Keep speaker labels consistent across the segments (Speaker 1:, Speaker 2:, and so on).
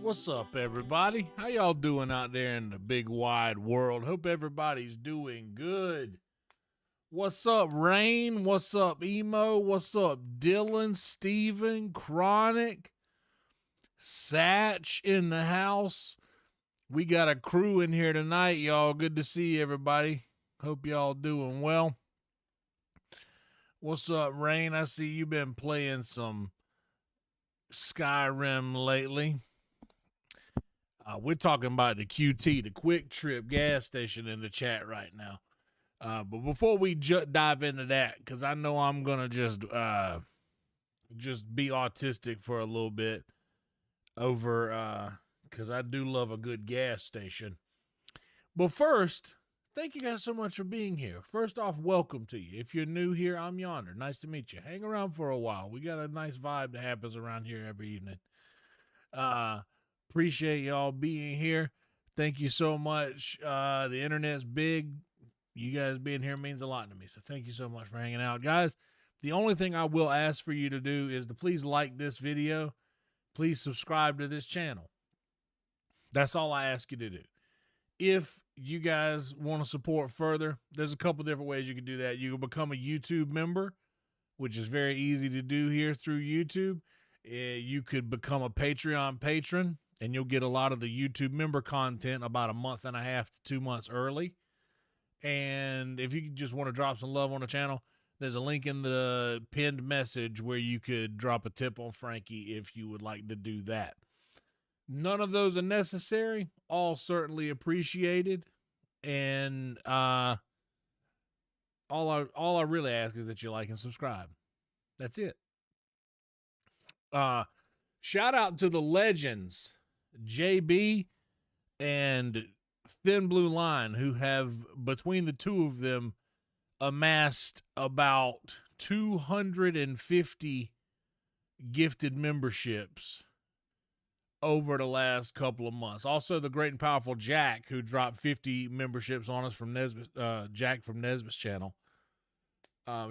Speaker 1: What's up, everybody? How y'all doing out there in the big wide world? Hope everybody's doing good. What's up, Rain? What's up, Emo? What's up, Dylan, Steven, Chronic, Satch in the house? We got a crew in here tonight, y'all. Good to see everybody. Hope y'all doing well. What's up, Rain? I see you been playing some Skyrim lately. We're talking about the QT, the Quick Trip gas station in the chat right now. But before we dive into that, because I know I'm going to just be autistic for a little bit over, because I do love a good gas station. But first, thank you guys so much for being here. First off, welcome to you. If you're new here, I'm Yonder. Nice to meet you. Hang around for a while. We got a nice vibe that happens around here every evening. Appreciate y'all being here. Thank you so much. The internet's big. You guys being here means a lot to me. So thank you so much for hanging out. Guys, the only thing I will ask for you to do is to please like this video. Please subscribe to this channel. That's all I ask you to do. If you guys want to support further, there's a couple different ways you can do that. You can become a YouTube member, which is very easy to do here through YouTube. You could become a Patreon patron, and you'll get a lot of the YouTube member content about a month and a half to 2 months early. And if you just want to drop some love on the channel, there's a link in the pinned message where you could drop a tip on Frankie if you would like to do that. None of those are necessary. All certainly appreciated. And all I really ask is that you like and subscribe. That's it. Shout out to the legends, JB and Thin Blue Line, who have, between the two of them, amassed about 250 gifted memberships over the last couple of months. Also, the great and powerful Jack, who dropped 50 memberships on us from Jack from Nesbitt's channel.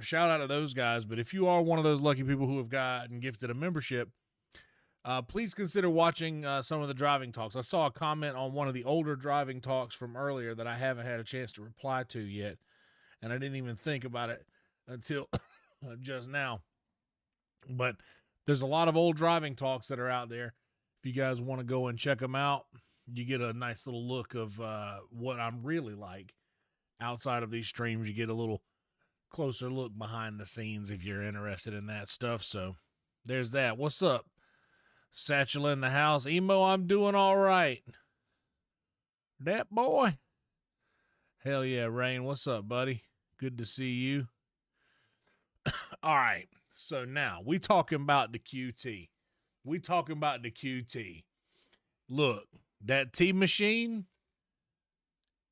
Speaker 1: Shout out to those guys. But if you are one of those lucky people who have gotten gifted a membership, please consider watching some of the driving talks. I saw a comment on one of the older driving talks from earlier that I haven't had a chance to reply to yet, and I didn't even think about it until just now. But there's a lot of old driving talks that are out there. If you guys want to go and check them out, you get a nice little look of what I'm really like outside of these streams. You get a little closer look behind the scenes if you're interested in that stuff. So there's that. What's up? Satchel in the house. Emo, I'm doing all right. That boy. Hell yeah, Rain. What's up, buddy? Good to see you. All right. So now we talking about the QT. We talking about the QT. Look, that tea machine,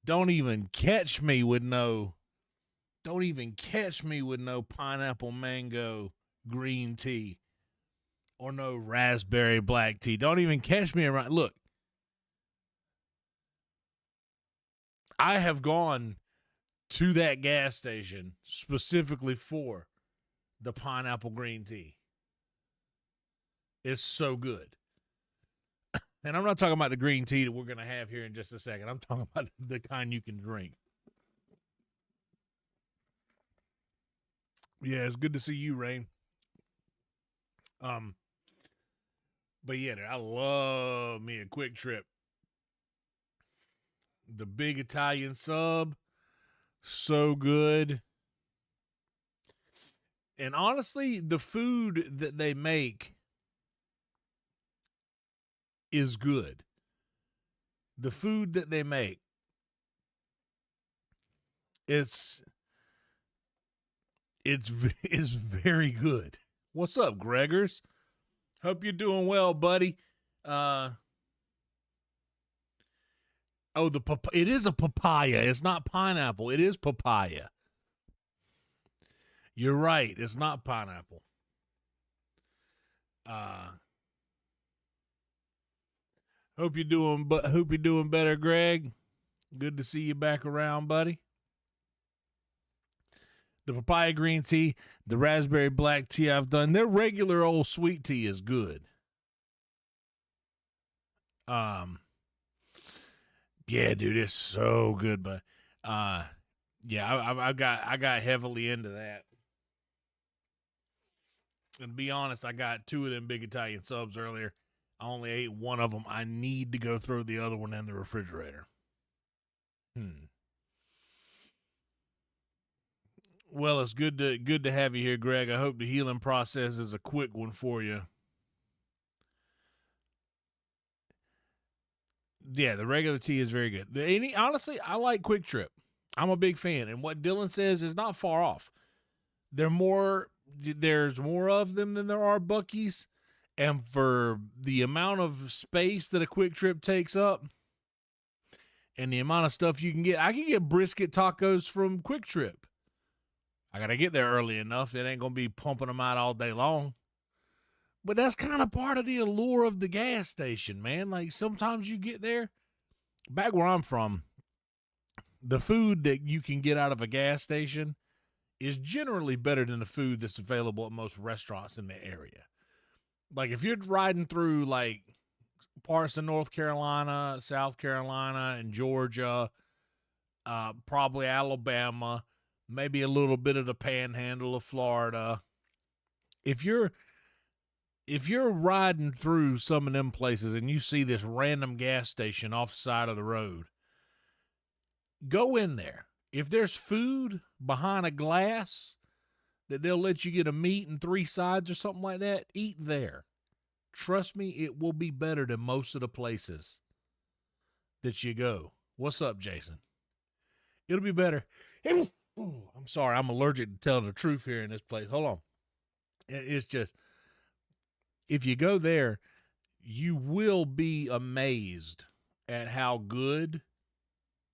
Speaker 1: don't even catch me with no pineapple mango green tea. Or no raspberry black tea. Don't even catch me around. Look, I have gone to that gas station specifically for the pineapple green tea. It's so good. And I'm not talking about the green tea that we're going to have here in just a second. I'm talking about the kind you can drink. Yeah, it's good to see you, Rain. But yeah, dude, I love me a Quick Trip. The big Italian sub, so good. And honestly, the food that they make is good. The food that they make, it's it's very good. What's up, Gregors? Hope you're doing well, buddy. Oh, it is a papaya. It's not pineapple. It is papaya. You're right. It's not pineapple. Hope you're doing better, Greg. Good to see you back around, buddy. The papaya green tea, the raspberry black tea I've done. Their regular old sweet tea is good. Yeah, dude, it's so good, but yeah, I got heavily into that. And to be honest, I got 2 of them big Italian subs earlier. I only ate one of them. I need to go throw the other one in the refrigerator. Well, it's good to have you here, Greg. I hope the healing process is a quick one for you. Yeah, the regular tea is very good. Honestly, I like Quick Trip. I'm a big fan, and what Dylan says is not far off. There's more of them than there are Buc-ee's, and for the amount of space that a Quick Trip takes up, and the amount of stuff you can get, I can get brisket tacos from Quick Trip. I gotta get there early enough. It ain't gonna be pumping them out all day long. But that's kind of part of the allure of the gas station, man. Like sometimes you get there. Back where I'm from, the food that you can get out of a gas station is generally better than the food that's available at most restaurants in the area. Like if you're riding through like parts of North Carolina, South Carolina, and Georgia, probably Alabama, maybe a little bit of the panhandle of Florida. If you're riding through some of them places and you see this random gas station off the side of the road, go in there. If there's food behind a glass that they'll let you get a meat and 3 sides or something like that, eat there. Trust me, it will be better than most of the places that you go. What's up, Jason? It'll be better. I'm sorry, I'm allergic to telling the truth here in this place. Hold on. It's just, if you go there, you will be amazed at how good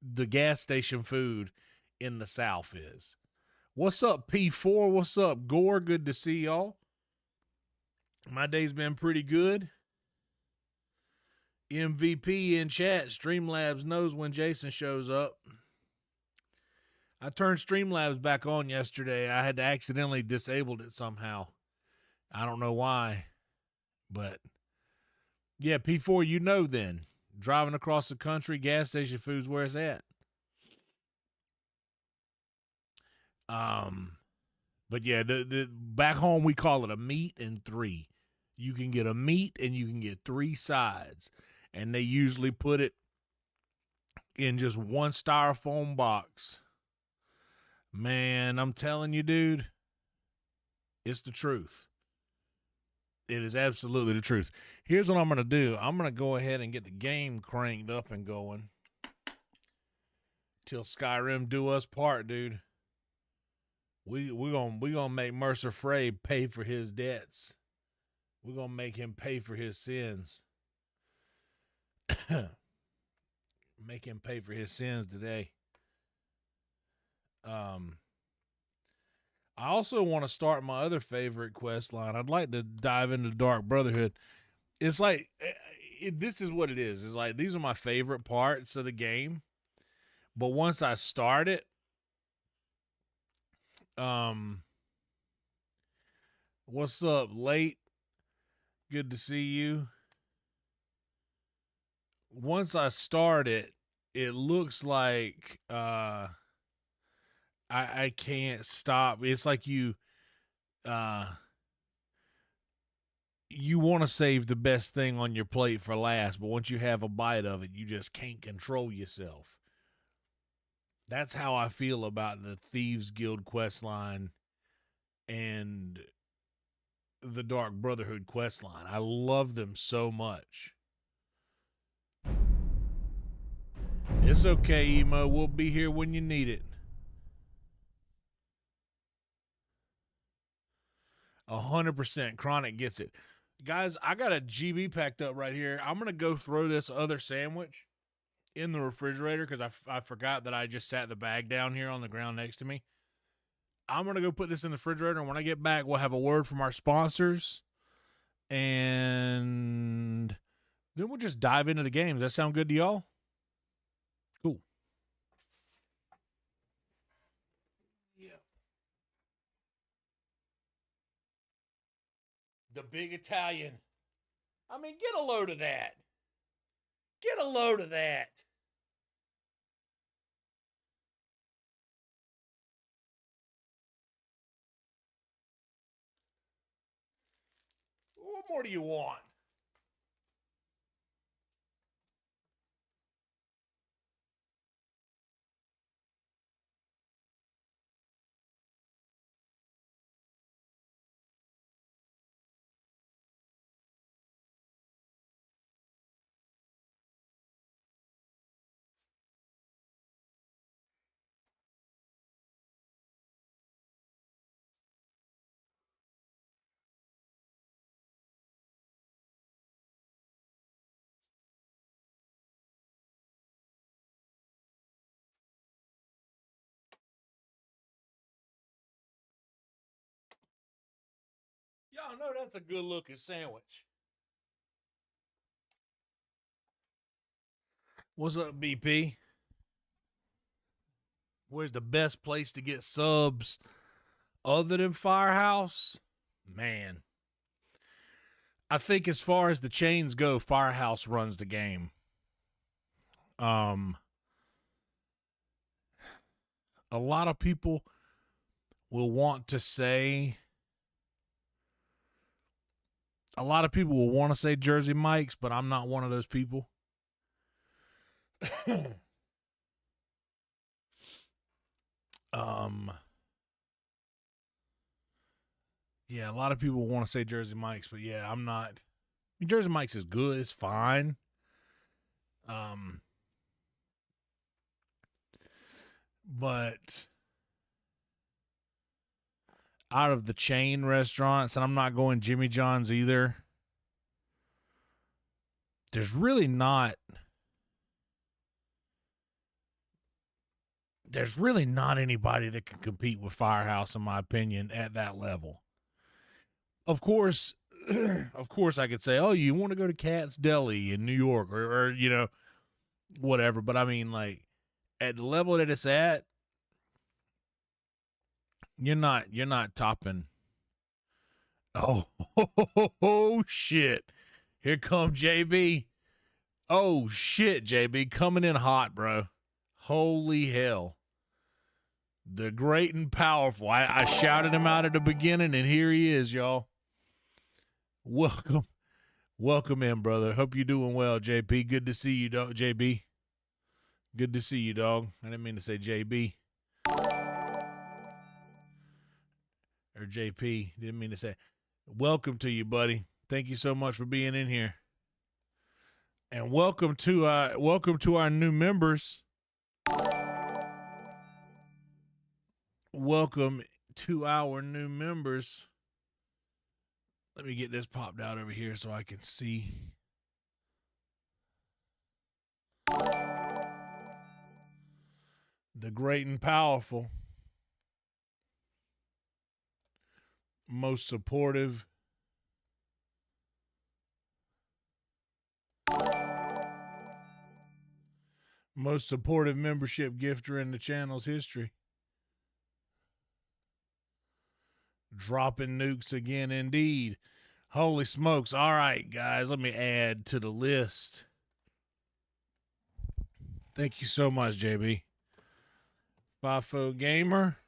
Speaker 1: the gas station food in the South is. What's up, P4? What's up, Gore? Good to see y'all. My day's been pretty good. MVP in chat. Streamlabs knows when Jason shows up. I turned Streamlabs back on yesterday. I had accidentally disabled it somehow. I don't know why. But, yeah, P4, you know then. Driving across the country, gas station food's where it's at. But yeah, the back home we call it a meat and 3. You can get a meat and you can get 3 sides. And they usually put it in just one styrofoam box. Man, I'm telling you, dude, it's the truth. It is absolutely the truth. Here's what I'm going to do. I'm going to go ahead and get the game cranked up and going. Till Skyrim do us part, dude. We're gonna make Mercer Frey pay for his debts. We're going to make him pay for his sins. Make him pay for his sins today. I also want to start my other favorite quest line. I'd like to dive into Dark Brotherhood. It's like, this is what it is. It's like, these are my favorite parts of the game. But once I start it, what's up, Late? Good to see you. Once I start it, it looks like I can't stop. It's like you you want to save the best thing on your plate for last, but once you have a bite of it, you just can't control yourself. That's how I feel about the Thieves Guild questline and the Dark Brotherhood questline. I love them so much. It's okay, Emo. We'll be here when you need it. 100%. Chronic gets it. Guys, I got a GB packed up right here. I'm going to go throw this other sandwich in the refrigerator because I forgot that I just sat the bag down here on the ground next to me. I'm going to go put this in the refrigerator, and when I get back, we'll have a word from our sponsors, and then we'll just dive into the game. Does that sound good to y'all? Cool. Yeah. The big Italian. I mean, get a load of that. Get a load of that. What more do you want? Y'all know that's a good looking sandwich. What's up, BP? Where's the best place to get subs other than Firehouse? Man. I think as far as the chains go, Firehouse runs the game. A lot of people will want to say Jersey Mike's, but I'm not one of those people. Yeah, a lot of people want to say Jersey Mike's, but yeah, I'm not. I mean, Jersey Mike's is good, it's fine. But out of the chain restaurants, and I'm not going Jimmy John's either, there's really not anybody that can compete with Firehouse, in my opinion, at that level. Of course, I could say, oh, you want to go to Cat's Deli in New York or you know, whatever. But I mean, like, at the level that it's at, you're not topping. Oh, shit. Here come JB. Oh, shit, JB. Coming in hot, bro. Holy hell. The great and powerful. I shouted him out at the beginning, and here he is, y'all. Welcome. Welcome in, brother. Hope you're doing well, JP. Good to see you, dog. JB. Good to see you, dog. I didn't mean to say JB. Or JP. Didn't mean to say. Welcome to you, buddy. Thank you so much for being in here. And welcome to our new members. Welcome to our new members. Let me get this popped out over here so I can see. The great and powerful, most supportive, membership gifter in the channel's history. Dropping nukes again, indeed. Holy smokes. All right, guys, let me add to the list. Thank you so much, JB. FIFO Gamer.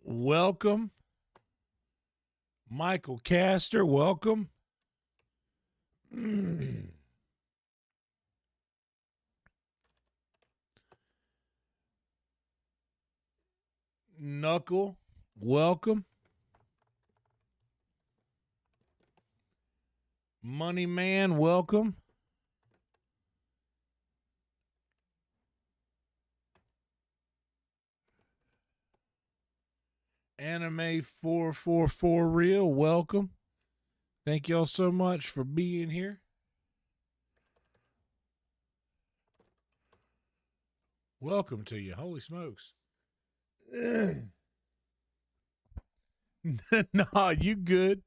Speaker 1: Welcome. Michael Castor, welcome. Knuckle, welcome. Money Man, welcome. Anime 444 Real, welcome. Thank y'all so much for being here. Welcome to you. Holy smokes. No, you good.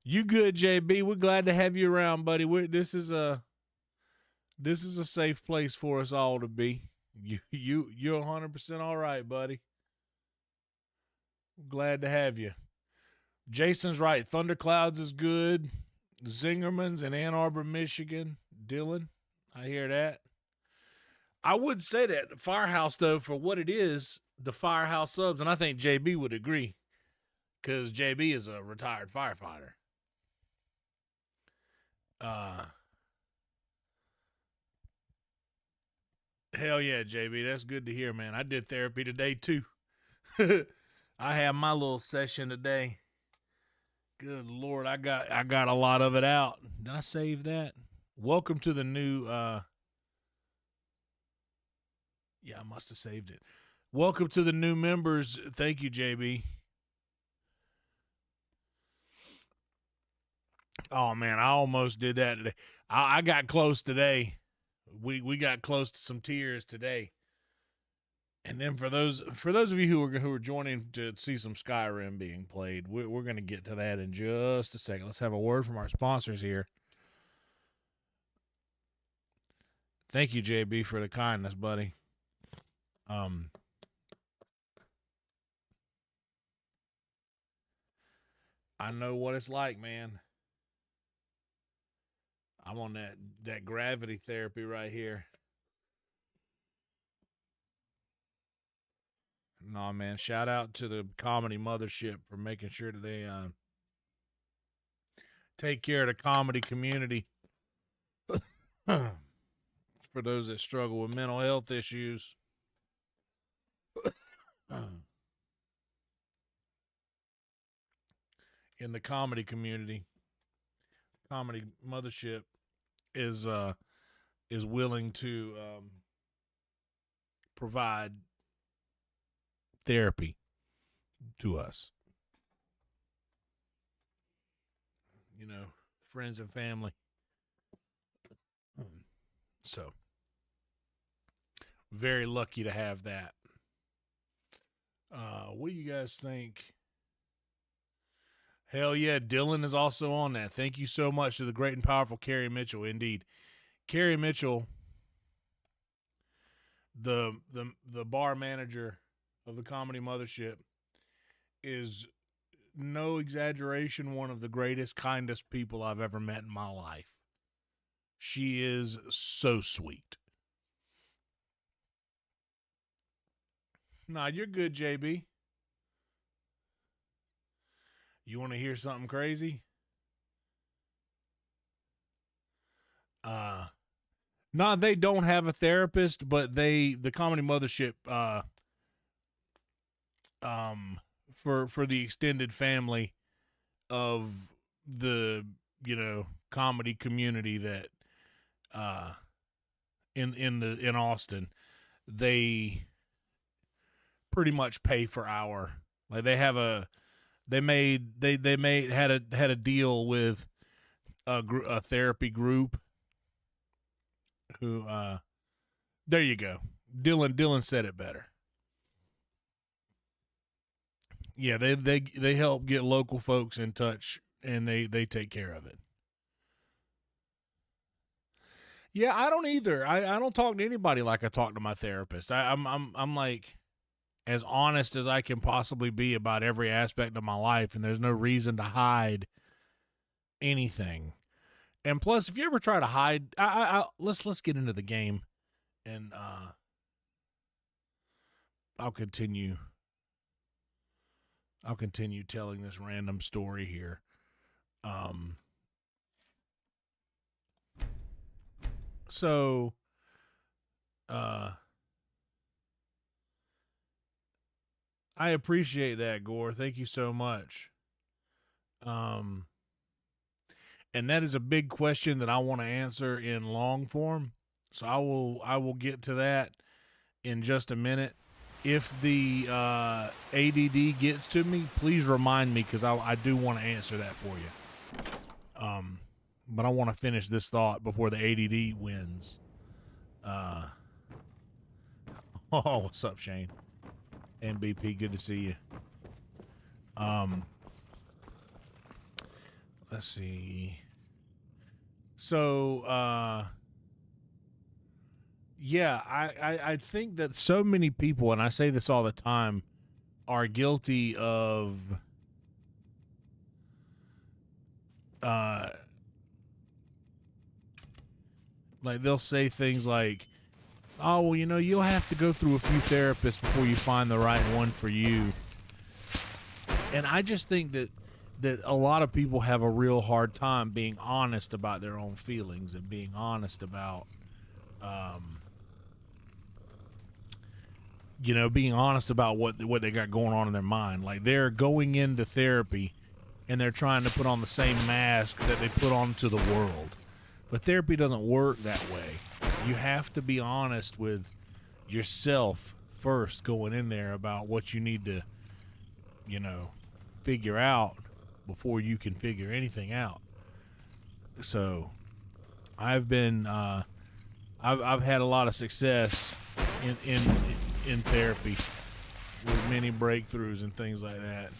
Speaker 1: You good, JB. We're glad to have you around, buddy. This is a safe place for us all to be. You're 100% all right, buddy. Glad to have you. Jason's right. Thunderclouds is good. Zingerman's in Ann Arbor, Michigan. Dylan, I hear that. I would say that the Firehouse, though, for what it is, the Firehouse subs, and I think JB would agree, because JB is a retired firefighter. Hell yeah, JB. That's good to hear, man. I did therapy today, too. I had my little session today. Good Lord, I got a lot of it out. Did I save that? Welcome to the new yeah, I must have saved it. Welcome to the new members. Thank you, JB. Oh man, I almost did that today. I got close today. We got close to some tears today. And then for those of you who are joining to see some Skyrim being played, we're going to get to that in just a second. Let's have a word from our sponsors here. Thank you, JB, for the kindness, buddy. I know what it's like, man. I'm on that gravity therapy right here. No, man. Shout out to the comedy mothership for making sure that they take care of the comedy community. For those that struggle with mental health issues. In the comedy community, comedy mothership is willing to provide therapy to us. You know, friends and family. So, very lucky to have that. What do you guys think? Hell yeah, Dylan is also on that. Thank you so much to the great and powerful Carrie Mitchell. Indeed, Carrie Mitchell, the bar manager of the comedy mothership, is no exaggeration one of the greatest, kindest people I've ever met in my life. She is so sweet. Nah, you're good, JB. You want to hear something crazy? No, they don't have a therapist, but the comedy mothership for the extended family of the, comedy community that in Austin, they pretty much pay for our, like, they have a had a deal with a therapy group who there you go. Dylan said it better. Yeah, they help get local folks in touch, and they take care of it. Yeah, I don't either. I don't talk to anybody like I talk to my therapist. I'm like as honest as I can possibly be about every aspect of my life, and there's no reason to hide anything. And plus, if you ever try to hide, let's get into the game, and I'll continue I'll continue telling this random story here. So, I appreciate that, Gore. Thank you so much. And that is a big question that I want to answer in long form. So I will get to that in just a minute. If the ADD gets to me, please remind me, because I do want to answer that for you. But I want to finish this thought before the ADD wins. Oh, what's up, Shane? MVP, good to see you. Let's see. So, yeah, I think that so many people, and I say this all the time, are guilty of like they'll say things like, oh, well, you know, you'll have to go through a few therapists before you find the right one for you. And I just think that a lot of people have a real hard time being honest about their own feelings and being honest about, you know, being honest about what they got going on in their mind. Like, they're going into therapy and they're trying to put on the same mask that they put on to the world. But therapy doesn't work that way. You have to be honest with yourself first going in there about what you need to, you know, figure out before you can figure anything out. So I've been I've had a lot of success in therapy with many breakthroughs and things like that.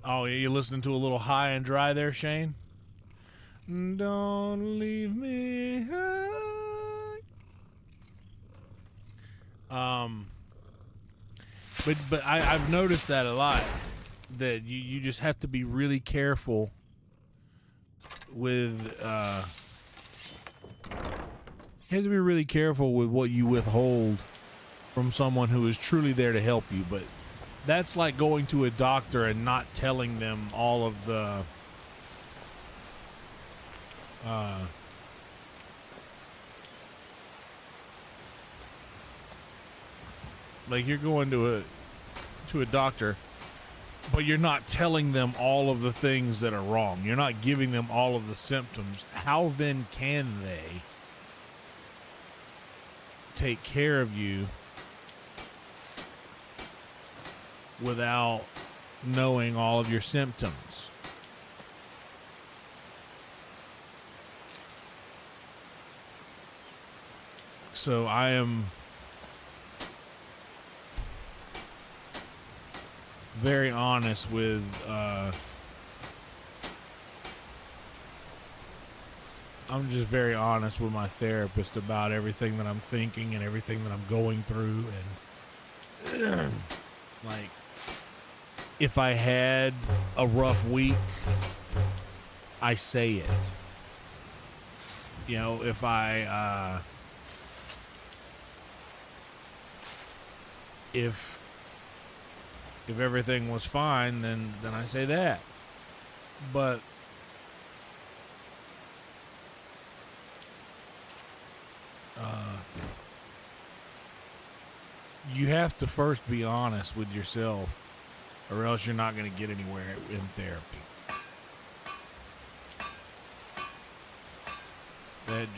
Speaker 1: Oh, you listening to a little High and Dry there, Shane? Don't leave me high. But I've noticed that a lot, that you just have to be really careful with you have to be really careful with what you withhold from someone who is truly there to help you. But that's like going to a doctor and not telling them all of the like, you're going to a doctor, but you're not telling them all of the things that are wrong. You're not giving them all of the symptoms. How then can they take care of you without knowing all of your symptoms? So I am very honest with I'm just very honest with my therapist about everything that I'm thinking and everything that I'm going through. And like, if I had a rough week, I say it. You know, if I if everything was fine, then I say that. But you have to first be honest with yourself, or else you're not going to get anywhere in therapy. That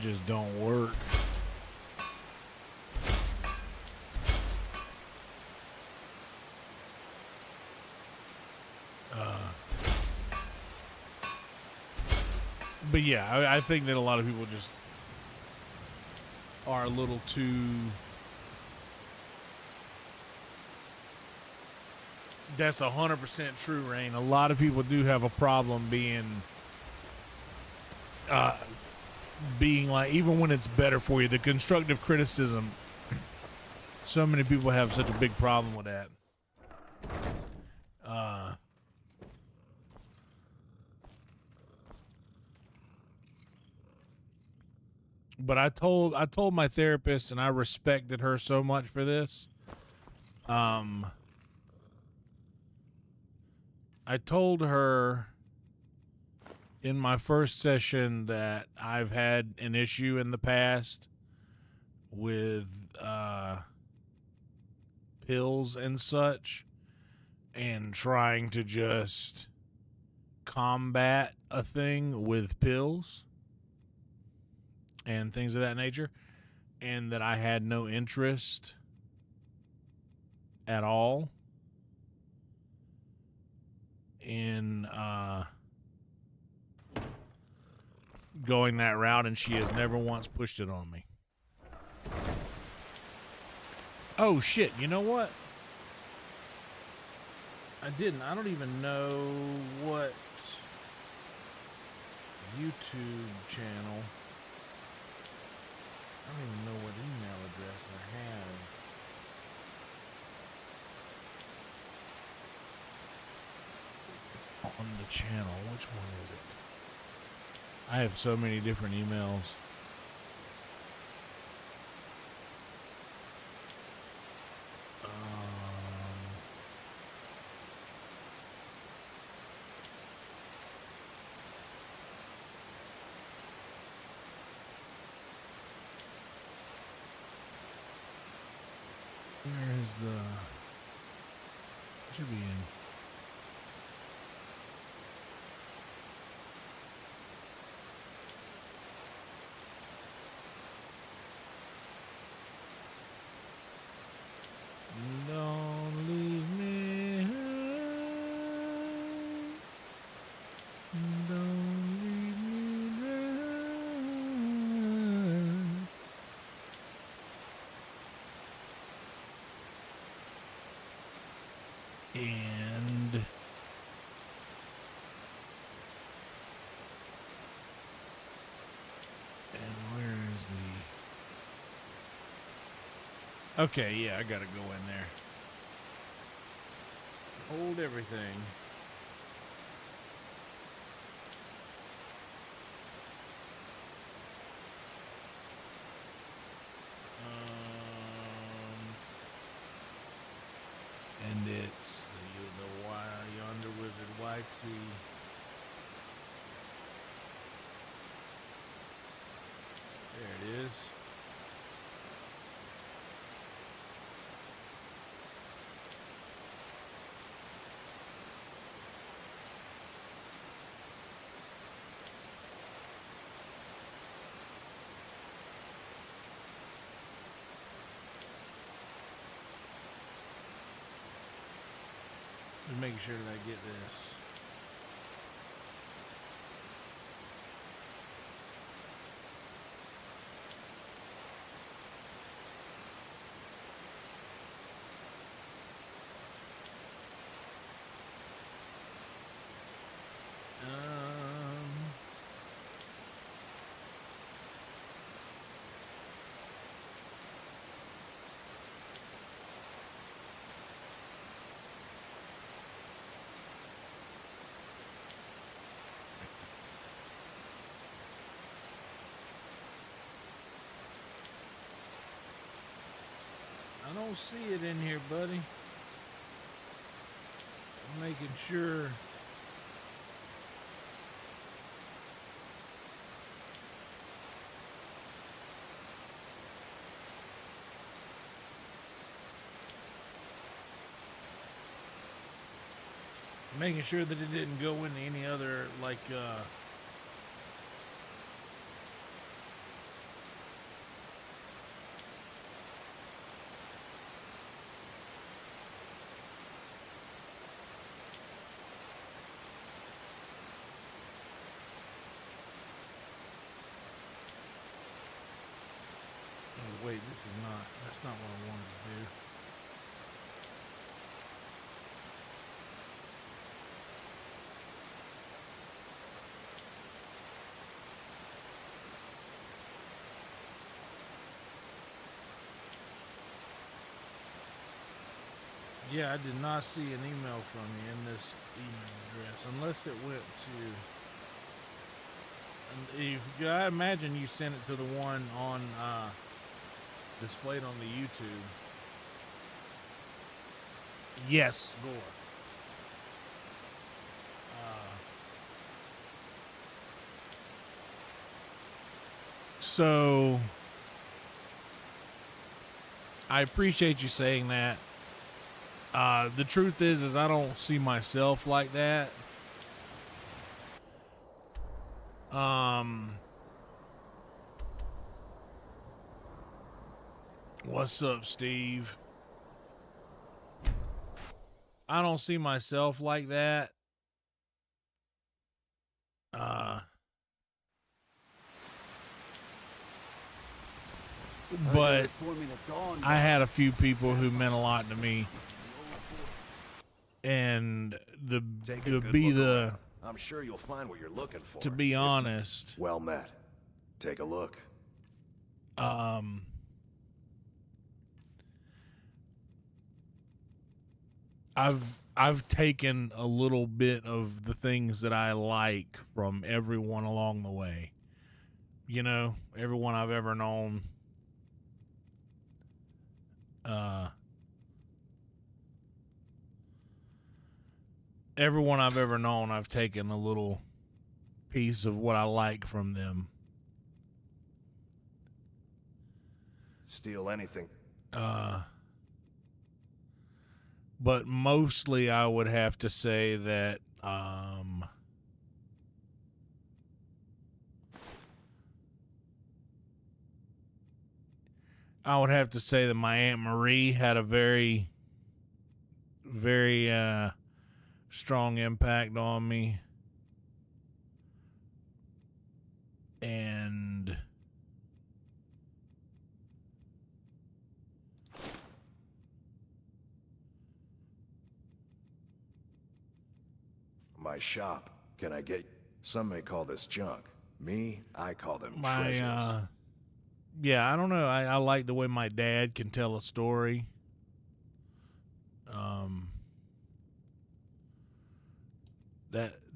Speaker 1: just don't work. But yeah, I think that a lot of people just are a little too. That's 100% true, Rain. A lot of people do have a problem being like, even when it's better for you, the constructive criticism. So many people have such a big problem with that. But I told my therapist, and I respected her so much for this. I told her in my first session that I've had an issue in the past with pills and such, and trying to just combat a thing with pills and things of that nature, and that I had no interest at all in going that route, and she has never once pushed it on me. Oh shit, you know what? I didn't. I don't even know what YouTube channel. I don't even know what email address I have. On the channel. Which one is it? I have so many different emails. Where is the... It should be in... Don't leave me high. Don't leave me down. And where is the... Okay, yeah, I gotta go in there. Hold everything. And it's the Yonder Wizard YT. There it is. Just making sure that I get this. I don't see it in here, buddy. I'm making sure. Making sure that it didn't go into any other, like, oh, wait, this is not, that's not what I wanted to do. Yeah, I did not see an email from you in this email address, unless it went to... I imagine you sent it to the one on displayed on the YouTube. Yes, gore. So I appreciate you saying that. The truth is I don't see myself like that. What's up, Steve? I don't see myself like that. But I had a few people who meant a lot to me, and
Speaker 2: I'm sure you'll find what you're looking for.
Speaker 1: To be honest,
Speaker 2: well met. Take a look.
Speaker 1: I've taken a little bit of the things that I like from everyone along the way. You know, everyone I've ever known. Everyone I've ever known, I've taken a little piece of what I like from them.
Speaker 2: Steal anything.
Speaker 1: But mostly I would have to say that I would have to say that my Aunt Marie had a very, very strong impact on me. And
Speaker 2: my shop. Can I get... Some may call this junk. Me, I call them treasures.
Speaker 1: Yeah, I don't know. I like the way my dad can tell a story.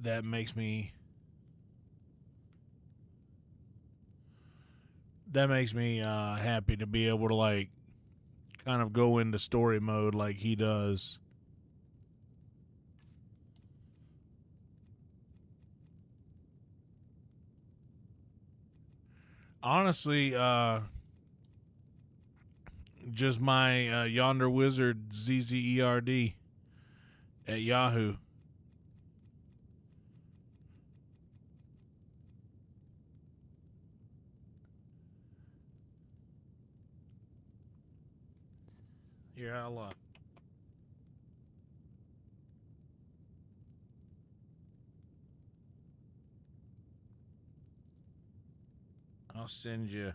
Speaker 1: That makes me happy to be able to like kind of go into story mode like he does. Honestly, just my Yonder Wizard ZZERD at Yahoo. Here, I'll send you.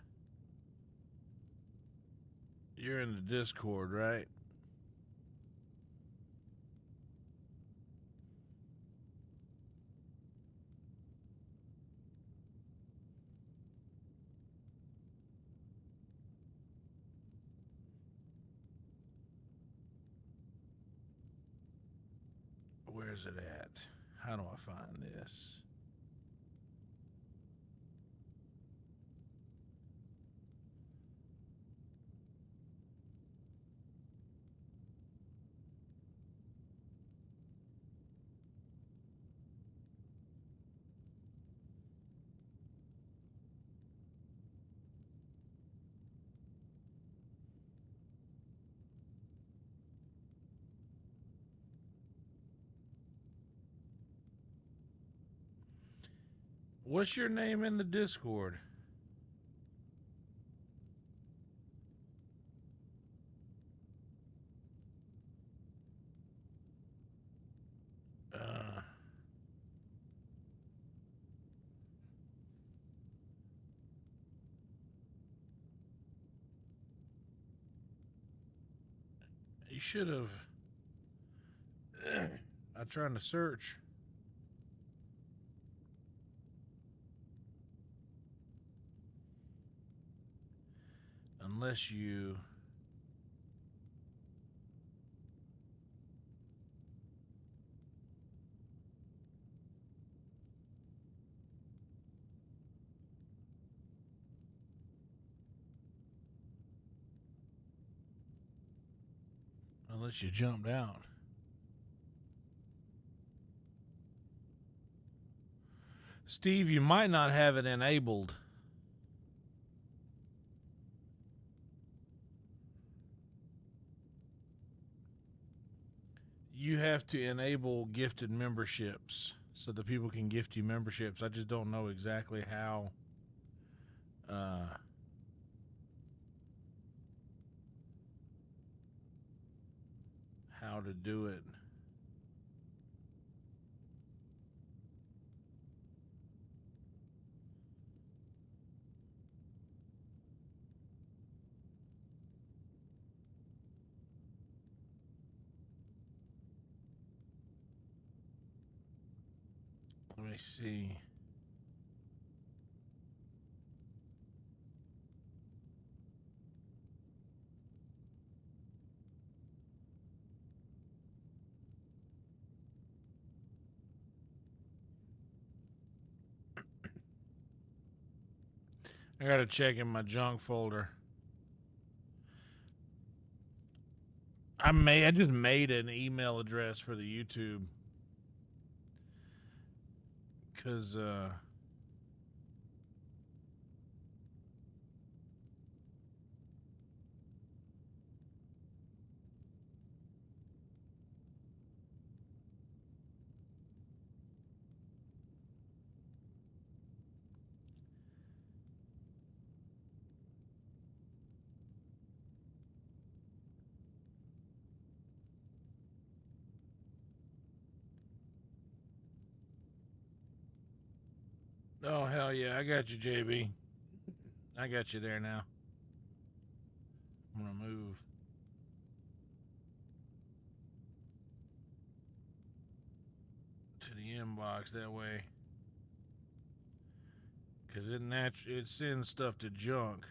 Speaker 1: You're in the Discord, right? Where's it at? How do I find this? What's your name in the Discord? You should have. I'm trying to search. Unless you. Unless you jumped out. Steve, you might not have it enabled. You have to enable gifted memberships so that people can gift you memberships. I just don't know exactly how to do it. Let me see. I gotta check in my junk folder. I just made an email address for the YouTube. Cause oh hell yeah, I got you, JB. I got you there now. I'm gonna move to the inbox that way. Cause it sends stuff to junk.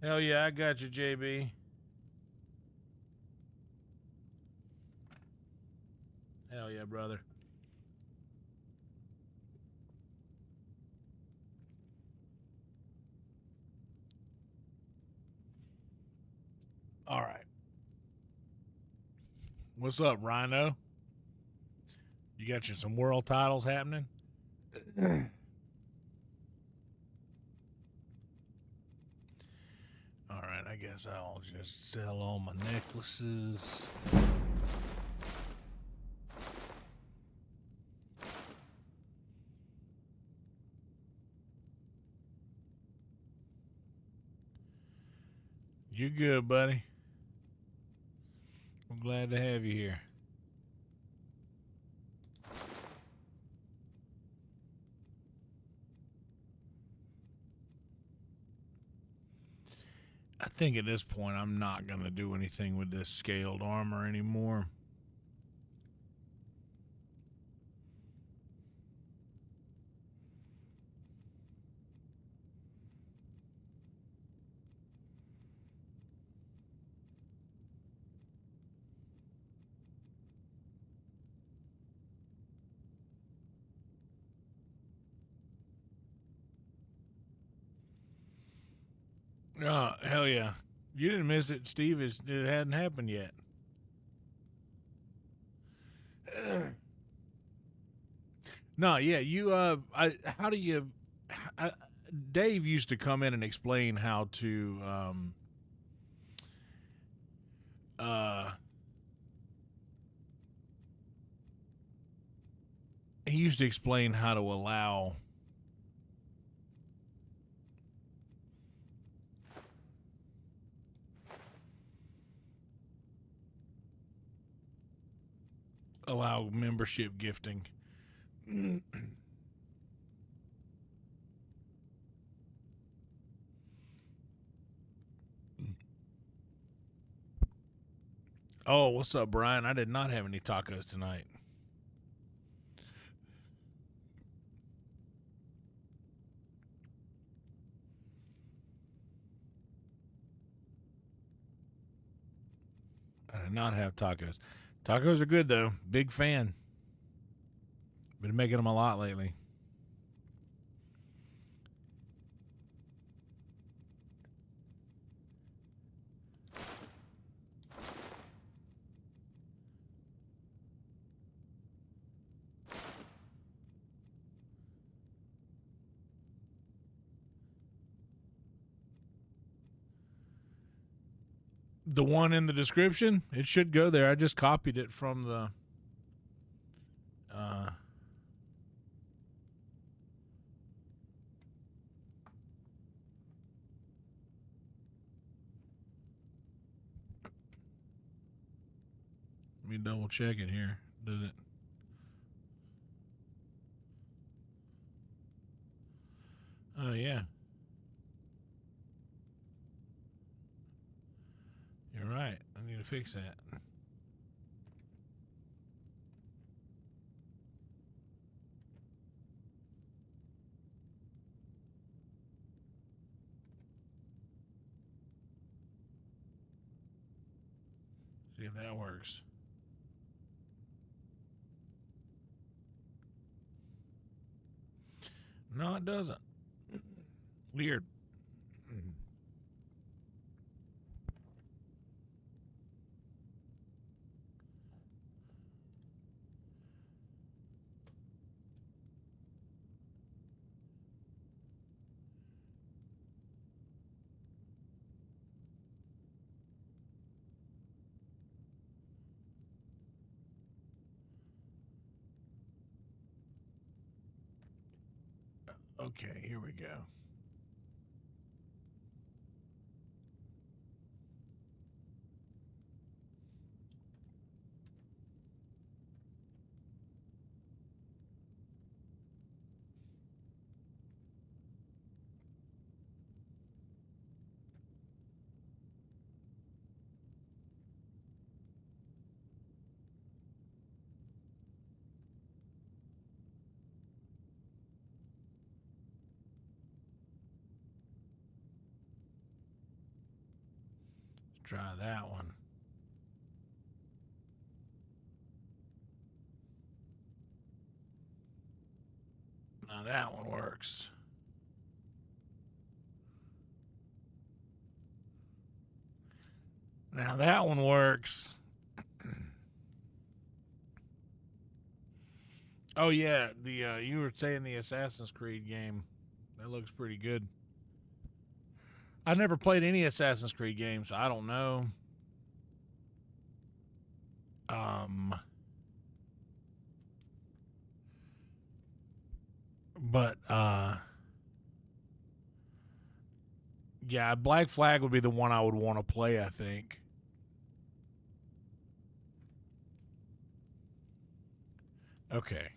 Speaker 1: Hell yeah, I got you, JB. Hell yeah, brother. All right. What's up, Rhino? You got you some world titles happening? All right, I guess I'll just sell all my necklaces. You good, buddy? I'm glad to have you here. I think at this point I'm not going to do anything with this scaled armor anymore. Oh, hell yeah. You didn't miss it, Steve. It hadn't happened yet. No, yeah, you, how do you, Dave used to come in and explain how to, he used to explain how to allow membership gifting. Oh, what's up, Brian? I did not have any tacos tonight. I did not have tacos. Tacos are good, though. Big fan. Been making them a lot lately. The one in the description, it should go there. I just copied it from the let me double check it here. Does it? Oh, yeah. You're right. I need to fix that. See if that works. No, it doesn't. Weird. Okay, here we go. Try that one. Now that one works. Now that one works. Oh yeah, the you were saying the Assassin's Creed game. That looks pretty good. I've never played any Assassin's Creed games, so I don't know. But yeah, Black Flag would be the one I would want to play, I think. Okay.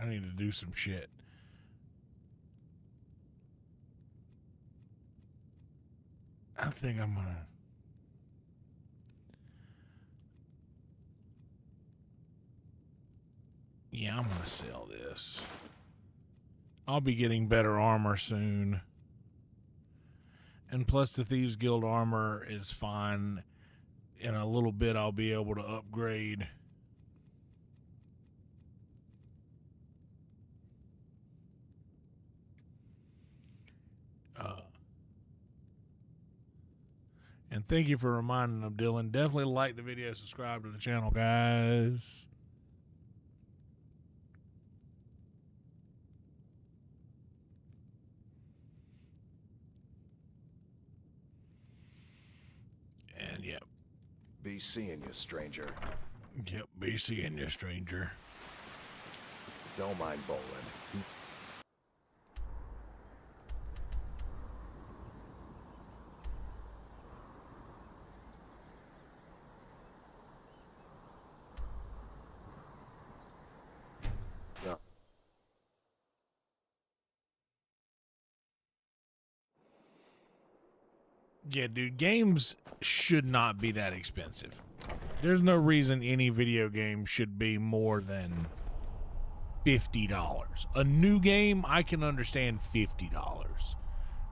Speaker 1: I need to do some shit. I think I'm gonna... Yeah, I'm gonna sell this. I'll be getting better armor soon. And plus the Thieves Guild armor is fine. In a little bit I'll be able to upgrade. And thank you for reminding them, Dylan. Definitely like the video, subscribe to the channel, guys. And yep.
Speaker 2: Be seeing you, stranger.
Speaker 1: Yep, be seeing you, stranger.
Speaker 2: Don't mind Boland.
Speaker 1: Yeah, dude, games should not be that expensive. There's no reason any video game should be more than $50. A new game, I can understand $50.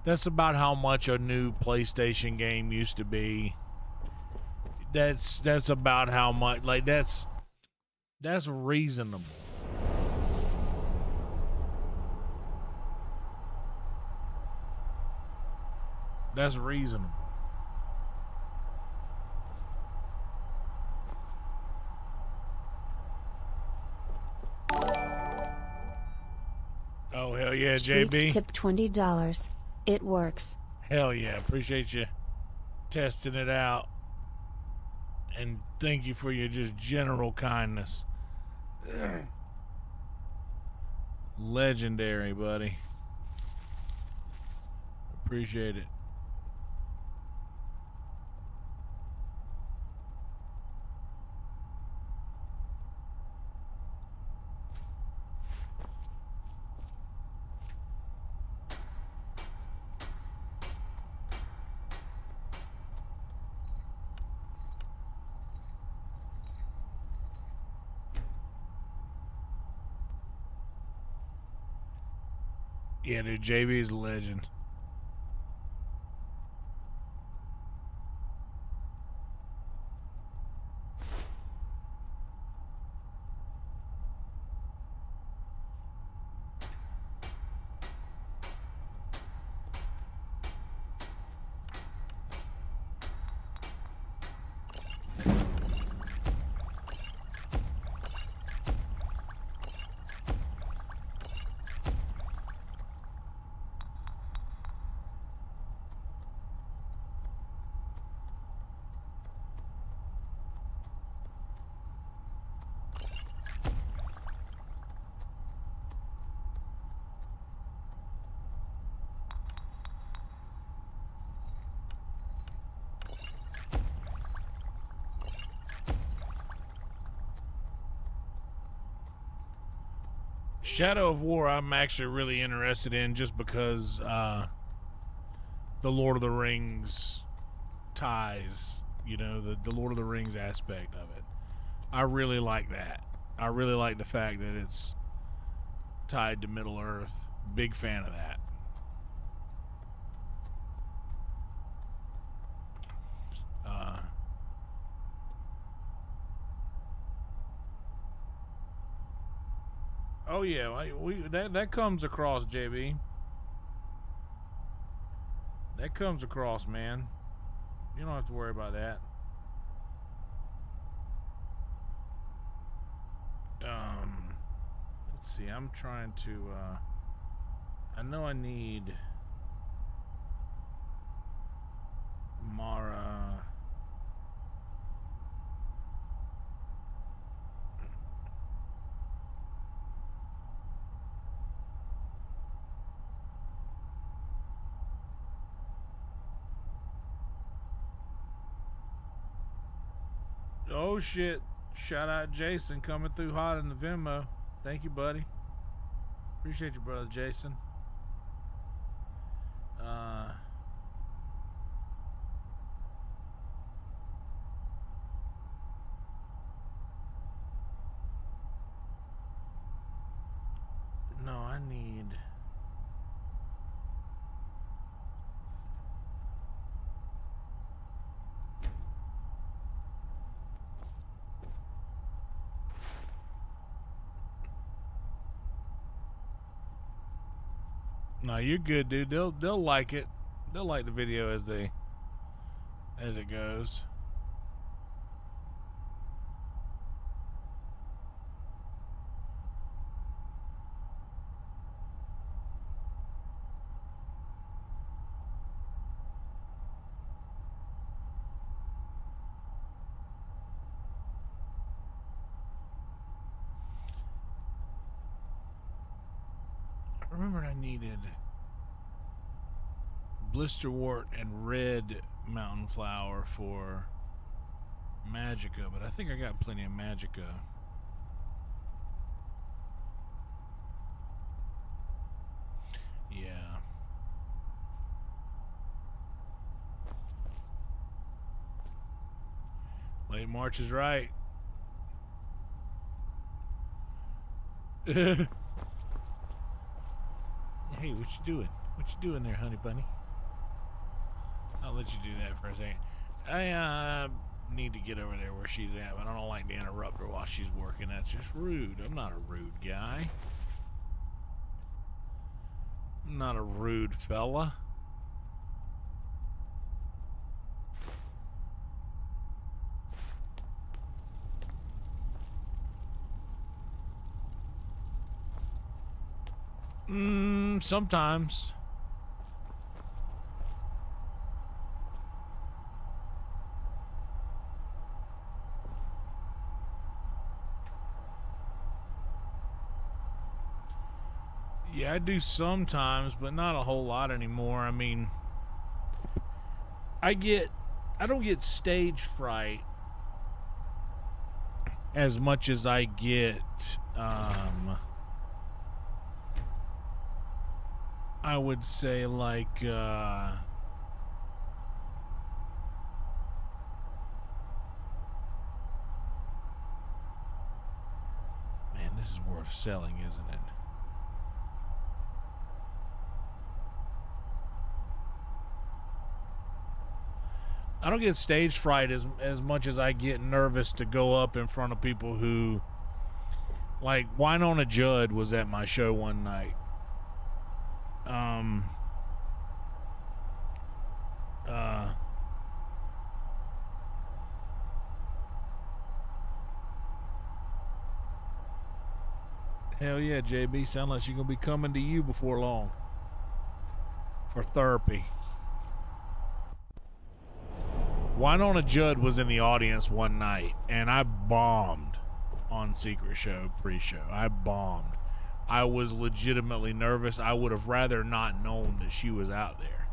Speaker 1: That's about how much a new PlayStation game used to be. That's about how much, like, that's reasonable. That's reasonable. Oh, hell yeah, JB.
Speaker 3: Tip $20. It works.
Speaker 1: Hell yeah. Appreciate you testing it out. And thank you for your just general kindness. Legendary, buddy. Appreciate it. Yeah, dude, JB is a legend. Shadow of War I'm actually really interested in just because the Lord of the Rings ties, you know, the Lord of the Rings aspect of it. I really like that. I really like the fact that it's tied to Middle Earth. Big fan of that. Oh yeah, that comes across, JB. That comes across, man. You don't have to worry about that. Let's see. I'm trying to. I know I need Mara. Oh shit. Shout out Jason coming through hot in the Venmo. Thank you, buddy. Appreciate you, brother Jason. No, I need. No, you're good, dude. They'll like it. They'll like the video as it goes. I remembered I needed blisterwort and red mountain flower for magicka, but I think I got plenty of magicka. Yeah. Late March is right. Hey, what you doing? What you doing there, honey bunny? I'll let you do that for a second. I need to get over there where she's at, but I don't like to interrupt her while she's working. That's just rude. I'm not a rude guy. I'm not a rude fella. Sometimes. Yeah, I do sometimes, but not a whole lot anymore. I mean, I don't get stage fright as much as I get, I would say like, man, this is worth selling, isn't it? I don't get stage fright as much as I get nervous to go up in front of people who, like, Winona Judd was at my show one night. Hell yeah, JB, sound like she's gonna be coming to you before long for therapy. Winona Judd was in the audience one night, and I bombed on Secret Show pre-show. I bombed. I was legitimately nervous. I would have rather not known that she was out there.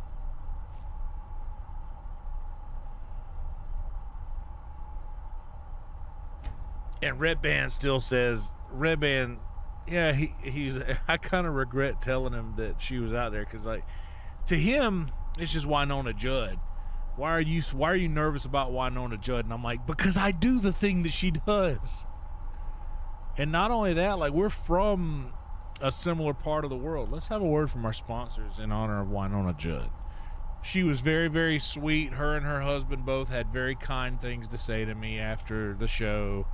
Speaker 1: And Red Band still says, Red Band, yeah, he's. I kind of regret telling him that she was out there, because, like, to him, it's just Winona Judd. Why are you nervous about Winona Judd? And I'm like, because I do the thing that she does. And not only that, like, we're from a similar part of the world. Let's have a word from our sponsors in honor of Winona Judd. She was very, very sweet. Her and her husband both had very kind things to say to me after the show.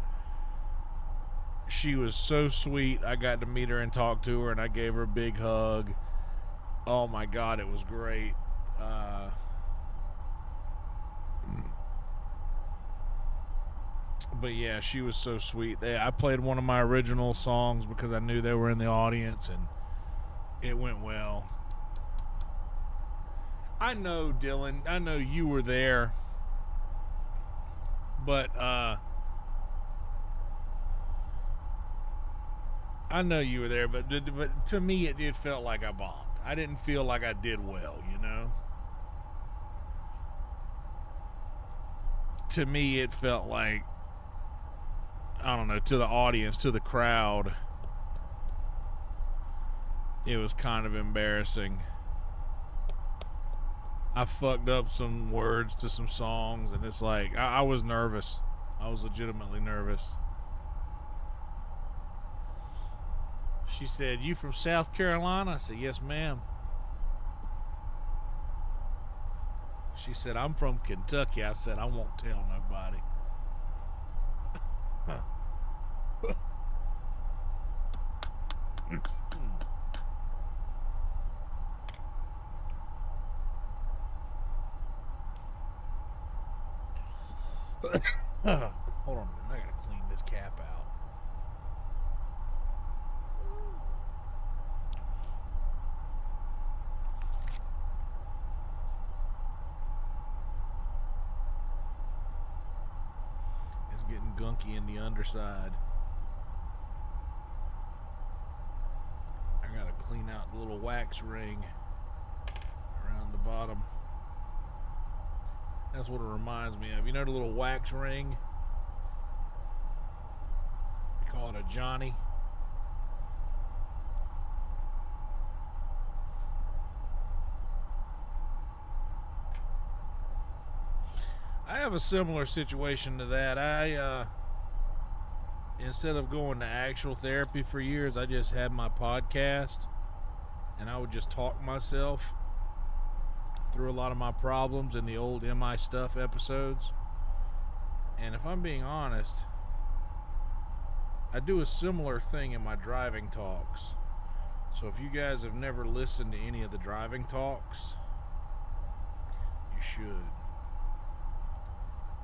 Speaker 1: She was so sweet. I got to meet her and talk to her, and I gave her a big hug. Oh my God, it was great. But yeah, she was so sweet. I played one of my original songs because I knew they were in the audience, and it went well. I know, Dylan, I know you were there, but I know you were there, but to me it felt like I bombed. I didn't feel like I did well, you know? To me it felt like, I don't know, to the audience, to the crowd, it was kind of embarrassing. I fucked up some words to some songs, and it's like, I was nervous. I was legitimately nervous. She said, "You from South Carolina?" I said, "Yes, ma'am." She said, "I'm from Kentucky." I said, "I won't tell nobody." Hold on a minute. I gotta clean this cap out. It's getting gunky in the underside. I gotta clean out the little wax ring around the bottom. That's what it reminds me of. You know the little wax ring? We call it a Johnny. I have a similar situation to that. I instead of going to actual therapy for years, I just had my podcast, and I would just talk myself through a lot of my problems in the old MI Stuff episodes. And if I'm being honest, I do a similar thing in my driving talks. So if you guys have never listened to any of the driving talks, you should.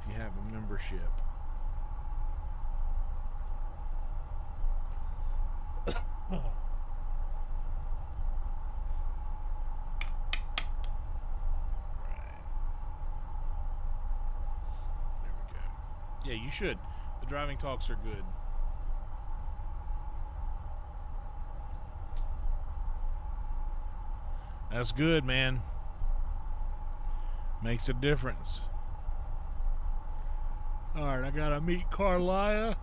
Speaker 1: If you have a membership. Yeah, you should. The driving talks are good. That's good, man. Makes a difference. Alright, I gotta meet Carlia.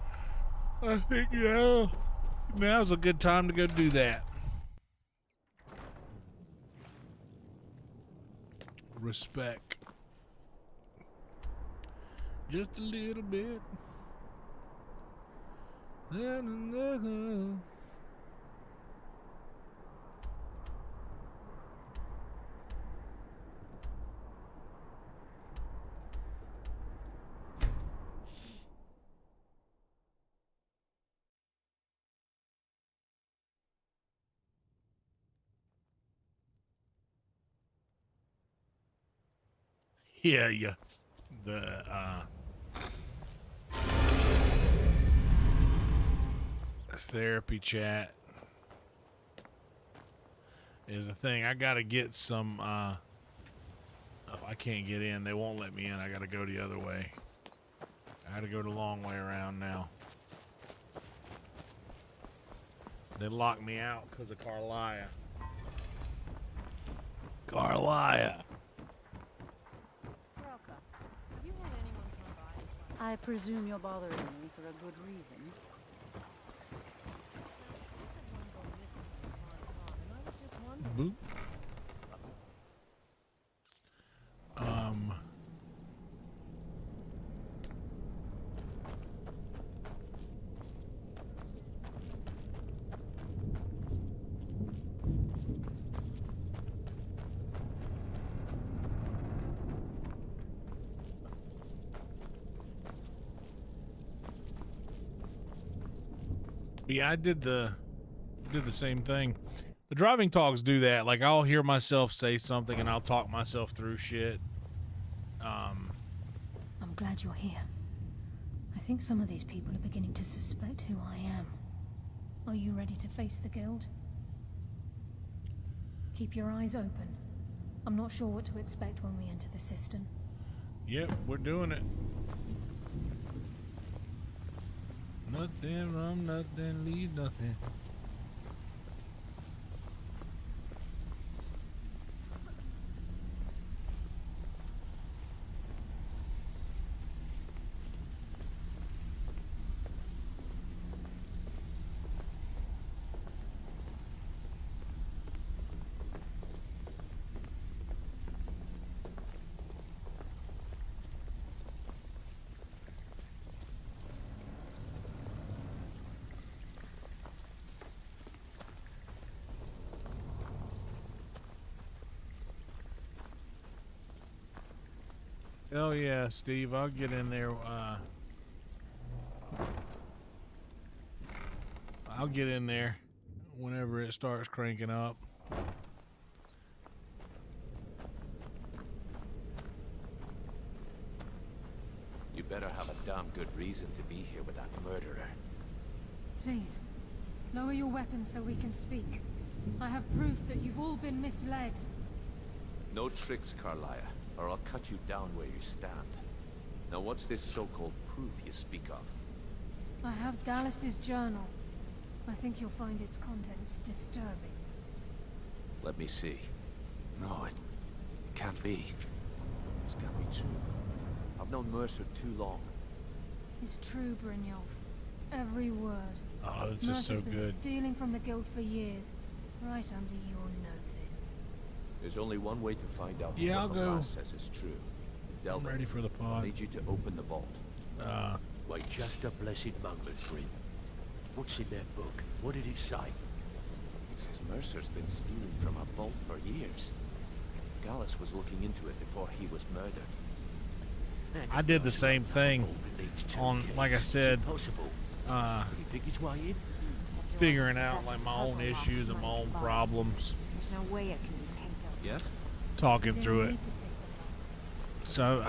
Speaker 1: I think, yeah, now's a good time to go do that. Respect. Just a little bit. Yeah. The therapy chat is a thing. I gotta get some oh, I can't get in. They won't let me in. I gotta go the other way. I gotta go the long way around now. They locked me out because of Carlia. Carlia.
Speaker 3: I presume you're bothering me for a good reason.
Speaker 1: Boop. Yeah, I did the same thing. The driving talks do that. Like, I'll hear myself say something and I'll talk myself through shit.
Speaker 4: I'm glad you're here. I think some of these people are beginning to suspect who I am. Are you ready to face the guild? Keep your eyes open. I'm not sure what to expect when we enter the cistern.
Speaker 1: Yep, we're doing it. Nothing wrong, nothing leave, nothing. Oh yeah, Steve, I'll get in there. I'll get in there whenever it starts cranking up.
Speaker 5: You better have a damn good reason to be here with that murderer.
Speaker 4: Please, lower your weapons so we can speak. I have proof that you've all been misled.
Speaker 5: No tricks, Carlia, or I'll cut you down where you stand. Now what's this so-called proof you speak of?
Speaker 4: I have Dallas's journal. I think you'll find its contents disturbing.
Speaker 5: Let me see. No, it can't be. This can't be true. I've known Mercer too long.
Speaker 4: It's true, Brynjolf. Every word.
Speaker 1: Oh, this is so
Speaker 4: Mercer's been
Speaker 1: good.
Speaker 4: stealing from the guild for years, right under your noses.
Speaker 5: There's only one way to find out
Speaker 1: Yeah, I'll
Speaker 5: what
Speaker 1: go.
Speaker 5: the lass says is true.
Speaker 1: I'm
Speaker 5: Delvin,
Speaker 1: ready for the
Speaker 5: I
Speaker 1: pod.
Speaker 5: need you to open the vault.
Speaker 6: Wait just a blessed moment, Grim. What's in that book? What did it say?
Speaker 5: It says Mercer's been stealing from a vault for years. Gallus was looking into it before he was murdered.
Speaker 1: I did the same thing on, like I said, figuring out like my own issues and my own problems,
Speaker 3: There's no way it can be picked up.
Speaker 5: Yes?
Speaker 1: talking through it. So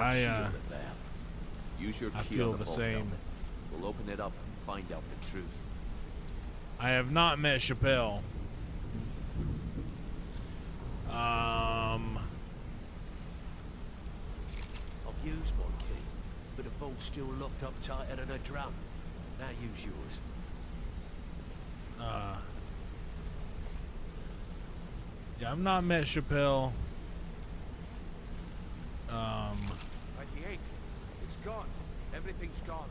Speaker 5: Use your
Speaker 1: I
Speaker 5: key
Speaker 1: feel
Speaker 5: on the
Speaker 1: the
Speaker 5: vault,
Speaker 1: same.
Speaker 5: Delvin. We'll open it up and find out the truth.
Speaker 1: I have not met Chappelle.
Speaker 6: I've used my key, but the vault's still locked up tighter than a drum. Now use yours.
Speaker 1: Yeah, I've not met Chappelle.
Speaker 6: 28. It's gone. Everything's gone.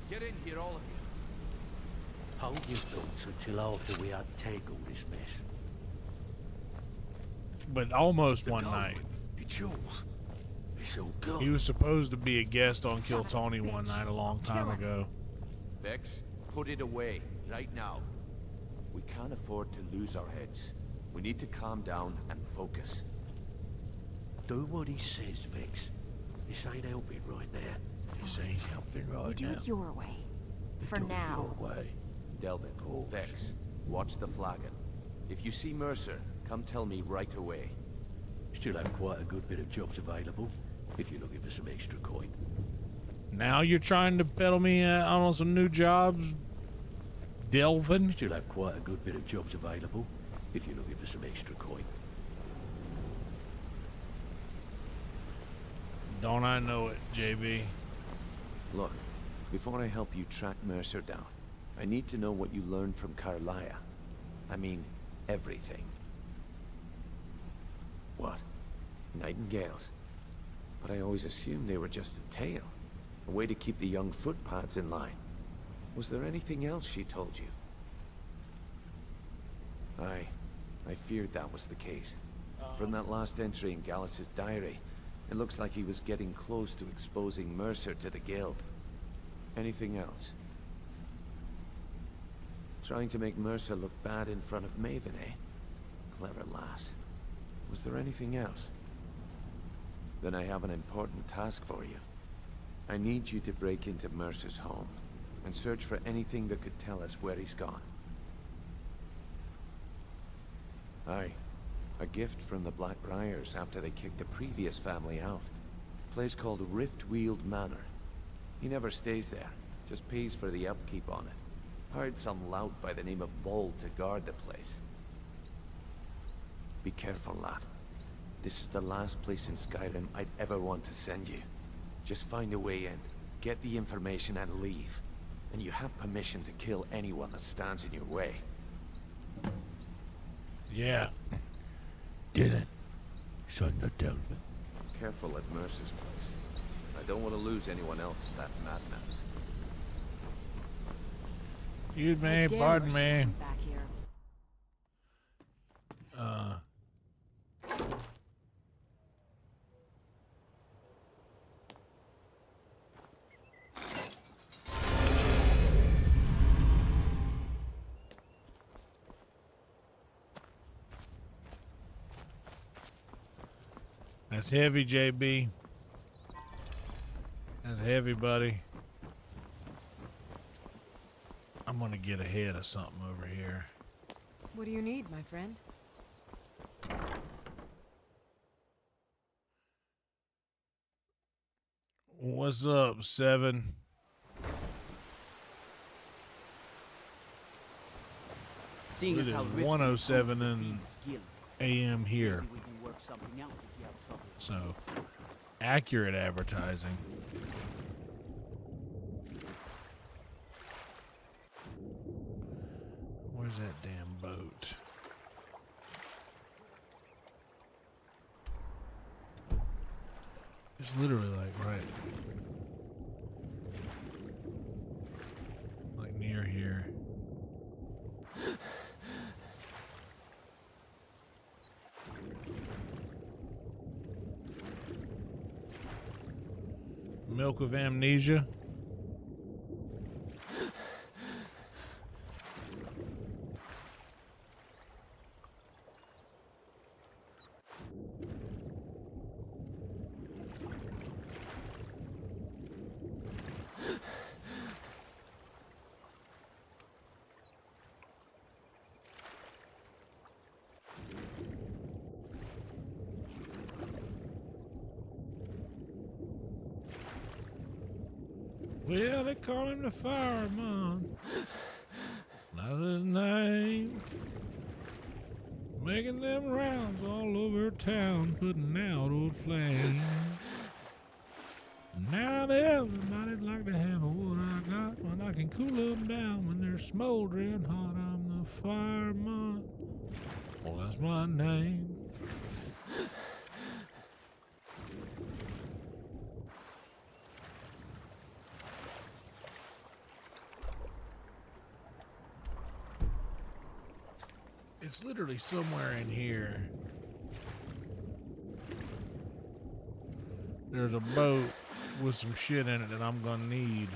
Speaker 6: Get in here, all of you. Hold your thoughts until after we untangle this mess.
Speaker 1: But almost
Speaker 6: The
Speaker 1: one
Speaker 6: gold,
Speaker 1: night.
Speaker 6: the jewels. It's all gone.
Speaker 1: He was supposed to be a guest on Kill Tony one night a long time ago.
Speaker 5: Vex, put it away, right now. We can't afford to lose our heads. We need to calm down and focus.
Speaker 6: Do what he says, Vex. This ain't helping right now.
Speaker 1: This ain't helping
Speaker 7: You
Speaker 1: right
Speaker 7: do
Speaker 1: now.
Speaker 7: it your way. For
Speaker 6: Do it
Speaker 7: now.
Speaker 6: your way.
Speaker 5: Delvin, Vex, watch the flagon. If you see Mercer, come tell me right away.
Speaker 6: Still have quite a good bit of jobs available, if you're looking for some extra coin.
Speaker 1: Now you're trying to peddle me on some new jobs, Delvin?
Speaker 6: Still have quite a good bit of jobs available, if you're looking for some extra coin.
Speaker 1: Don't I know it, JB?
Speaker 5: Look, before I help you track Mercer down, I need to know what you learned from Carlia. I mean, everything. What? Nightingales? But I always assumed they were just a tale. A way to keep the young footpads in line. Was there anything else she told you? I feared that was the case. From that last entry in Gallus's diary, it looks like he was getting close to exposing Mercer to the Guild. Anything else? Trying to make Mercer look bad in front of Maven, eh? Clever lass. Was there anything else? Then I have an important task for you. I need you to break into Mercer's home and search for anything that could tell us where he's gone. Aye. A gift from the Blackbriars after they kicked the previous family out. A place called Riftweald Manor. He never stays there, just pays for the upkeep on it. Hired some lout by the name of Vold to guard the place. Be careful, lad. This is the last place in Skyrim I'd ever want to send you. Just find a way in, get the information and leave. And you have permission to kill anyone that stands in your way.
Speaker 1: Yeah.
Speaker 6: Dylan, son of Delvin.
Speaker 5: Careful at Mercer's place. I don't want to lose anyone else to that madman.
Speaker 1: Excuse me,
Speaker 3: How dare
Speaker 1: pardon
Speaker 3: Mercer
Speaker 1: me.
Speaker 3: come back here.
Speaker 1: That's heavy, JB. That's heavy, buddy. I'm gonna get ahead of something over here.
Speaker 8: What do you need, my friend?
Speaker 1: What's up, 7?
Speaker 9: Seeing
Speaker 1: It
Speaker 9: as
Speaker 1: is
Speaker 9: how Rift
Speaker 1: 1:07
Speaker 9: owns
Speaker 1: in
Speaker 9: Thieves Guild,
Speaker 1: AM here.
Speaker 9: maybe we can work something out if you have trouble.
Speaker 1: So, accurate advertising. Where's that damn boat? It's literally like near here. Milk of Amnesia. Well, they call him the fireman. That's his name. Making them rounds all over town, putting out old flames. Now everybody'd like to have what I got when I can cool them down when they're smoldering hot. I'm the fireman. Well, that's my name. It's literally somewhere in here. There's a boat with some shit in it that I'm gonna need.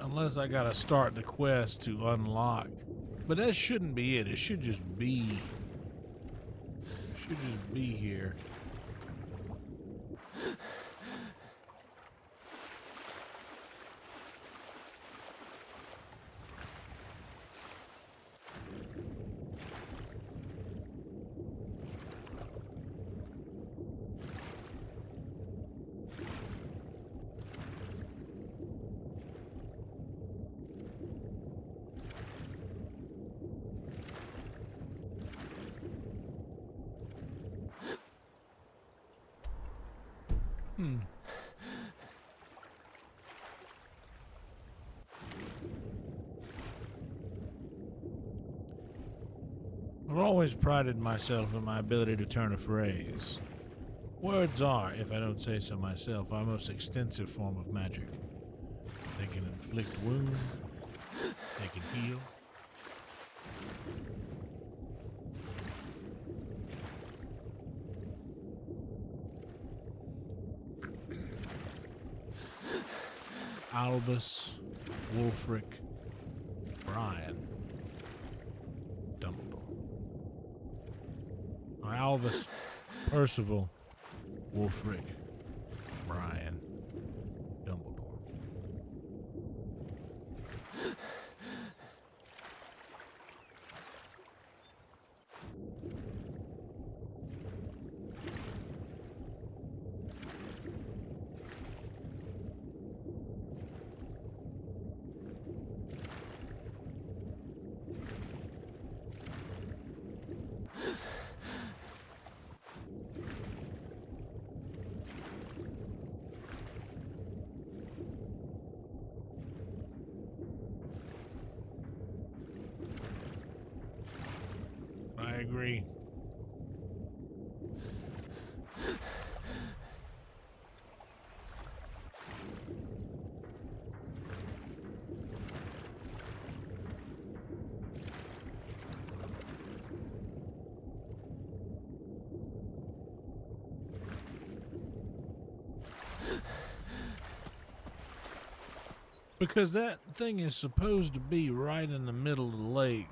Speaker 1: Unless I gotta start the quest to unlock. But that shouldn't be it. It should just be here. I've always prided myself in my ability to turn a phrase. Words are, if I don't say so myself, our most extensive form of magic. They can inflict wounds, they can heal. Albus, Wulfric, Brian, Dumbledore. Or Albus, Percival, Wulfric, Brian, Dumbledore. I agree. Because that thing is supposed to be right in the middle of the lake.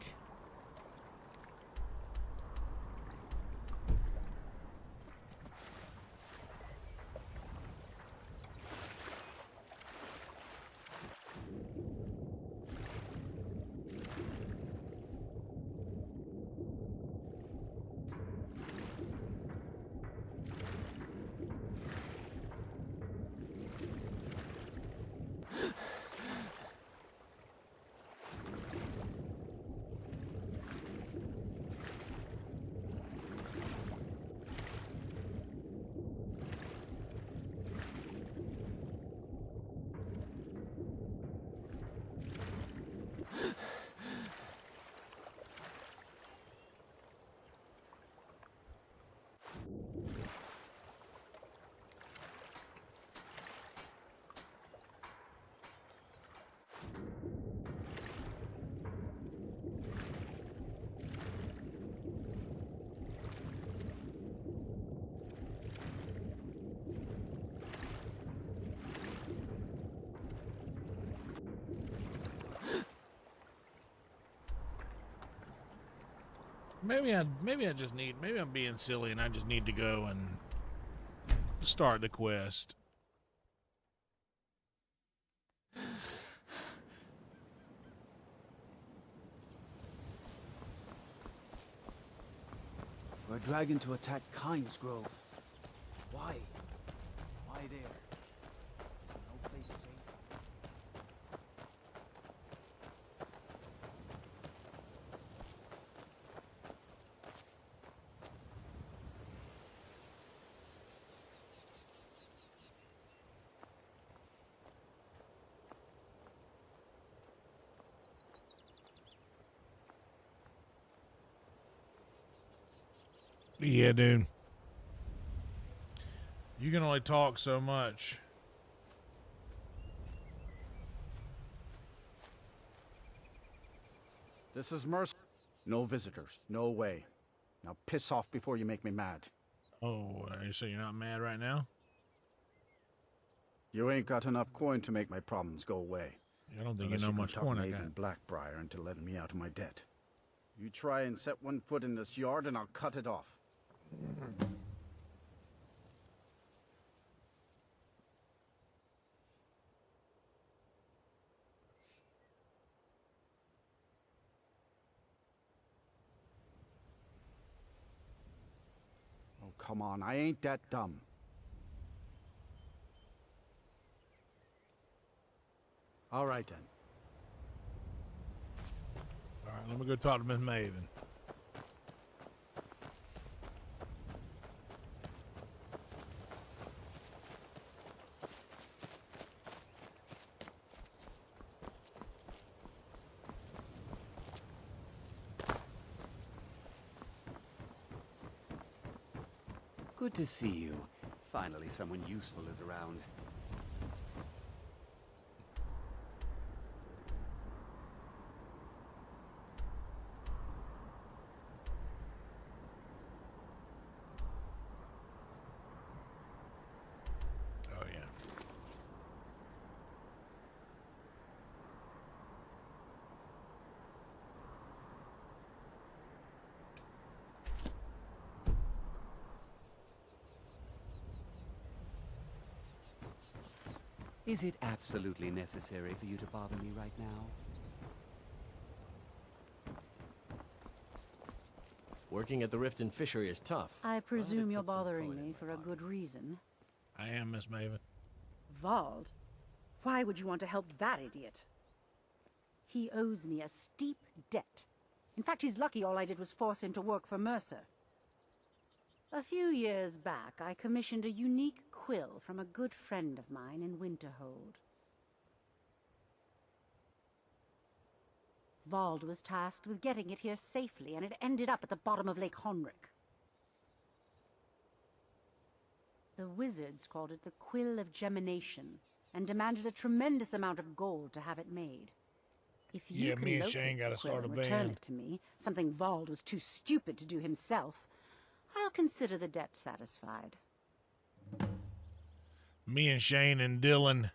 Speaker 1: Maybe I'm being silly and I just need to go and start the quest.
Speaker 9: For a dragon to attack Kynes Grove. Why? Why there? Is no place safe?
Speaker 1: Yeah, dude. You can only talk so much.
Speaker 7: This is Mercer. No visitors. No way. Now piss off before you make me mad.
Speaker 1: Oh, so you're not mad right now?
Speaker 7: You ain't got enough coin to make my problems go away.
Speaker 1: I don't think
Speaker 7: Unless
Speaker 1: you know
Speaker 7: can
Speaker 1: much
Speaker 7: talk
Speaker 1: coin I
Speaker 7: Maven
Speaker 1: got.
Speaker 7: Blackbriar into letting me out of my debt. You try and set one foot in this yard and I'll cut it off. Oh, come on. I ain't that dumb. All right, then.
Speaker 1: All right, let me go talk to Miss Maven.
Speaker 9: Good to see you. Finally, someone useful is around.
Speaker 1: Oh, yeah.
Speaker 9: Is it absolutely necessary for you to bother me right now?
Speaker 10: Working at the Rift and Fishery is tough.
Speaker 3: I presume you're
Speaker 10: put some
Speaker 3: bothering
Speaker 10: coin in
Speaker 3: me
Speaker 10: my
Speaker 3: for a
Speaker 10: pocket.
Speaker 3: good reason.
Speaker 1: I am, Miss Maven.
Speaker 3: Vald? Why would you want to help that idiot? He owes me a steep debt. In fact, he's lucky all I did was force him to work for Mercer. A few years back, I commissioned a unique quill from a good friend of mine in Winterhold. Vald was tasked with getting it here safely, and it ended up at the bottom of Lake Honrick. The wizards called it the Quill of Gemination, and demanded a tremendous amount of gold to have it made. If you
Speaker 1: Yeah,
Speaker 3: can
Speaker 1: me and
Speaker 3: locate
Speaker 1: Shane
Speaker 3: the
Speaker 1: gotta
Speaker 3: quill
Speaker 1: start a
Speaker 3: and return
Speaker 1: band.
Speaker 3: it to me, something Vald was too stupid to do himself, I'll consider the debt satisfied.
Speaker 1: Me and Shane and Dylan.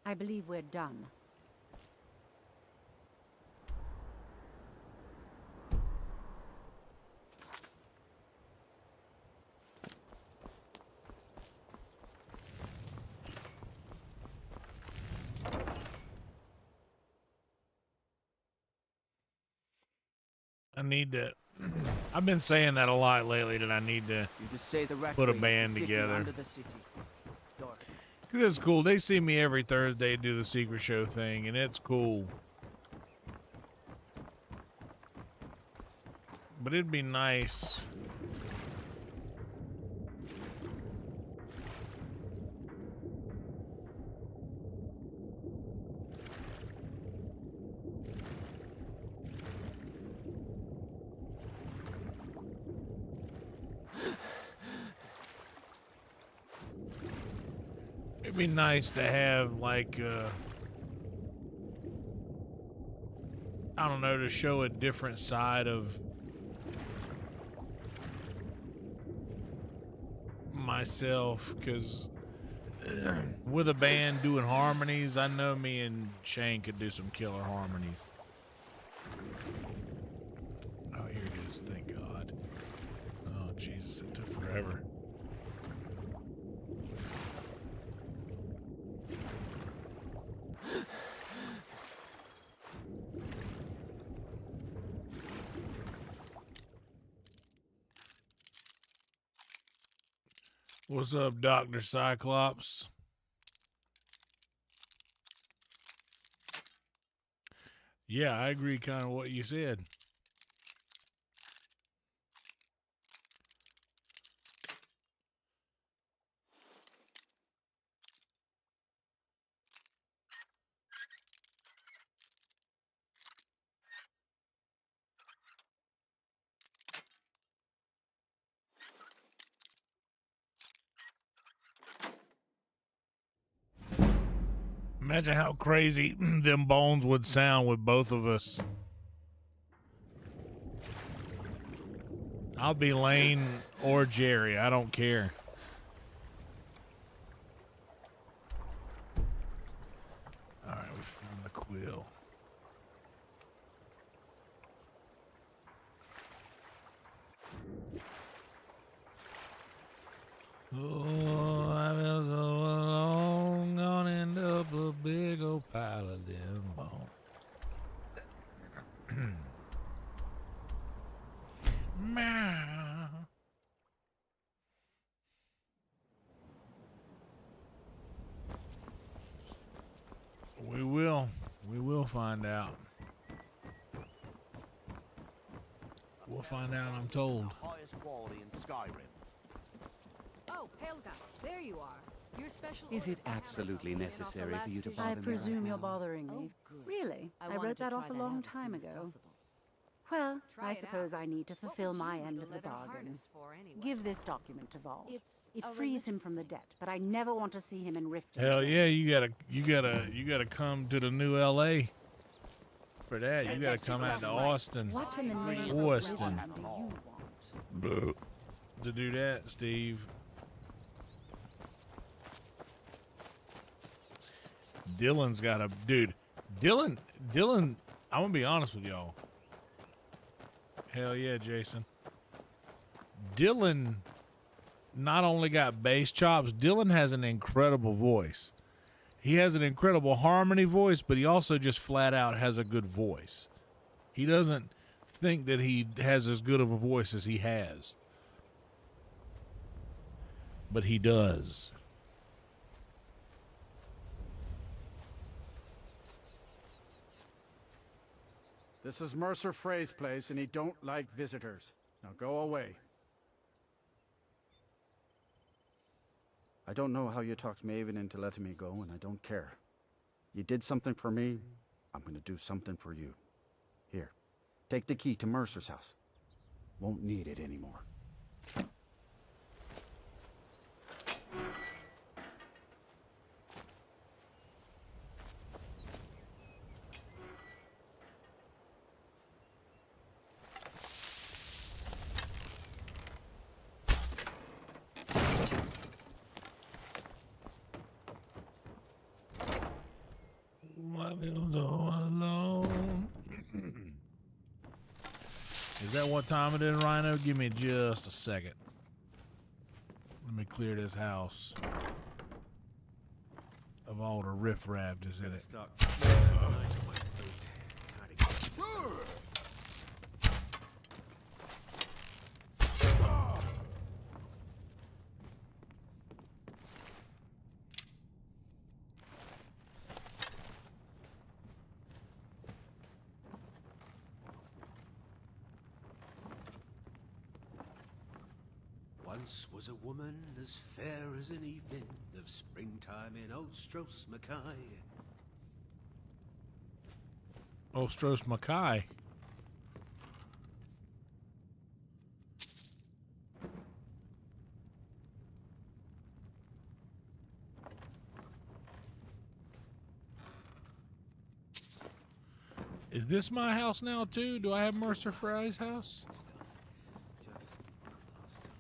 Speaker 3: I believe we're done.
Speaker 1: I need to. I've been saying that a lot lately, that I need to.
Speaker 9: You could say the
Speaker 1: Put a
Speaker 9: Rectory is the
Speaker 1: band
Speaker 9: city
Speaker 1: together.
Speaker 9: under the city. Dark.
Speaker 1: Cause it's cool. They see me every Thursday do the secret show thing, and it's cool. But it'd be nice. It'd be nice to have, like, I don't know, to show a different side of myself, because with a band doing harmonies, I know me and Shane could do some killer harmonies. Oh, here it is. Thank God. Oh, Jesus, it took forever. What's up, Dr. Cyclops? Yeah, I agree kind of what you said. Imagine how crazy them bones would sound with both of us. I'll be Lane or Jerry. I don't care. All right, we found the quill. Oh, I feel so alone, gonna end up a big old pile of them bones. Meow. We will find out. We'll find out, I'm told.
Speaker 6: Highest quality in Skyrim.
Speaker 8: Oh, Helga, there you are. Your special
Speaker 9: Is it
Speaker 8: order
Speaker 9: absolutely
Speaker 8: came off
Speaker 9: necessary
Speaker 8: the
Speaker 9: for you to
Speaker 8: last
Speaker 9: bother
Speaker 3: I
Speaker 9: me
Speaker 3: presume
Speaker 9: right
Speaker 3: you're
Speaker 9: now?
Speaker 3: bothering me.
Speaker 8: Oh, good.
Speaker 3: Really? I
Speaker 8: wanted
Speaker 3: wrote
Speaker 8: to
Speaker 3: that
Speaker 8: try
Speaker 3: off a
Speaker 8: that
Speaker 3: long
Speaker 8: out as
Speaker 3: time
Speaker 8: soon as
Speaker 3: ago.
Speaker 8: possible.
Speaker 3: Well,
Speaker 8: Try
Speaker 3: I
Speaker 8: it
Speaker 3: suppose
Speaker 8: out.
Speaker 3: I need to
Speaker 8: What
Speaker 3: fulfill
Speaker 8: would
Speaker 3: my
Speaker 8: you
Speaker 3: end
Speaker 8: need
Speaker 3: of
Speaker 8: a
Speaker 3: the
Speaker 8: leather
Speaker 3: bargain.
Speaker 8: harness for anyway?
Speaker 3: Give this document to Vol.
Speaker 8: It's
Speaker 3: It
Speaker 8: a
Speaker 3: frees him
Speaker 8: religious
Speaker 3: from the
Speaker 8: thing.
Speaker 3: debt, but I never want to see him in Riften.
Speaker 1: Hell
Speaker 3: again.
Speaker 1: yeah, you gotta come to the new LA for that. You gotta come out to Austin.
Speaker 3: What in the name of
Speaker 1: Austin.
Speaker 3: religion do you want?
Speaker 1: To do that, Steve. Dylan's got a dude. Dylan, I'm gonna be honest with y'all. Hell yeah, Jason. Dylan not only got bass chops, Dylan has an incredible voice. He has an incredible harmony voice, but he also just flat out has a good voice. He doesn't think that he has as good of a voice as he has. But he does.
Speaker 7: This is Mercer Frey's place, and he don't like visitors. Now go away. I don't know how you talked Maven into letting me go, and I don't care. You did something for me, I'm gonna do something for you. Here, take the key to Mercer's house. Won't need it anymore.
Speaker 1: I feel so alone. Is that what time it is, Rhino? Give me just a second. Let me clear this house of all the riffraff that's in it.
Speaker 6: Once was a woman as fair as an evening of springtime in Ostros Mackay.
Speaker 1: Ostros Mackay. Is this my house now too? Do I have Mercer Frey's house?
Speaker 6: Just last time.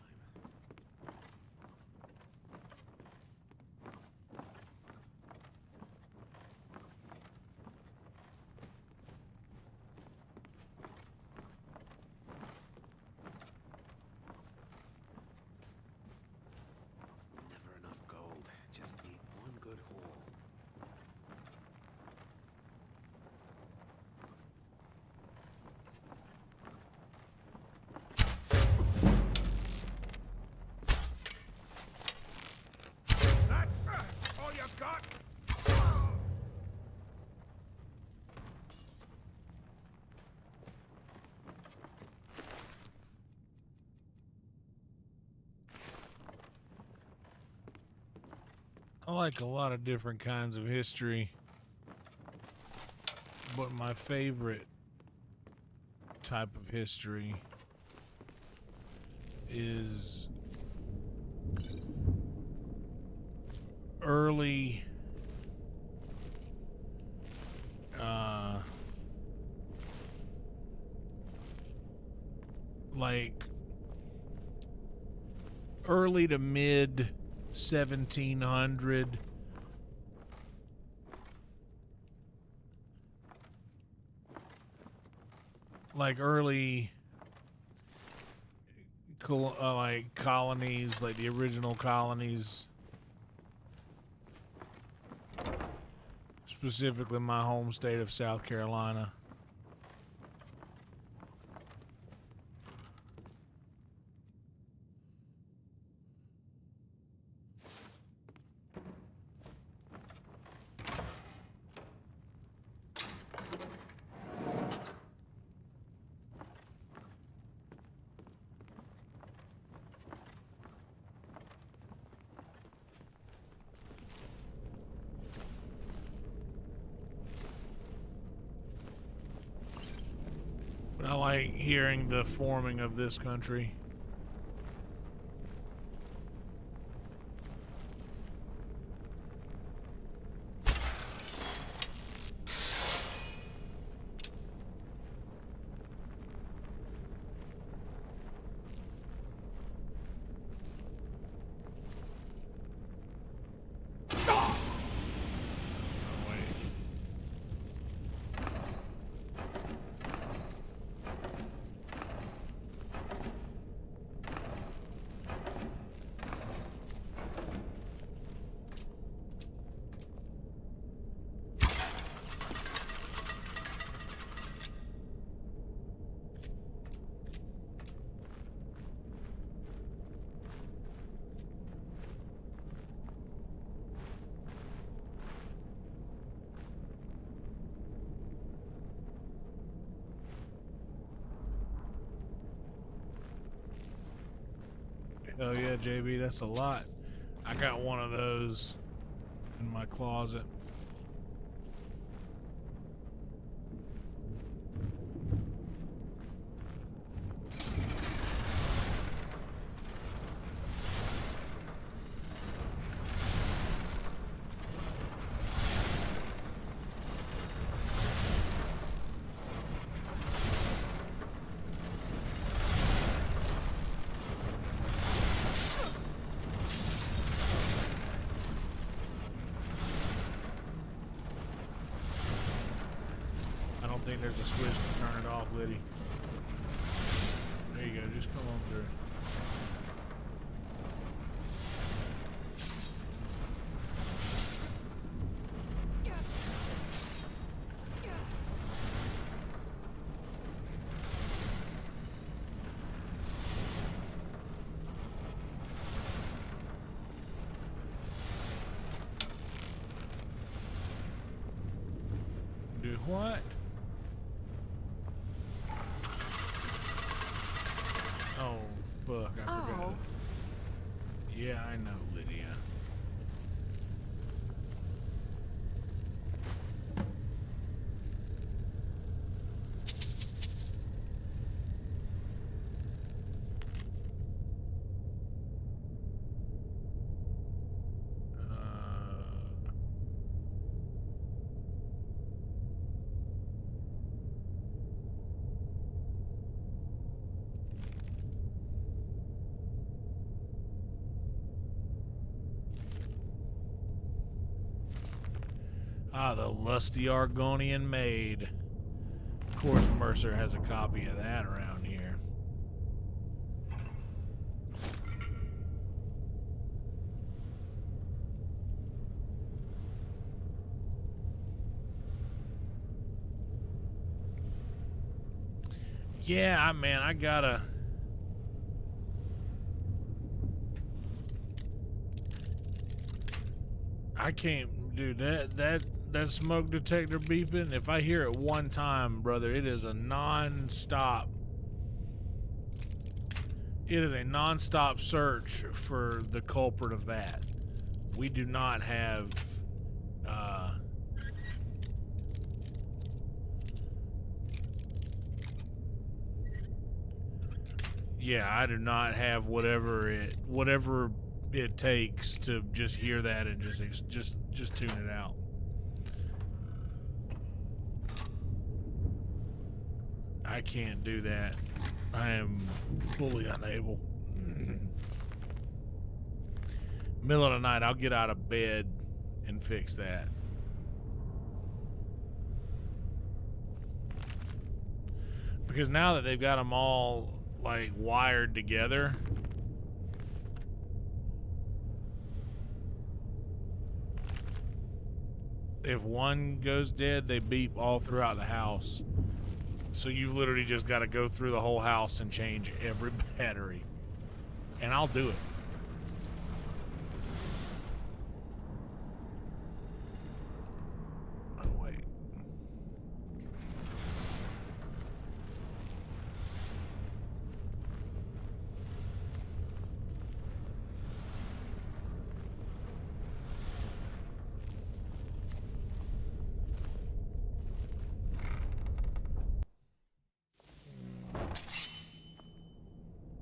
Speaker 1: I like a lot of different kinds of history, but my favorite type of history is early like early to mid 1700 like early like colonies, like the original colonies, specifically my home state of South Carolina. But I like hearing the forming of this country. Oh yeah, JB, that's a lot. I got one of those in my closet. There's a switch to turn it off, Liddy. There you go, just come on through. Do what? Fuck, I forgot. Yeah, I know, Lydia. Ah, the lusty Argonian maid. Of course, Mercer has a copy of that around here. Yeah, man, I gotta... I can't, dude, that smoke detector beeping, if I hear it one time, brother, it is a non-stop. It is a non-stop search for the culprit of that. we do not have yeah, I do not have whatever it takes to just hear that and just tune it out. I can't do that. I am fully unable. Middle of the night, I'll get out of bed and fix that. Because now that they've got them all like wired together, if one goes dead, they beep all throughout the house. So you literally just got to go through the whole house and change every battery. And I'll do it. Oh, wait.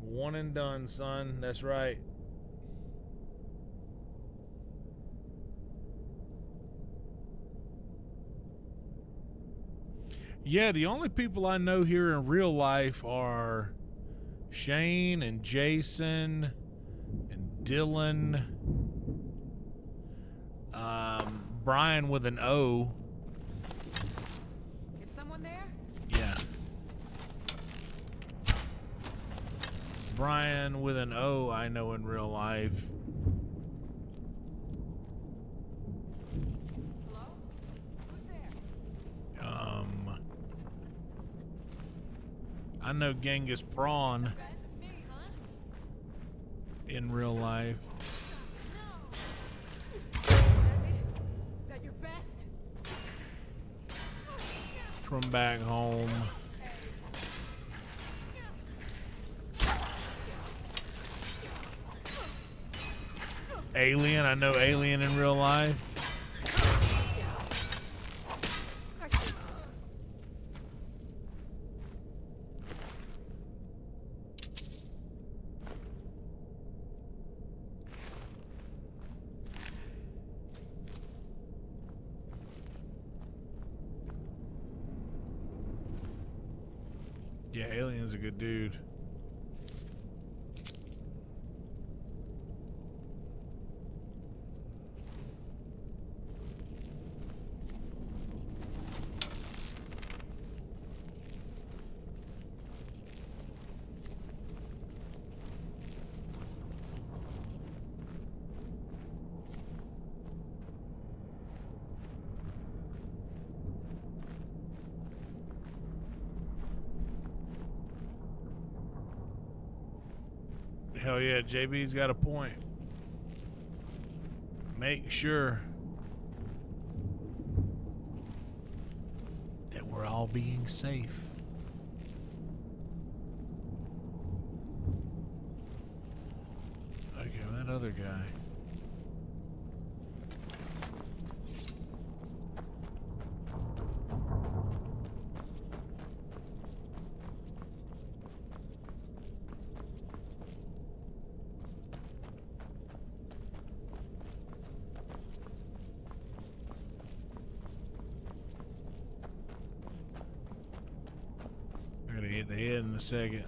Speaker 1: One and done, son. That's right. Yeah, the only people I know here in real life are Shane and Jason and Dylan. Brian with an O.
Speaker 8: Is someone there?
Speaker 1: Yeah. Brian with an O I know in real life.
Speaker 8: Hello? Who's there?
Speaker 1: I know Genghis Prawn
Speaker 8: It's me, huh?
Speaker 1: in real life.
Speaker 8: That your best?
Speaker 1: From back home. Alien, I know Alien in real life. Yeah, Alien's a good dude. Hell yeah, JB's got a point. Make sure that we're all being safe. Okay, well, that other guy. The head in a second.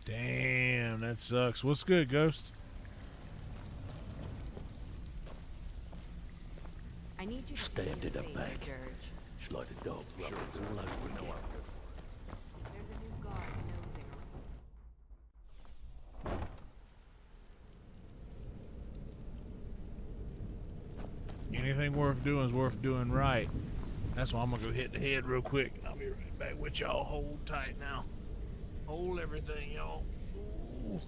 Speaker 1: Damn, that sucks. What's good, Ghost?
Speaker 8: I need you to
Speaker 6: Stand
Speaker 8: do
Speaker 6: in
Speaker 8: me a
Speaker 6: the
Speaker 8: favor,
Speaker 6: back.
Speaker 8: Dirge.
Speaker 6: It's like a dog rubbing all over again.
Speaker 8: There's a new guard nosing around.
Speaker 1: Anything worth doing is worth doing right. That's why I'm gonna go hit the head real quick, and I'll be right back with y'all. Hold tight now. Hold everything, y'all. Ooh.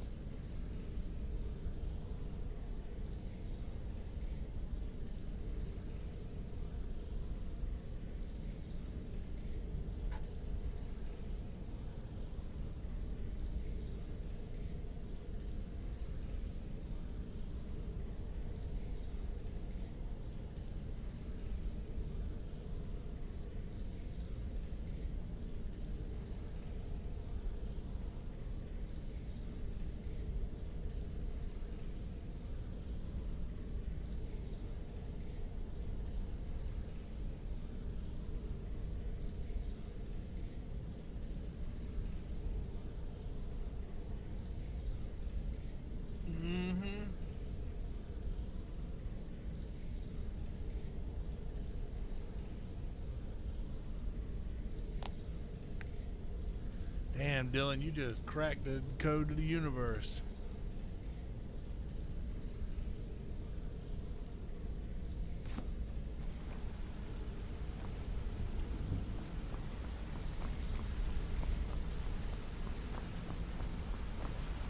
Speaker 1: Damn, Dylan, you just cracked the code to the universe.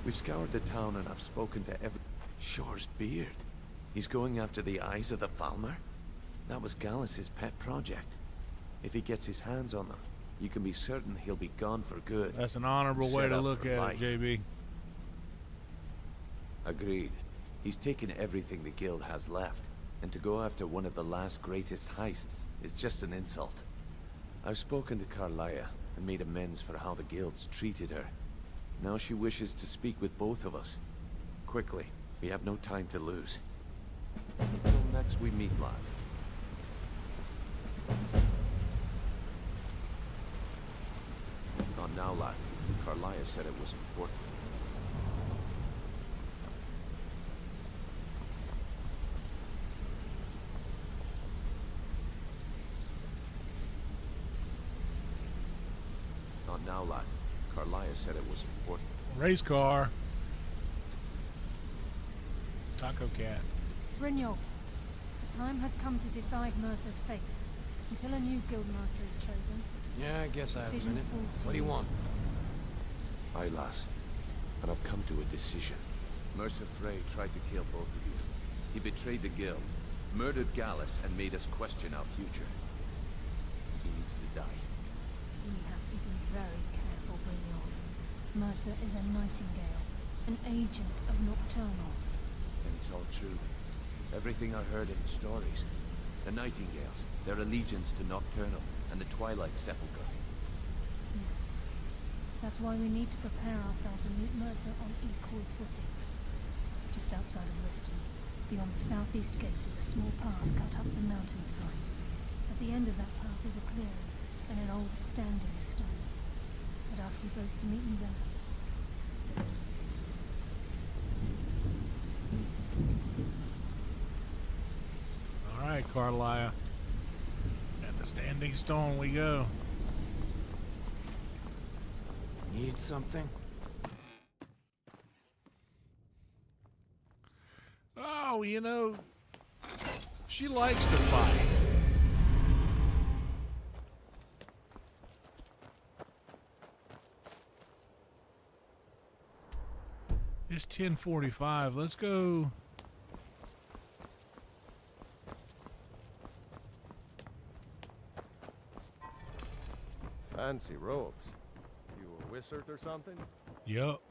Speaker 5: We've scoured the town and I've spoken to every... Shore's beard. He's going after the eyes of the Falmer? That was Gallus's pet project. If he gets his hands on them, you can be certain he'll be gone for good.
Speaker 1: That's an honorable way
Speaker 5: Set
Speaker 1: to
Speaker 5: up
Speaker 1: look
Speaker 5: for
Speaker 1: at
Speaker 5: life.
Speaker 1: it, JB.
Speaker 5: Agreed. He's taken everything the guild has left, and to go after one of the last greatest heists is just an insult. I've spoken to Carlia and made amends for how the guild's treated her. Now she wishes to speak with both of us. Quickly, we have no time to lose. Until next we meet, lad. Not now, lad. Carlia said it was important. Not now, lad. Carlia said it was important.
Speaker 1: Race car. Taco cat.
Speaker 4: Brynjolf, the time has come to decide Mercer's fate. Until a new guildmaster is chosen.
Speaker 10: Yeah, I guess I have a
Speaker 4: Decision
Speaker 10: minute.
Speaker 4: falls to
Speaker 10: What do you
Speaker 4: you.
Speaker 10: want?
Speaker 5: Aye, lass. And I've come to a decision. Mercer Frey tried to kill both of you. He betrayed the guild, murdered Gallus, and made us question our future. He needs to die.
Speaker 4: We have to be very careful, Brynjolf. Mercer is a Nightingale, an agent of Nocturnal.
Speaker 5: And it's all true. Everything I heard in the stories. The Nightingales, their allegiance to Nocturnal, and the Twilight Sepulchre.
Speaker 4: Yes. That's why we need to prepare ourselves and meet Mercer on equal footing. Just outside of Riften, beyond the southeast gate is a small path cut up the mountainside. At the end of that path is a clearing, and an old standing stone. I'd ask you both to meet me there.
Speaker 1: All right, Carlia. At the standing stone we go.
Speaker 10: Need something?
Speaker 1: Oh, you know, she likes to fight. It's 10:45. Let's go.
Speaker 11: Fancy robes. You a wizard or something?
Speaker 1: Yup.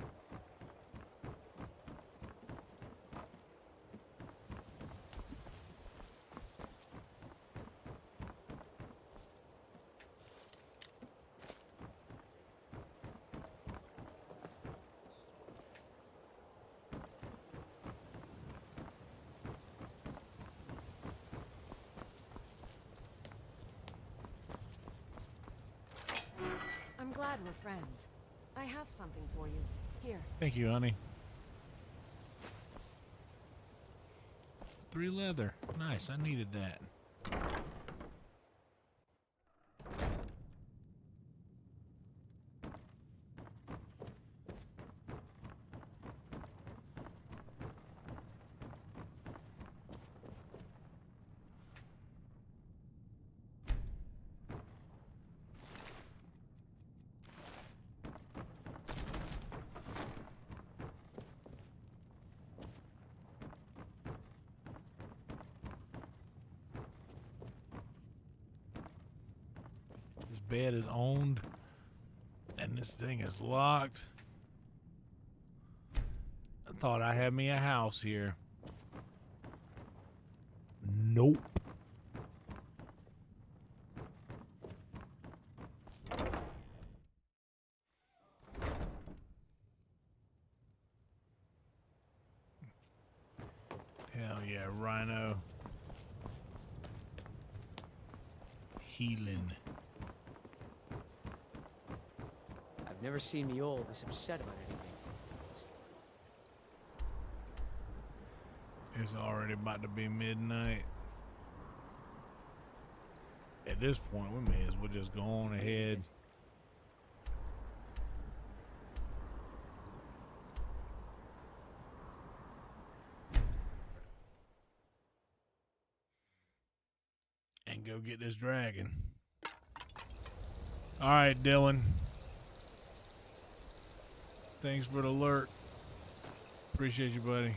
Speaker 8: I'm glad we're friends. I have something for you. Here.
Speaker 1: Thank you, honey. 3 leather. Nice. I needed that. This bed is owned, and this thing is locked. I thought I had me a house here. Nope. Hell yeah, Rhino. Healing.
Speaker 9: I've never seen me all this upset about anything.
Speaker 1: It's already about to be midnight. At this point, we may as well just go on ahead. and go get this dragon. All right, Dylan. Thanks for the alert. Appreciate you, buddy.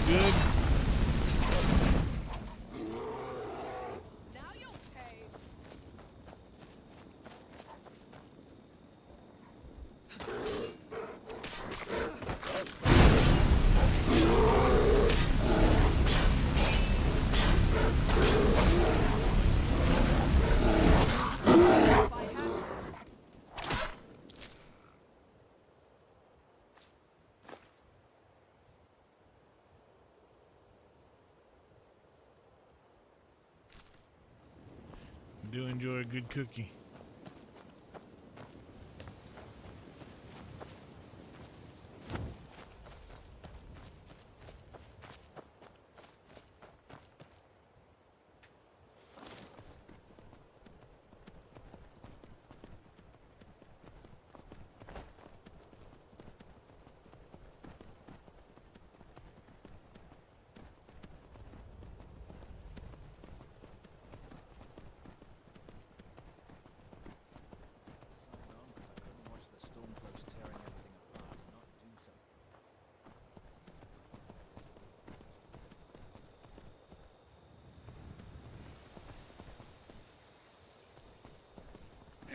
Speaker 1: Good.
Speaker 8: Now you'll pay.
Speaker 1: Do enjoy a good cookie.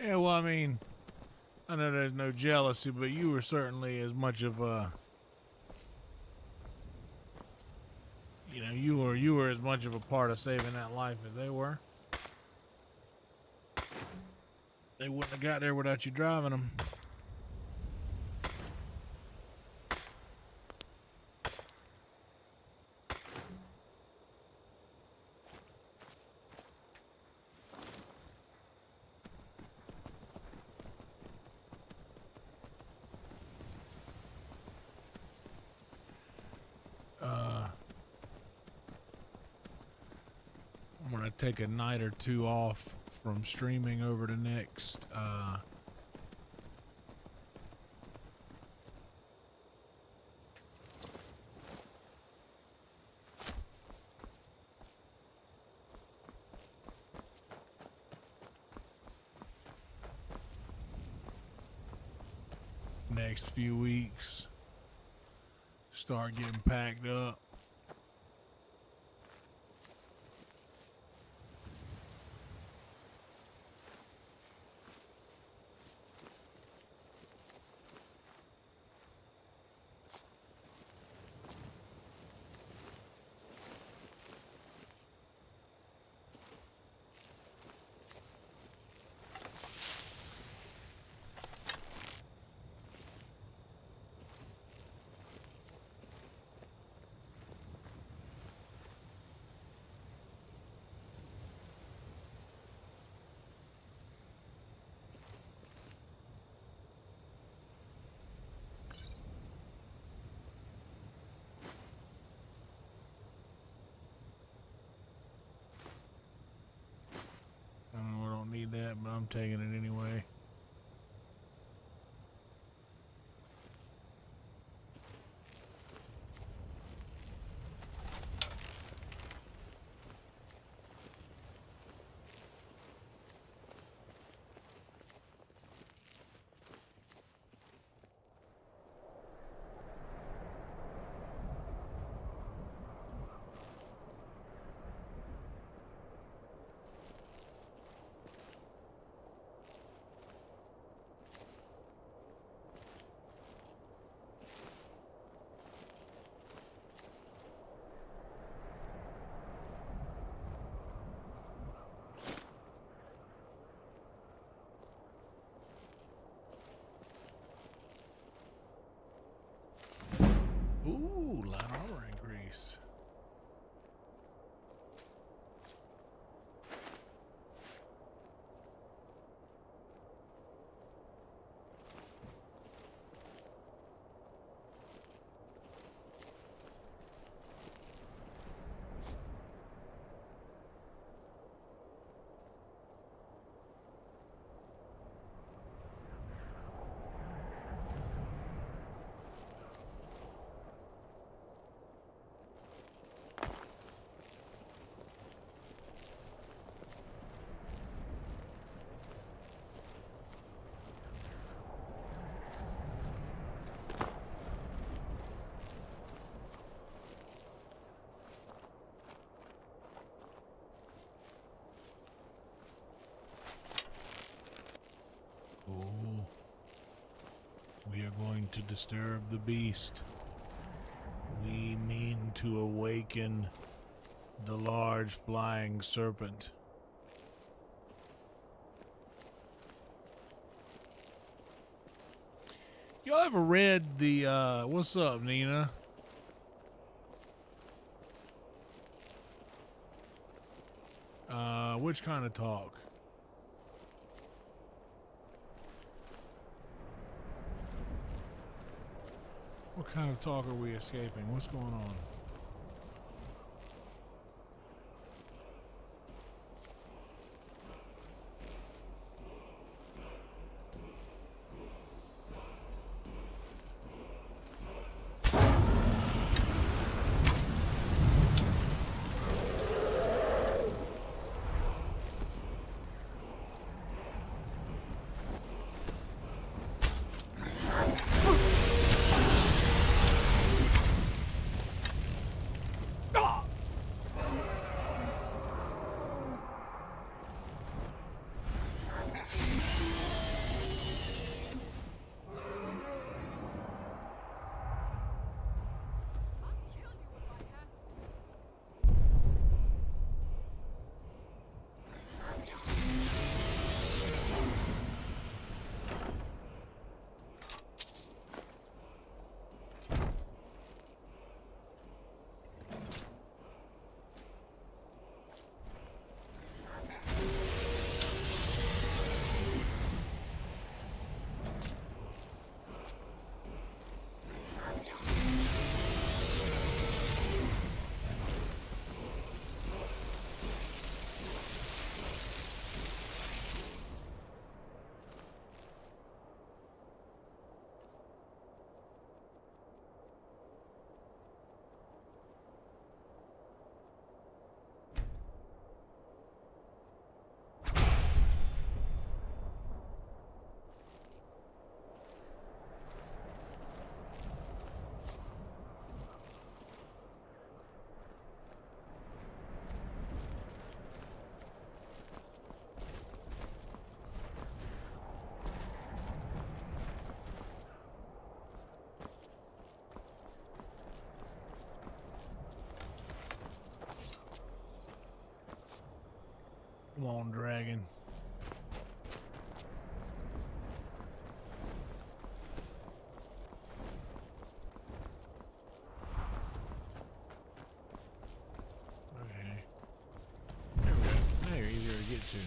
Speaker 1: Yeah, well, I mean, I know there's no jealousy, but you were certainly as much of a, you were as much of a part of saving that life as they were. They wouldn't have got there without you driving them. I'm gonna take a night or two off from streaming over the next next few weeks. Start getting packed up. I don't need that, but I'm taking it anyway. to disturb the beast. We mean to awaken the large flying serpent. Y'all ever read the, what's up, Nina? Which kind of talk? What kind of talk are we escaping? What's going on? Come on, dragon. Okay. There we go. Now you're easier to get to.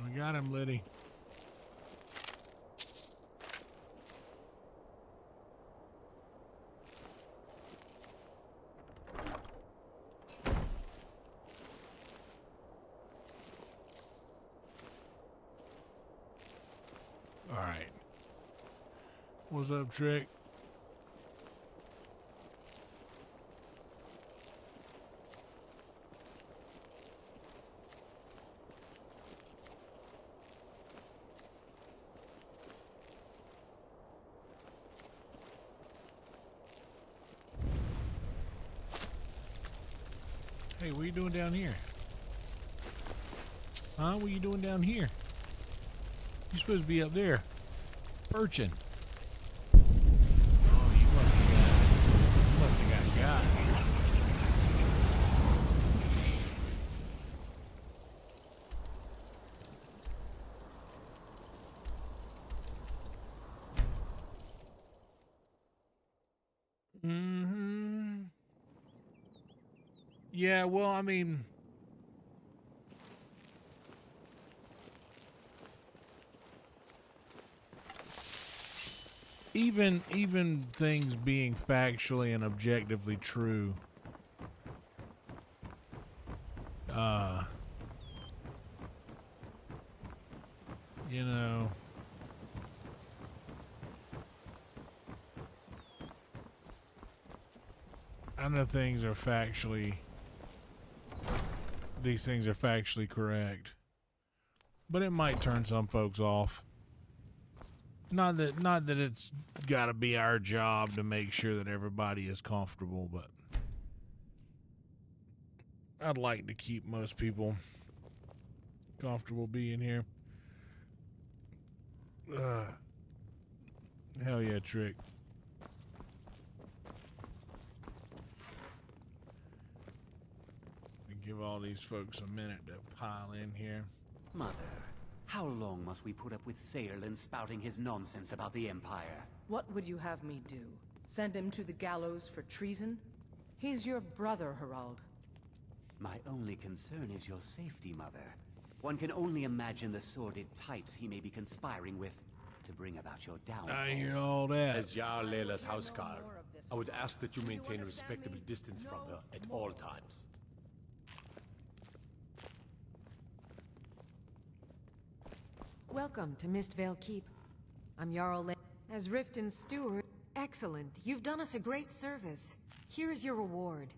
Speaker 1: We got him, Liddy. All right. What's up, Trick? Hey, what are you doing down here? Huh? What are you doing down here? You're supposed to be up there. Perching. Oh, you must have got. Mm-hmm. Yeah, well, I mean, even things being factually and objectively true, you know, I know these things are factually correct, but it might turn some folks off. Not that it's got to be our job to make sure that everybody is comfortable, but I'd like to keep most people comfortable being here. Hell yeah, Trick. Give all these folks a minute to pile in here.
Speaker 12: Mother, how long must we put up with Saerlin spouting his nonsense about the Empire?
Speaker 13: What would you have me do? Send him to the gallows for treason? He's your brother, Harald.
Speaker 12: My only concern is your safety, Mother. One can only imagine the sordid types he may be conspiring with to bring about your downfall.
Speaker 1: I hear all that.
Speaker 6: As Jarl Layla's housecarl, I would ask that you maintain a respectable distance from her at all times.
Speaker 8: Welcome to Mistvale Keep. I'm Jarl Le- As Riften's steward, excellent. You've done us a great service. Here is your reward.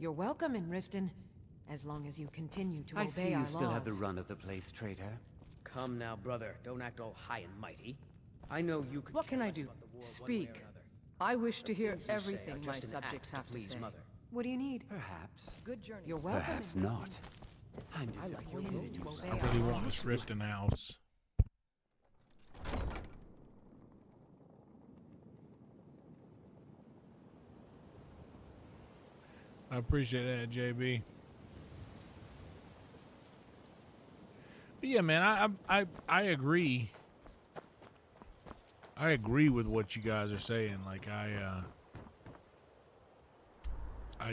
Speaker 8: You're welcome in Riften, as long as you continue to obey our laws.
Speaker 12: I see you still have the run of the place, traitor.
Speaker 9: Come now, brother. Don't act all high and mighty. I know you could.
Speaker 13: What can I do? Speak. I wish to hear
Speaker 9: Things you say are
Speaker 13: everything my
Speaker 9: just an
Speaker 13: subjects
Speaker 9: act to
Speaker 13: have to
Speaker 9: please
Speaker 13: say.
Speaker 9: Mother.
Speaker 8: What do you need?
Speaker 12: Perhaps.
Speaker 13: Good journey.
Speaker 8: You're welcome.
Speaker 12: Perhaps
Speaker 8: in
Speaker 12: not.
Speaker 8: Riften.
Speaker 12: I'm
Speaker 13: I like your
Speaker 12: disappointed
Speaker 13: move
Speaker 12: in
Speaker 13: to
Speaker 12: you,
Speaker 13: obey
Speaker 12: son.
Speaker 1: I really want this Riften house. I appreciate that, JB. But yeah, man, I agree. I agree with what you guys are saying. Like I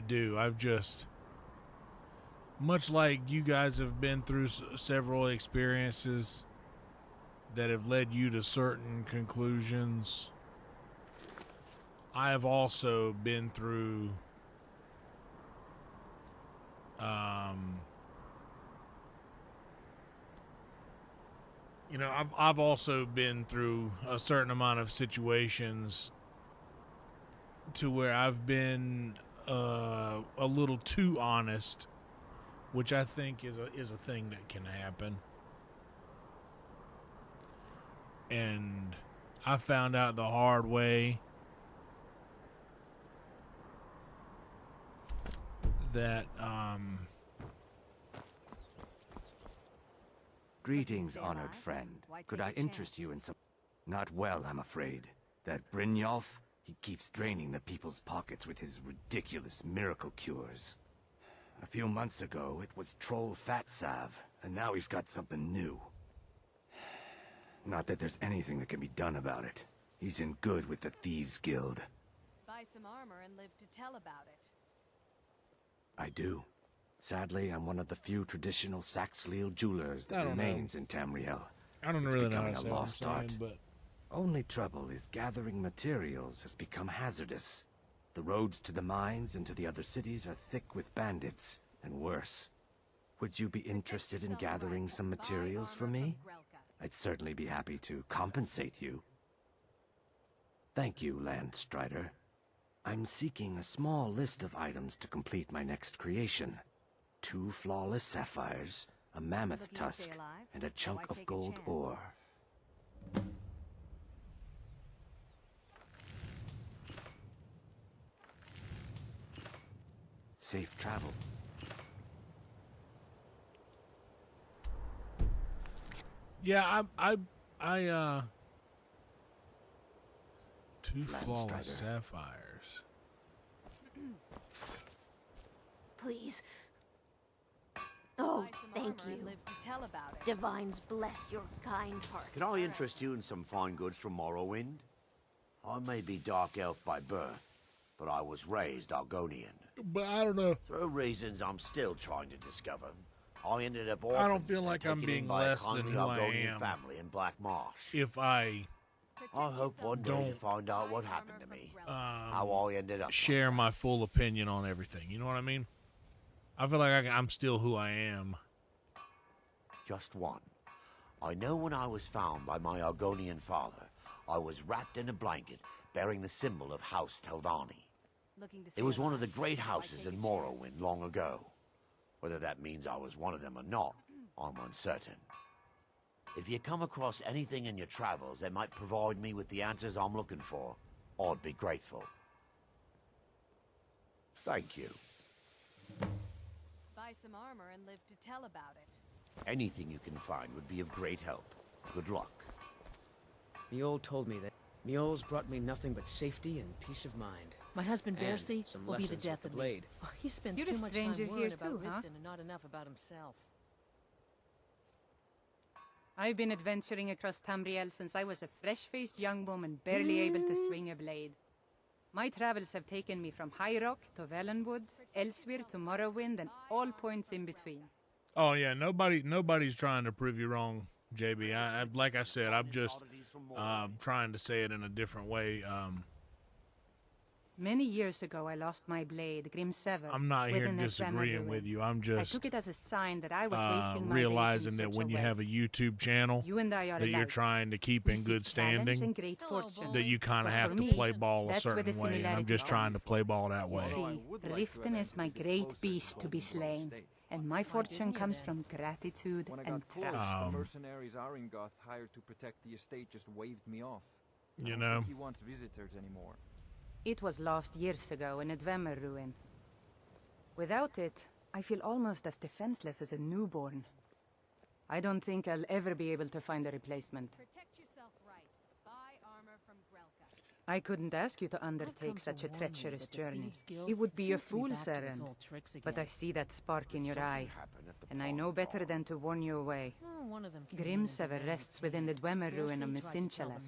Speaker 1: do. I've just, much like you guys have been through several experiences that have led you to certain conclusions, I have also been through you know, I've also been through a certain amount of situations to where I've been a little too honest, which I think is a thing that can happen. And I found out the hard way that
Speaker 14: Greetings, honored friend. Could I interest you in some... Not well, I'm afraid. That Brynjolf, he keeps draining the people's pockets with his ridiculous miracle cures. A few months ago, it was Troll Fat Salve, and now he's got something new. Not that there's anything that can be done about it. He's in good with the Thieves Guild.
Speaker 8: Buy some armor and live to tell about it.
Speaker 14: I do. Sadly, I'm one of the few traditional Saxleal jewelers that remains in Tamriel.
Speaker 1: I don't
Speaker 14: It's
Speaker 1: really know how
Speaker 14: becoming
Speaker 1: to say
Speaker 14: a
Speaker 1: what I'm
Speaker 14: lost
Speaker 1: saying,
Speaker 14: art.
Speaker 1: but
Speaker 14: Only trouble is gathering materials has become hazardous. The roads to the mines and to the other cities are thick with bandits, and worse. Would you be interested in gathering some materials for me? I'd certainly be happy to compensate you. Thank you, Landstrider. I'm seeking a small list of items to complete my next creation. 2 flawless sapphires, a mammoth tusk, and a chunk of gold ore. Safe travel.
Speaker 1: yeah, I 2 flawless sapphires.
Speaker 15: Please. Oh, thank you. Divines bless your kind heart.
Speaker 6: Can I interest you in some fine goods from Morrowind? I may be Dark Elf by birth, but I was raised Argonian.
Speaker 1: But I don't know.
Speaker 6: Through reasons I'm still trying to discover, I ended up
Speaker 1: I don't feel like I'm being less than who I am
Speaker 6: family in Black Marsh.
Speaker 1: if I
Speaker 6: hope one day to
Speaker 1: don't
Speaker 6: find out what happened to me. How I ended up.
Speaker 1: share my full opinion on everything. You know what I mean? I feel like I'm still who I am.
Speaker 6: Just one. I know when I was found by my Argonian father, I was wrapped in a blanket bearing the symbol of House Telvanni. It was one of the great houses in Morrowind long ago. Whether that means I was one of them or not, I'm uncertain. If you come across anything in your travels that might provide me with the answers I'm looking for, I'd be grateful. Thank you.
Speaker 15: Buy some armor and live to tell about it.
Speaker 6: Anything you can find would be of great help. Good luck.
Speaker 9: Mjol told me that mules brought me nothing but safety and peace of mind.
Speaker 13: My husband
Speaker 9: And
Speaker 13: Bercy
Speaker 9: some
Speaker 13: will be the
Speaker 9: lessons
Speaker 13: death
Speaker 9: with
Speaker 13: of
Speaker 9: the
Speaker 13: me.
Speaker 9: blade.
Speaker 13: Oh, he spends
Speaker 3: You're
Speaker 13: too
Speaker 3: a
Speaker 13: much
Speaker 3: stranger
Speaker 13: time
Speaker 3: here
Speaker 13: worrying about
Speaker 3: too, huh?
Speaker 13: Riften and not enough about himself.
Speaker 3: I've been adventuring across Tamriel since I was a fresh-faced young woman, barely able to swing a blade. My travels have taken me from High Rock to Valenwood, elsewhere to Morrowind, and all points in between.
Speaker 1: Oh yeah, nobody's trying to prove you wrong, JB. Like I said, I'm just trying to say it in a different way.
Speaker 3: Many years ago, I lost my blade, Grimsever.
Speaker 1: I'm not here
Speaker 3: within a
Speaker 1: disagreeing
Speaker 3: Tremor
Speaker 1: with
Speaker 3: ruin.
Speaker 1: you. I'm
Speaker 3: I
Speaker 1: just
Speaker 3: took it as a sign that I was wasting my
Speaker 1: realizing
Speaker 3: days in
Speaker 1: that
Speaker 3: such
Speaker 1: when
Speaker 3: a
Speaker 1: you
Speaker 3: way.
Speaker 1: have a YouTube channel
Speaker 3: You and I are
Speaker 1: that you're
Speaker 3: alike.
Speaker 1: trying to keep
Speaker 3: We
Speaker 1: in
Speaker 3: seek
Speaker 1: good
Speaker 3: challenge
Speaker 1: standing,
Speaker 3: and great fortune.
Speaker 1: that you kind of
Speaker 3: But
Speaker 1: have
Speaker 3: for
Speaker 1: to
Speaker 3: me,
Speaker 1: play ball a
Speaker 3: that's where the
Speaker 1: certain way, and I'm
Speaker 3: similarity
Speaker 1: just trying to
Speaker 3: comes.
Speaker 1: play ball that
Speaker 3: You
Speaker 1: way.
Speaker 3: see, Riften is my great beast to be slain, and my fortune comes from gratitude
Speaker 16: When I
Speaker 3: and
Speaker 16: got close,
Speaker 3: trust.
Speaker 16: the mercenaries Aringoth hired to protect the estate just waved me off. I
Speaker 1: You
Speaker 16: don't
Speaker 1: know?
Speaker 16: think he wants visitors anymore.
Speaker 3: It was lost years ago in a Dwemer ruin. Without it, I feel almost as defenseless as a newborn. I don't think I'll ever be able to find a replacement.
Speaker 15: Protect yourself right. Buy armor from Grelka.
Speaker 3: I couldn't ask you to undertake such a treacherous journey. It would be a fool's errand. But I see that spark in your eye, and I know better than to warn you away.
Speaker 13: One of them
Speaker 3: Grimsever rests within the Dwemer ruin of Messinchalev.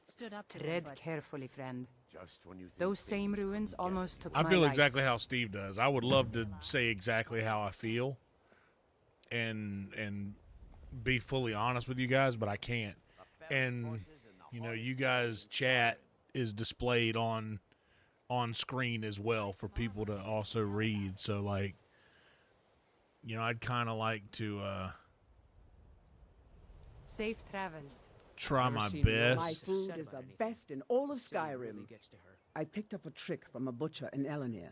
Speaker 13: Stood up to him,
Speaker 3: Tread
Speaker 13: but
Speaker 3: carefully, friend.
Speaker 6: Just when you think
Speaker 3: Those same ruins almost took
Speaker 1: I
Speaker 3: my
Speaker 1: feel
Speaker 3: life.
Speaker 1: exactly how Steve does. I would love to say exactly how I feel and be fully honest with you guys, but I can't. And you know, you guys' chat is displayed on screen as well for people to also read. So like, you know, I'd kind of like to
Speaker 3: Safe travels.
Speaker 1: try my
Speaker 17: My
Speaker 1: best.
Speaker 17: food is the best in all of Skyrim. I picked up a trick from a butcher in Elenir,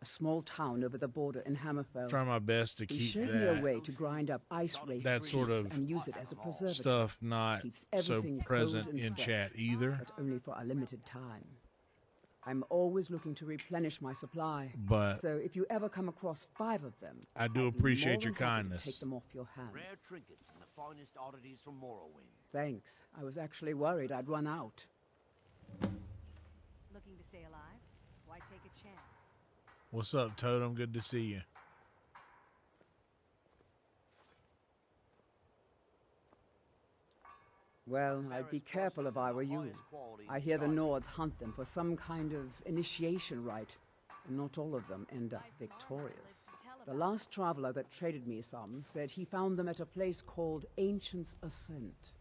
Speaker 17: a small town over the border in Hammerfell.
Speaker 1: Try my best to
Speaker 17: He
Speaker 1: keep
Speaker 17: showed me a
Speaker 1: that
Speaker 17: way to grind up ice wraith
Speaker 1: that sort
Speaker 17: teeth
Speaker 1: of
Speaker 17: and use it as a preservative.
Speaker 1: stuff not
Speaker 17: Keeps
Speaker 1: so
Speaker 17: everything cold
Speaker 1: present
Speaker 17: and
Speaker 1: in
Speaker 17: fresh,
Speaker 1: chat either.
Speaker 17: but only for a limited time. I'm always looking to replenish my supply.
Speaker 1: But
Speaker 17: so if you ever come across 5 of them,
Speaker 1: I do
Speaker 17: I'd be
Speaker 1: appreciate
Speaker 17: more
Speaker 1: your
Speaker 17: than happy to
Speaker 1: kindness.
Speaker 17: take them off your hands.
Speaker 6: Rare trinkets and the finest oddities from Morrowind.
Speaker 17: Thanks. I was actually worried I'd run out.
Speaker 15: Looking to stay alive? Why take a chance?
Speaker 1: What's up, Totem? Good to see you.
Speaker 17: Well, I'd be careful if I were you. I hear the Nords hunt them for some kind of initiation rite, and not all of them end up victorious. The last traveler that traded me some said he found them at a place called Ancient's Ascent.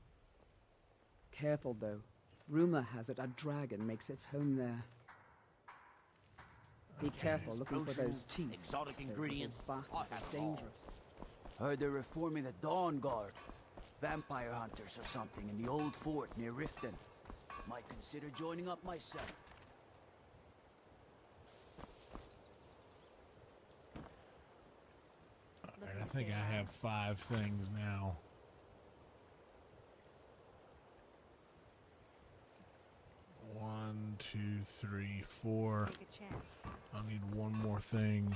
Speaker 17: Careful, though. Rumor has it a dragon makes its home there. Be careful looking for those teeth.
Speaker 6: Exotic
Speaker 17: Those
Speaker 6: ingredients.
Speaker 17: little bastards are dangerous.
Speaker 9: Heard they're reforming the Dawn Guard. Vampire hunters or something in the old fort near Riften. Might consider joining up myself.
Speaker 1: Alright, I think I have 5 things now. One, two, three, 4.
Speaker 15: Take a chance.
Speaker 1: I'll need one more thing.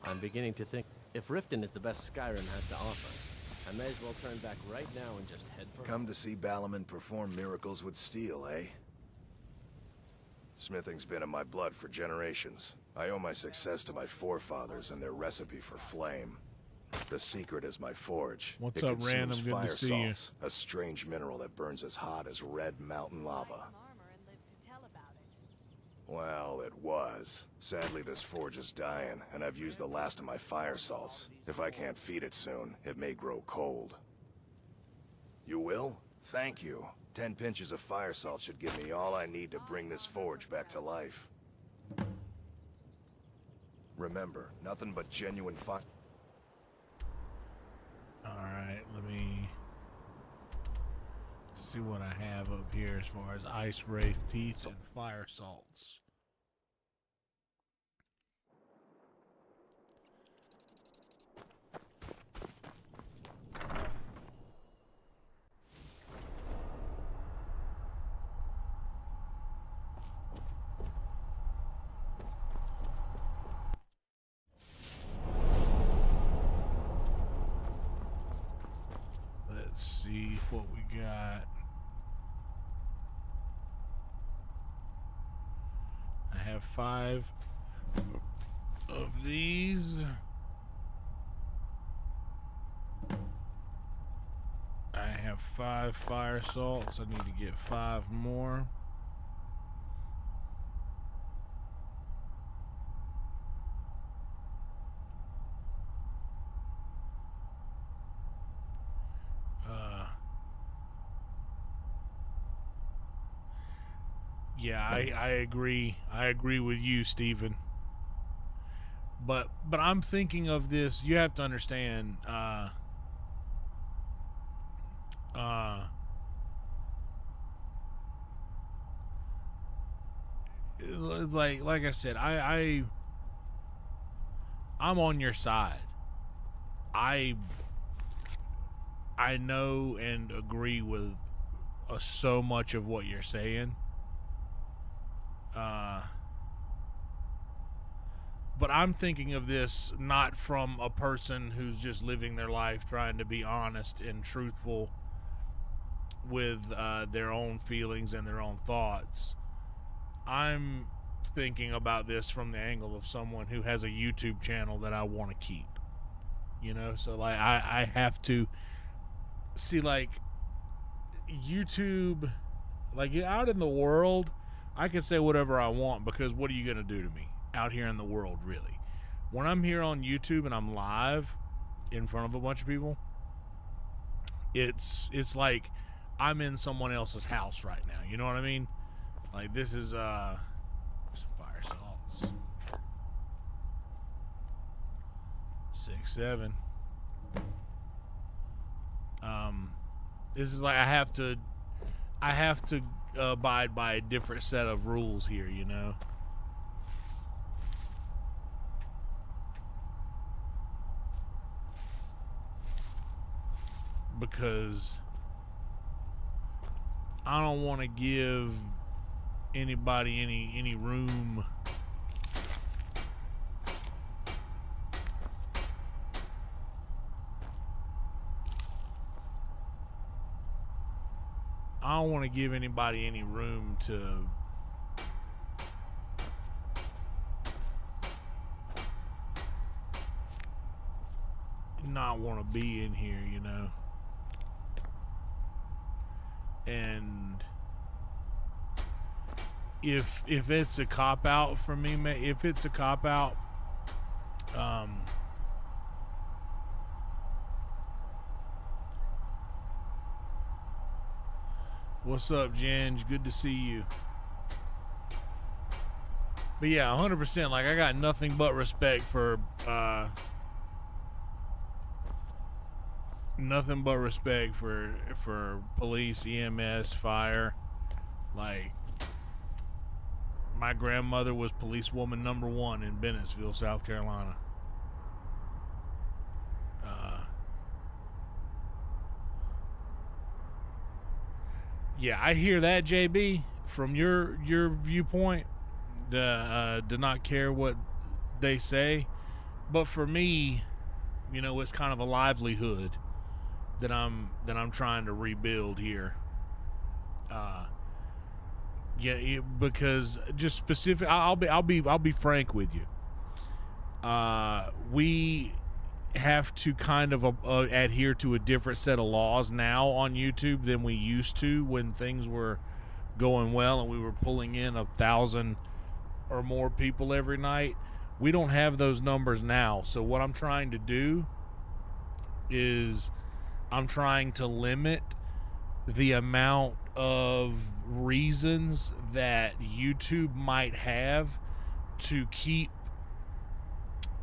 Speaker 18: I'm beginning to think if Riften is the best Skyrim has to offer, I may as well turn back right now and just head for
Speaker 2: Come to see Balaman perform miracles with steel, eh? Smithing's been in my blood for generations. I owe my success to my forefathers and their recipe for flame. The secret is my forge.
Speaker 1: What's
Speaker 2: It
Speaker 1: up,
Speaker 2: consumes
Speaker 1: Random? Good to
Speaker 2: fire
Speaker 1: see you.
Speaker 2: salts, a strange mineral that burns as hot as red mountain lava. Well, it was. Sadly, this forge is dying, and I've used the last of my fire salts. If I can't feed it soon, it may grow cold. You will? Thank you. 10 pinches of fire salt should give me all I need to bring this forge back to life. Remember, nothing but genuine fun.
Speaker 1: Alright, let me see what I have up here as far as ice wraith teeth and fire salts. Let's see what we got. I have 5 of these. I have 5 fire salts. I need to get 5 more. Yeah, I agree. I agree with you, Stephen. But I'm thinking of this. You have to understand. Like I said, I'm on your side. I know and agree with so much of what you're saying. But I'm thinking of this not from a person who's just living their life trying to be honest and truthful with their own feelings and their own thoughts. I'm thinking about this from the angle of someone who has a YouTube channel that I want to keep. You know, so like I have to see, like, YouTube, like out in the world, I can say whatever I want, because what are you going to do to me out here in the world, really? When I'm here on YouTube and I'm live in front of a bunch of people, it's like I'm in someone else's house right now. You know what I mean? Like, this is some fire salts. 6, 7. This is like I have to abide by a different set of rules here, you know. Because I don't want to give anybody any room any room to not want to be in here, you know. And if it's a cop out for me, if it's a cop out, what's up, Ginge? Good to see you. But yeah, 100%. Like, I got nothing but respect for police, EMS, fire. Like, my grandmother was policewoman #1 in Bennettsville, South Carolina. Yeah, I hear that, JB, from your viewpoint. Do not care what they say, but for me, you know, it's kind of a livelihood that I'm trying to rebuild here. Yeah, because just specific, I'll be frank with you. We have to kind of adhere to a different set of laws now on YouTube than we used to when things were going well and we were pulling in 1,000 or more people every night. We don't have those numbers now. So what I'm trying to do is I'm trying to limit the amount of reasons that YouTube might have to keep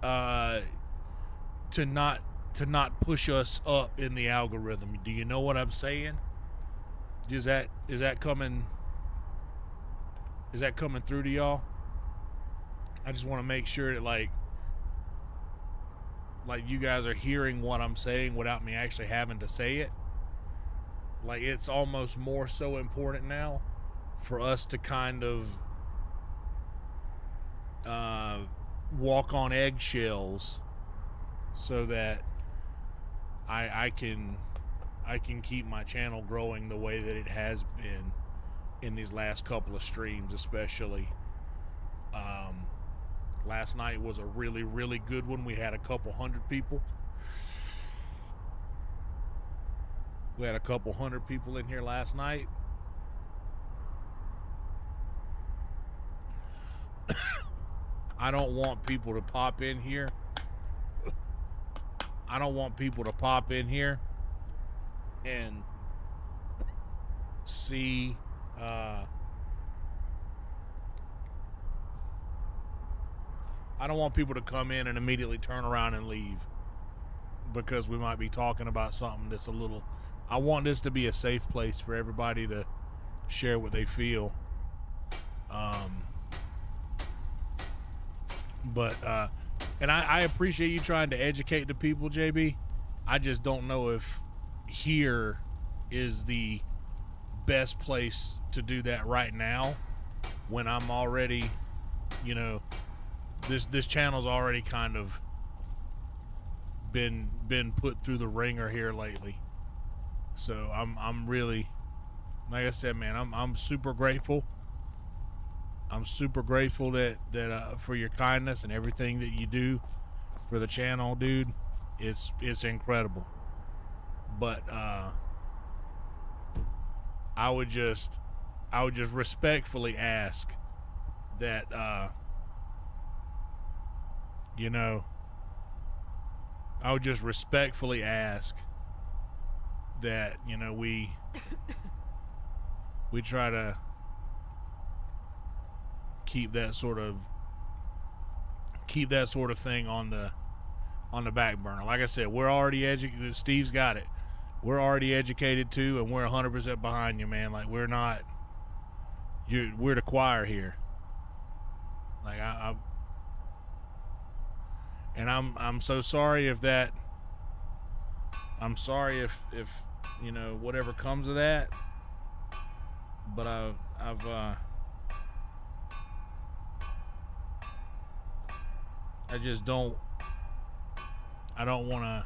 Speaker 1: to not push us up in the algorithm. Do you know what I'm saying? Is that coming through to y'all? I just want to make sure that like you guys are hearing what I'm saying without me actually having to say it. Like, it's almost more so important now for us to kind of walk on eggshells so that I can keep my channel growing the way that it has been in these last couple of streams, especially. Last night was a really, really good one. We had a couple hundred people. We had a couple hundred people in here last night. I don't want people to pop in here. I don't want people to pop in here and see I don't want people to come in and immediately turn around and leave because we might be talking about something that's a little... I want this to be a safe place for everybody to share what they feel. And I appreciate you trying to educate the people, JB. I just don't know if here is the best place to do that right now when I'm already, you know, this channel's already kind of been put through the ringer here lately. So I'm really, like I said, man, I'm super grateful. I'm super grateful that for your kindness and everything that you do for the channel, dude. It's incredible. But I would just respectfully ask that you know, I would just respectfully ask that, you know, we try to keep that sort of thing on the back burner. Like I said, we're already educated. Steve's got it. We're already educated too, and we're 100% behind you, man. Like, we're not. We're the choir here. Like, I'm so sorry if that. I'm sorry if you know, whatever comes of that. But I just don't. I don't want to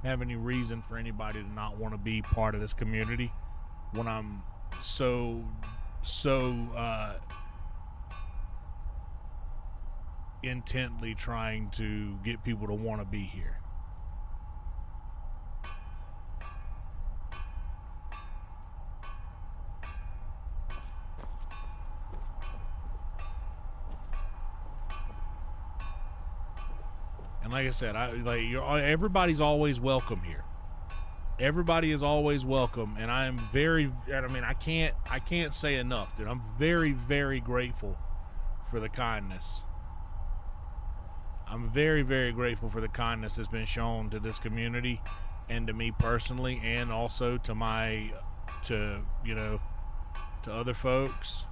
Speaker 1: have any reason for anybody to not want to be part of this community when I'm so intently trying to get people to want to be here. And like I said, everybody's always welcome here. Everybody is always welcome, and I mean, I can't say enough, dude. I'm very, very grateful for the kindness. I'm very, very grateful for the kindness that's been shown to this community and to me personally, and also to other folks.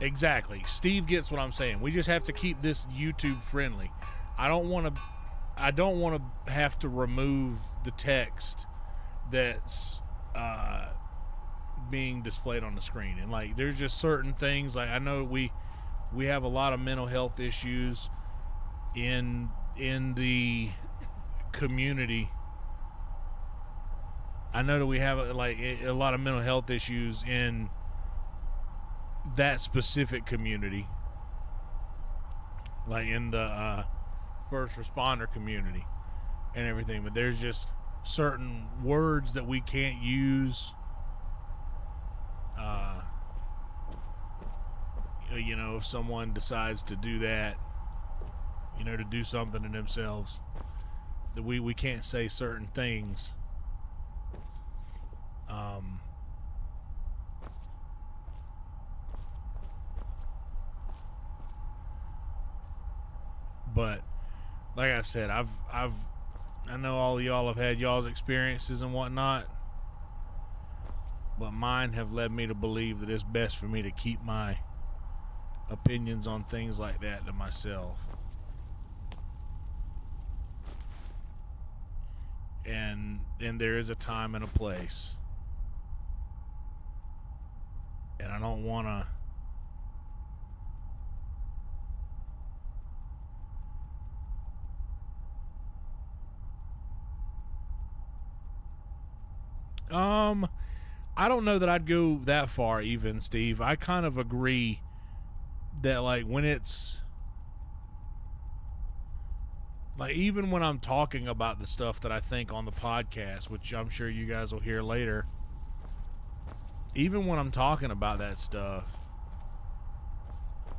Speaker 1: Exactly. Steve gets what I'm saying. We just have to keep this YouTube friendly. I don't want to have to remove the text that's being displayed on the screen. And like, there's just certain things, like, I know we have a lot of mental health issues in the community. I know that we have a lot of mental health issues in that specific community, like in the first responder community and everything, but there's just certain words that we can't use. You know, if someone decides to do that, you know, to do something to themselves, that we can't say certain things. But like I've said, I know all of y'all have had y'all's experiences and whatnot, but mine have led me to believe that it's best for me to keep my opinions on things like that to myself. And there is a time and a place. And I don't want to I don't know that I'd go that far even, Steve. I kind of agree that, like, when it's like, even when I'm talking about the stuff that I think on the podcast, which I'm sure you guys will hear later, even when I'm talking about that stuff,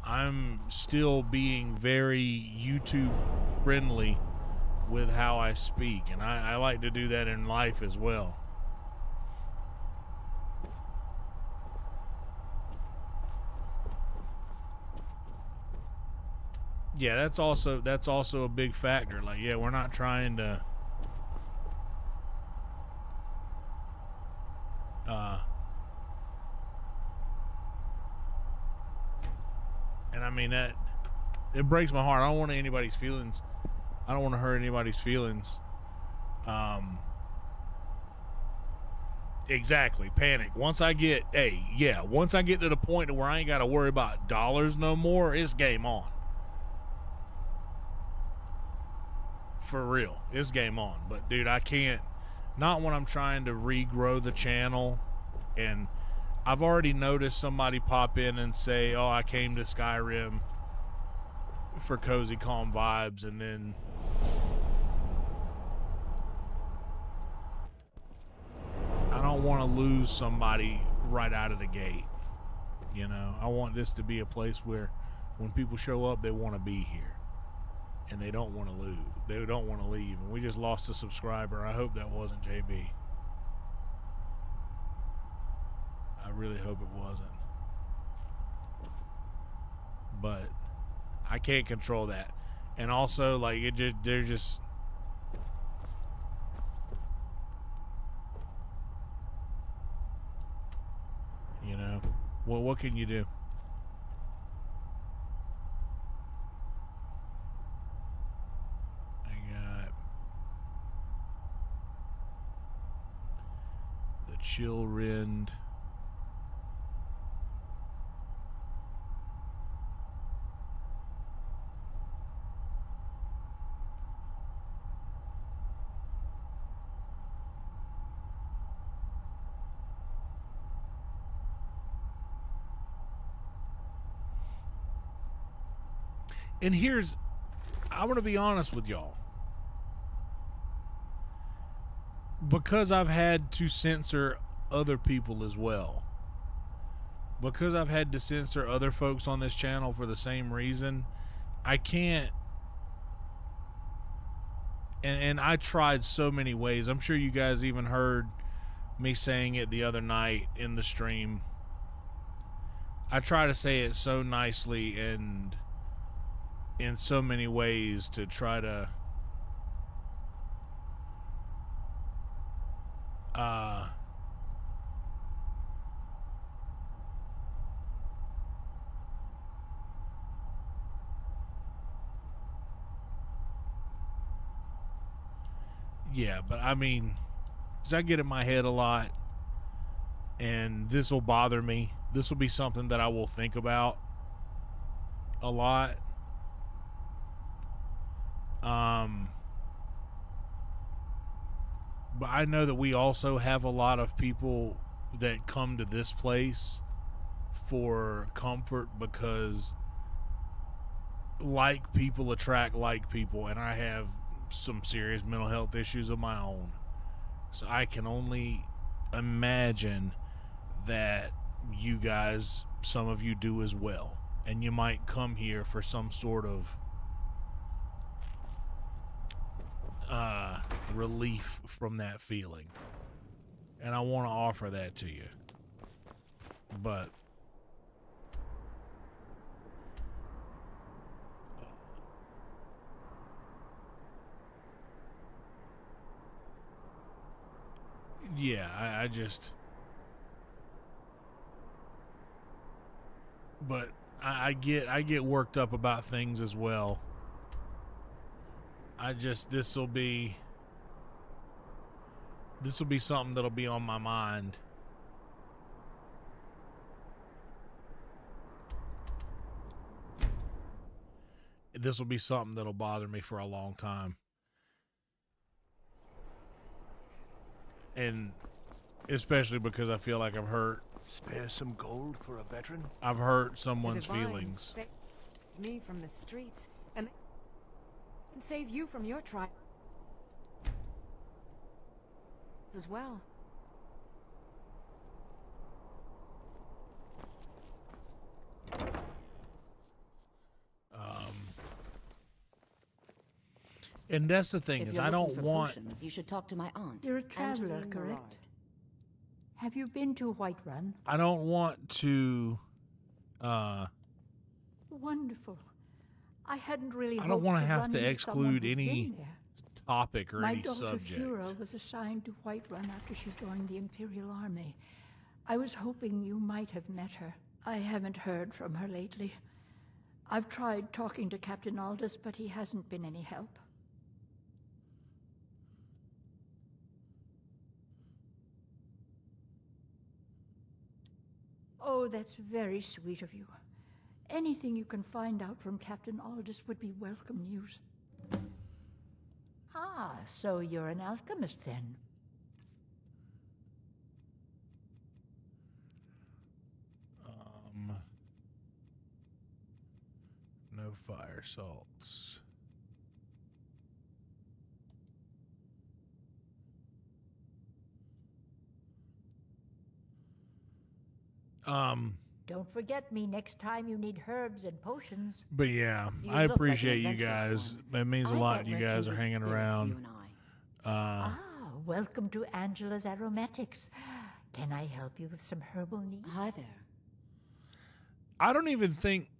Speaker 1: I'm still being very YouTube friendly with how I speak, and I like to do that in life as well. Yeah, that's also a big factor. Like, yeah, we're not trying to and I mean, that it breaks my heart. I don't want anybody's feelings. I don't want to hurt anybody's feelings. Exactly. Panic. Once I get to the point to where I ain't got to worry about dollars no more, it's game on. For real. It's game on. But dude, I can't, not when I'm trying to regrow the channel. And I've already noticed somebody pop in and say, oh, I came to Skyrim for cozy calm vibes, and then I don't want to lose somebody right out of the gate. You know, I want this to be a place where when people show up, they want to be here. And they don't want to lose. They don't want to leave. And we just lost a subscriber. I hope that wasn't JB. I really hope it wasn't. But I can't control that. And also, like, they're just you know, what can you do? Chill Rend. And I want to be honest with y'all. Because I've had to censor other people as well. Because I've had to censor other folks on this channel for the same reason, I can't. And I tried so many ways. I'm sure you guys even heard me saying it the other night in the stream. I try to say it so nicely and in so many ways to try to yeah, but I mean, 'cause I get in my head a lot, and this will bother me. This will be something that I will think about a lot. But I know that we also have a lot of people that come to this place for comfort because like people attract like people, and I have some serious mental health issues of my own. So I can only imagine that you guys, some of you do as well. And you might come here for some sort of relief from that feeling. And I want to offer that to you. But yeah, I just, but I get worked up about things as well. This will be something that'll be on my mind. This will be something that'll bother me for a long time. And especially because I feel like I've hurt.
Speaker 2: Spare some gold for a veteran?
Speaker 1: I've hurt someone's feelings.
Speaker 8: Save me from the streets and save you from your trial as well.
Speaker 1: And that's the thing, is I don't want...
Speaker 3: Potions, you should talk to my aunt.
Speaker 19: You're a traveler, correct? Have you been to Whiterun?
Speaker 1: I don't want to...
Speaker 19: Wonderful. I hadn't really
Speaker 1: I don't want to have to
Speaker 19: run into someone
Speaker 1: exclude
Speaker 19: who'd
Speaker 1: any
Speaker 19: been there.
Speaker 1: topic or any
Speaker 19: My daughter
Speaker 1: subject.
Speaker 19: Fura was assigned to Whiterun after she joined the Imperial Army. I was hoping you might have met her. I haven't heard from her lately. I've tried talking to Captain Aldous, but he hasn't been any help. Oh, that's very sweet of you. Anything you can find out from Captain Aldous would be welcome news. Ah, so you're an alchemist then?
Speaker 1: No fire salts.
Speaker 19: Don't forget me next time you need herbs and potions.
Speaker 1: But yeah,
Speaker 19: You
Speaker 1: I
Speaker 19: look like an
Speaker 1: appreciate you
Speaker 19: adventurous
Speaker 1: guys.
Speaker 19: one.
Speaker 1: It means a
Speaker 19: I
Speaker 1: lot
Speaker 19: bet
Speaker 1: you guys are hanging around.
Speaker 19: Welcome to Angela's Aromatics. Can I help you with some herbal needs?
Speaker 3: Hi there.
Speaker 1: I don't even think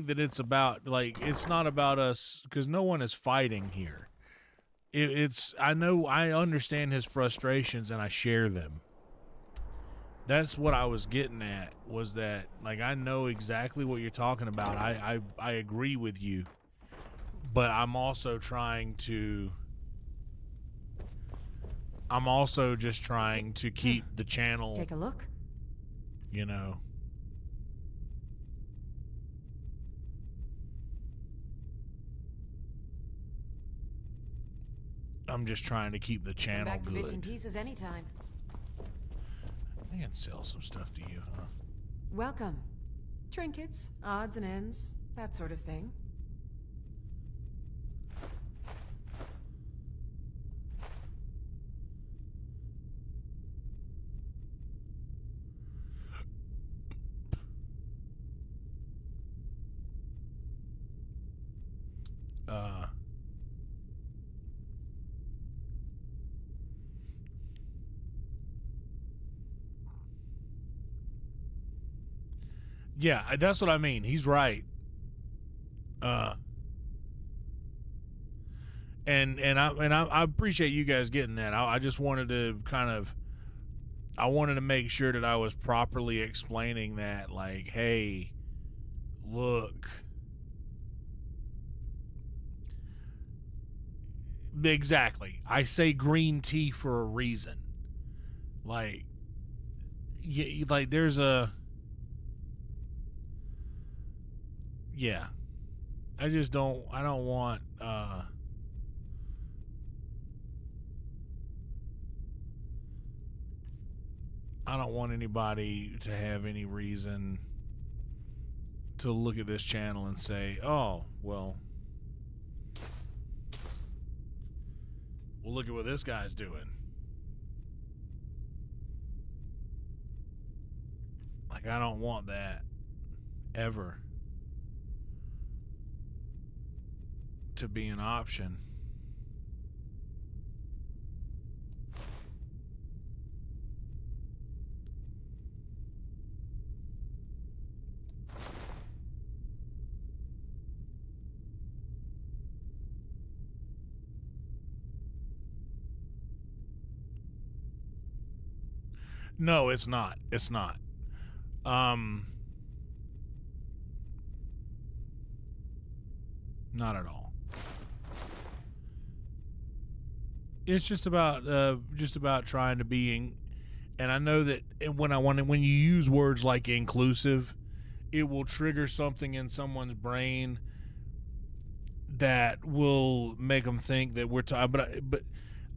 Speaker 1: that it's about, like, it's not about us, because no one is fighting here. I understand his frustrations and I share them. That's what I was getting at, was that, like, I know exactly what you're talking about. I agree with you, but I'm also just trying to keep the channel.
Speaker 8: Take a look.
Speaker 1: You know. I'm just trying to keep the
Speaker 8: Come
Speaker 1: channel
Speaker 8: back to
Speaker 1: good.
Speaker 8: bits and pieces anytime.
Speaker 1: I can sell some stuff to you, huh?
Speaker 8: Welcome. Trinkets, odds and ends, that sort of thing.
Speaker 1: Yeah, that's what I mean. He's right. And I appreciate you guys getting that. I just wanted to make sure that I was properly explaining that, like, hey, look. Exactly. I say green tea for a reason. Like, there's a... Yeah. I don't want, I don't want anybody to have any reason to look at this channel and say, oh, well, look at what this guy's doing. Like, I don't want that ever to be an option. No, it's not. It's not. Not at all. It's just about trying to be and I know that when you use words like inclusive, it will trigger something in someone's brain that will make them think that we're talking. But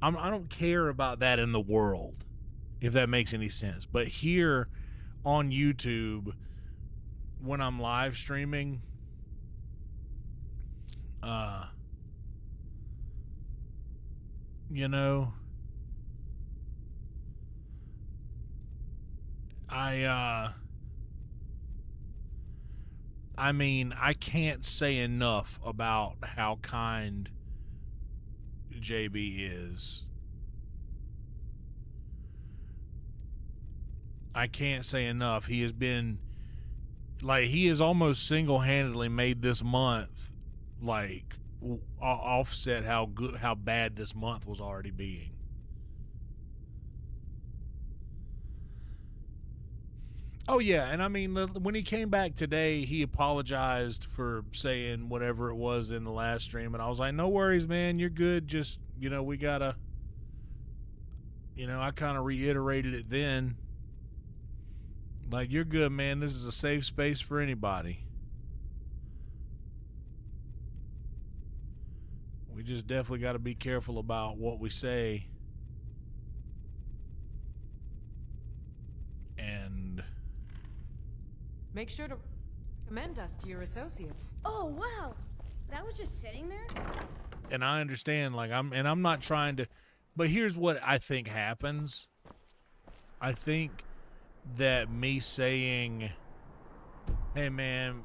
Speaker 1: I don't care about that in the world, if that makes any sense. But here on YouTube, when I'm live streaming, you know, I mean, I can't say enough about how kind JB is. I can't say enough. He has been, like, he has almost single-handedly made this month, like, offset how bad this month was already being. Oh, yeah, and I mean, when he came back today, he apologized for saying whatever it was in the last stream, and I was like, no worries, man, you're good, just, we gotta, I kind of reiterated it then. Like, you're good, man, this is a safe space for anybody. We just definitely got to be careful about what we say. And
Speaker 8: make sure to recommend us to your associates.
Speaker 15: Oh, wow. That was just sitting there?
Speaker 1: And I understand, like, I'm not trying to, but here's what I think happens. I think that me saying, hey, man,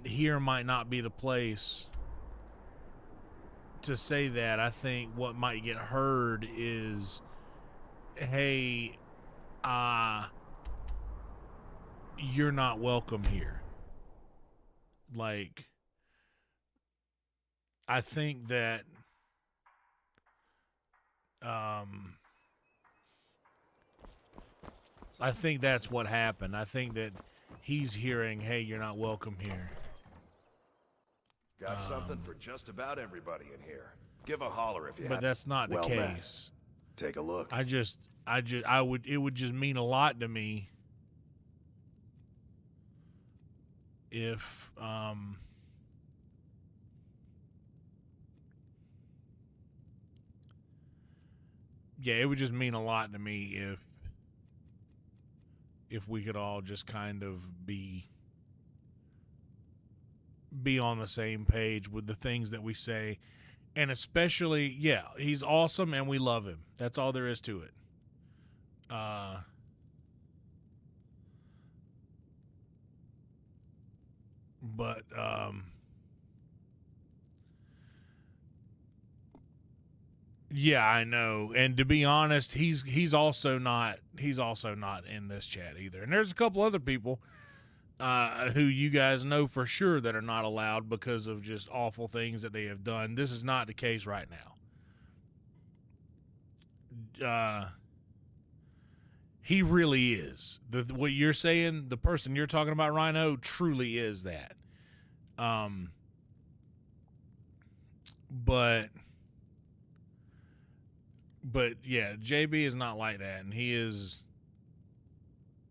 Speaker 1: here might not be the place to say that. I think what might get heard is, hey, you're not welcome here. Like, I think that I think that's what happened. I think that he's hearing, hey, you're not welcome here.
Speaker 2: Got something for just about everybody in here. Give a holler if you have.
Speaker 1: But that's not the case.
Speaker 2: Take a look.
Speaker 1: It would just mean a lot to me if it would just mean a lot to me if we could all just kind of be on the same page with the things that we say. And especially, he's awesome and we love him. That's all there is to it. But yeah, I know. And to be honest, he's also not in this chat either. And there's a couple other people who you guys know for sure that are not allowed because of just awful things that they have done. This is not the case right now. He really is. What you're saying, the person you're talking about, Rhino, truly is that. But yeah, JB is not like that, and he is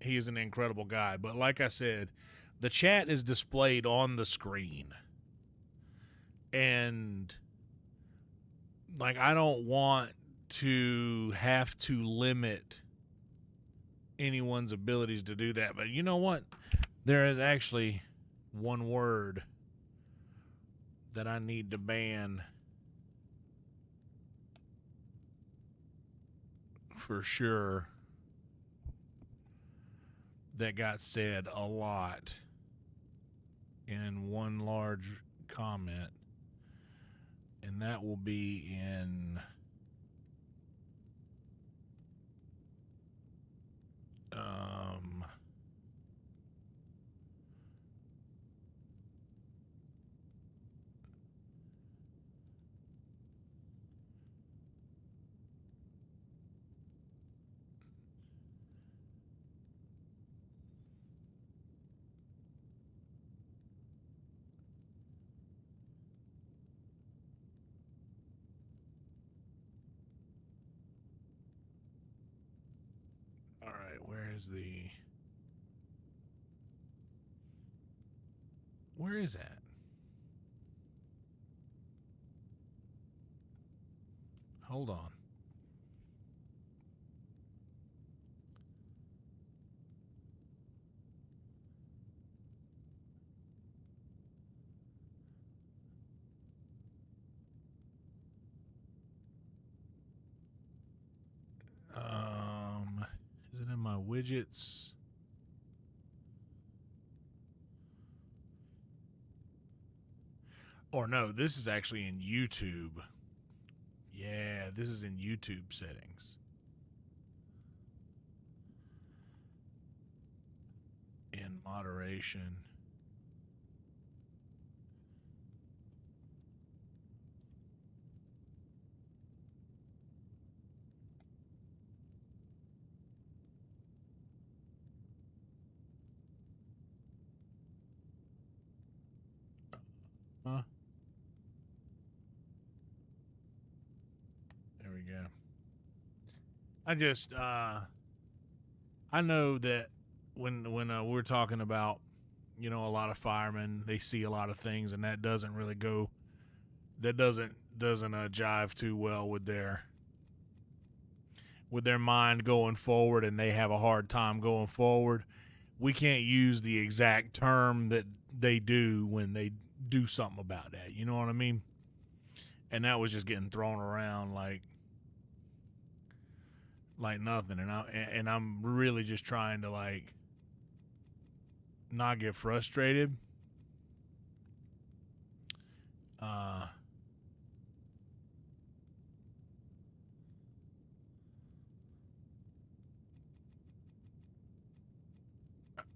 Speaker 1: an incredible guy. But like I said, the chat is displayed on the screen. And like, I don't want to have to limit anyone's abilities to do that. But you know what? There is actually one word that I need to ban for sure that got said a lot in one large comment, and that will be in Where's where is that? Hold on. Is it in my widgets? Or no, this is actually in YouTube. Yeah, this is in YouTube settings. In moderation. Huh? There we go. I just I know that when we're talking about, you know, a lot of firemen, they see a lot of things, and that doesn't really go, that doesn't jive too well with their mind going forward, and they have a hard time going forward. We can't use the exact term that they do when they do something about that. You know what I mean? And that was just getting thrown around like nothing. And I'm really just trying to like not get frustrated.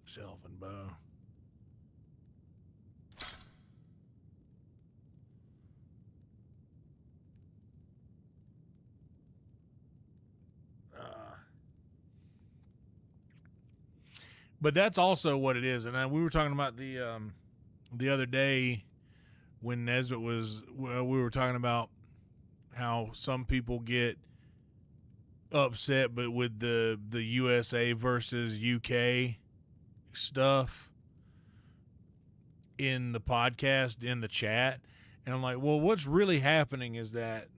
Speaker 1: Self and bow. But that's also what it is. And we were talking about the other day when Nesbitt was, well, we were talking about how some people get upset, but with the USA versus UK stuff in the podcast, in the chat. And I'm like, well, what's really happening is that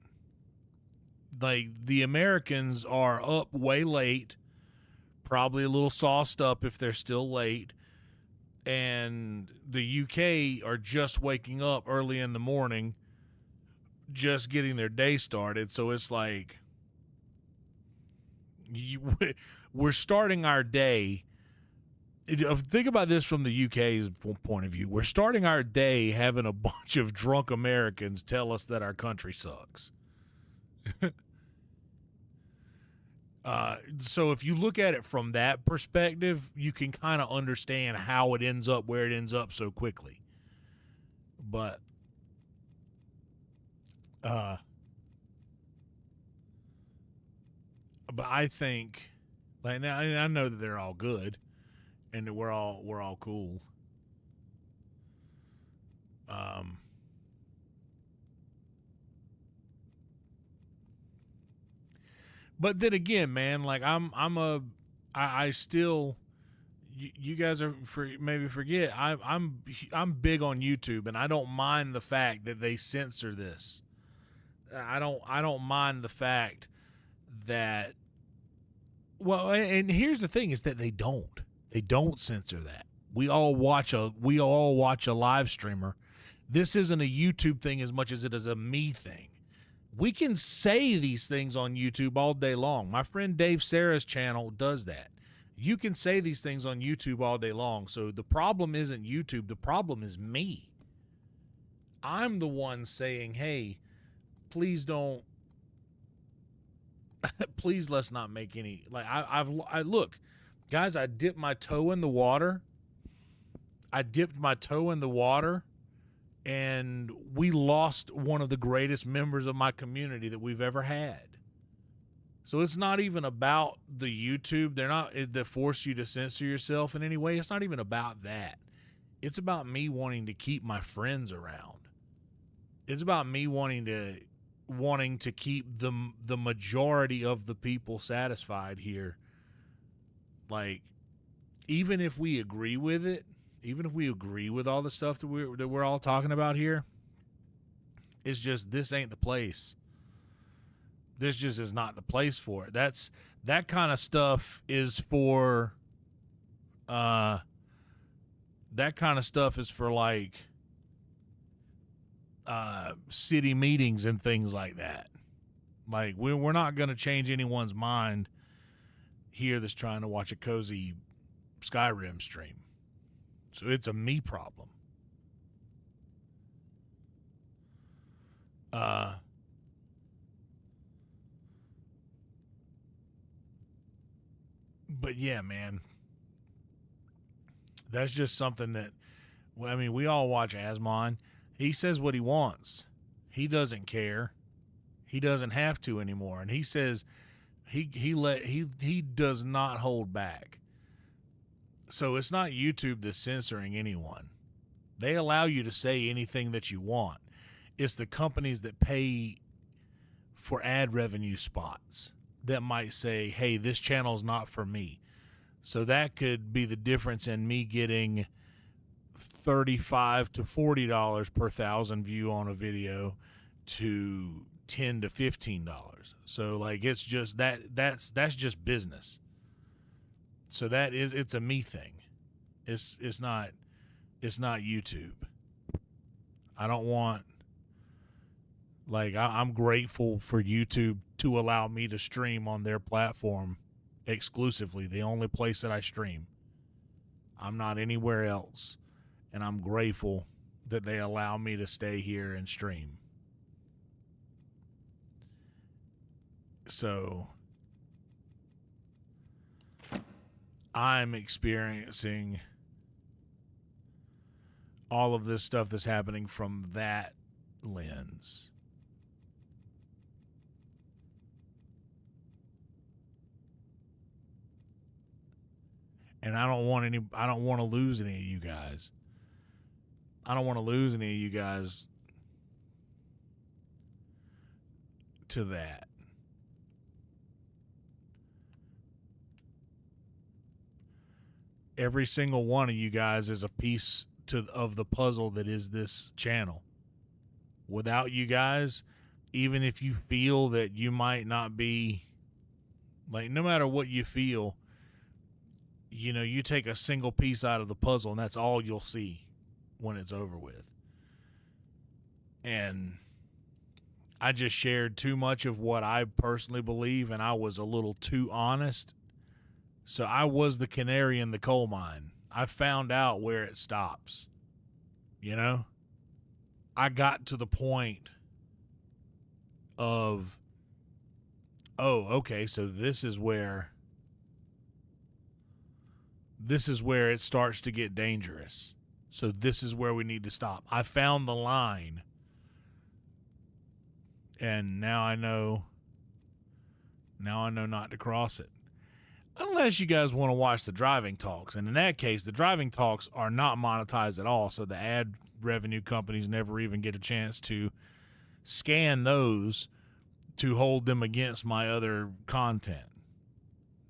Speaker 1: like the Americans are up way late, probably a little sauced up if they're still late, and the UK are just waking up early in the morning, just getting their day started. So it's like we're starting our day. Think about this from the UK's point of view. We're starting our day having a bunch of drunk Americans tell us that our country sucks. So if you look at it from that perspective, you can kind of understand how it ends up where it ends up so quickly. But I think, like, now I know that they're all good, and that we're all cool. But then again, man, like I still, you guys are maybe forget, I'm big on YouTube, and I don't mind the fact that they censor this. I don't mind the fact that, well, and here's the thing is that they don't censor that. We all watch a live streamer. This isn't a YouTube thing as much as it is a me thing. We can say these things on YouTube all day long. My friend Dave Sarah's channel does that. You can say these things on YouTube all day long. So the problem isn't YouTube. The problem is me. I'm the one saying, hey, please don't, please let's not make any, like, I look, guys, I dipped my toe in the water. And we lost one of the greatest members of my community that we've ever had. So it's not even about the YouTube. They're not, they force you to censor yourself in any way. It's not even about that. It's about me wanting to keep my friends around. It's about me wanting to keep the majority of the people satisfied here like, even if we agree with it, even if we agree with all the stuff that we're all talking about here, it's just, this ain't the place. This just is not the place for it. That kind of stuff is for, that kind of stuff is for like, city meetings and things like that. Like, we're not going to change anyone's mind here that's trying to watch a cozy Skyrim stream. So it's a me problem. But yeah, man, that's just something that, I mean, we all watch Asmon. He says what he wants. He doesn't care. He doesn't have to anymore. And he says he does not hold back. So it's not YouTube that's censoring anyone. They allow you to say anything that you want. It's the companies that pay for ad revenue spots that might say, hey, this channel's not for me. So that could be the difference in me getting $35 to $40 per 1,000 view on a video to $10 to $15. So like, it's just that's just business. So it's a me thing. It's not YouTube. I don't want, like, I'm grateful for YouTube to allow me to stream on their platform exclusively, the only place that I stream. I'm not anywhere else, and I'm grateful that they allow me to stay here and stream. So I'm experiencing all of this stuff that's happening from that lens. And I don't want to lose any of you guys. I don't want to lose any of you guys to that. Every single one of you guys is a piece of the puzzle that is this channel. Without you guys, even if you feel that you might not be, like, no matter what you feel, you know, you take a single piece out of the puzzle and that's all you'll see when it's over with. And I just shared too much of what I personally believe, and I was a little too honest. So I was the canary in the coal mine. I found out where it stops. You know? I got to the point of, oh, okay, so this is where it starts to get dangerous. So this is where we need to stop. I found the line. And now I know not to cross it. Unless you guys want to watch the driving talks. And in that case, the driving talks are not monetized at all. So the ad revenue companies never even get a chance to scan those to hold them against my other content.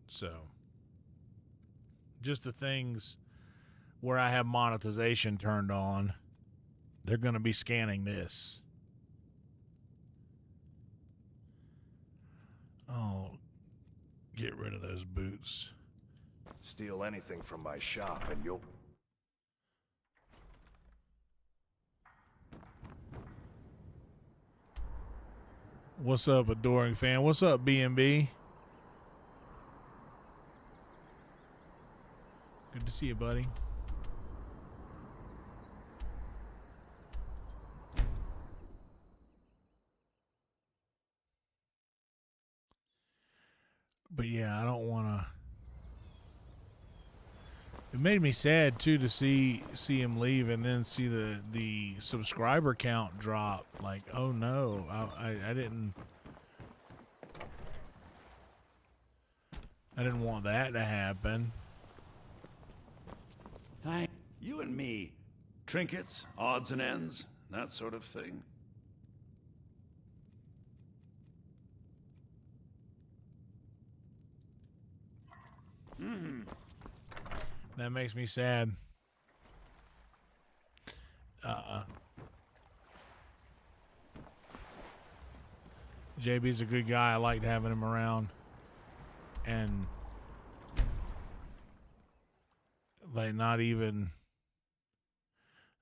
Speaker 1: So just the things where I have monetization turned on, they're going to be scanning this. Oh, get rid of those boots.
Speaker 2: Steal anything from my shop and you'll...
Speaker 1: What's up, adoring fan? What's up, B&B? Good to see you, buddy. But yeah, I don't want to... It made me sad too to see him leave and then see the subscriber count drop. Like, oh no, I didn't want that to happen.
Speaker 20: Thank you and me. Trinkets, odds and ends, that sort of thing.
Speaker 1: That makes me sad. JB's a good guy. I liked having him around. And like not even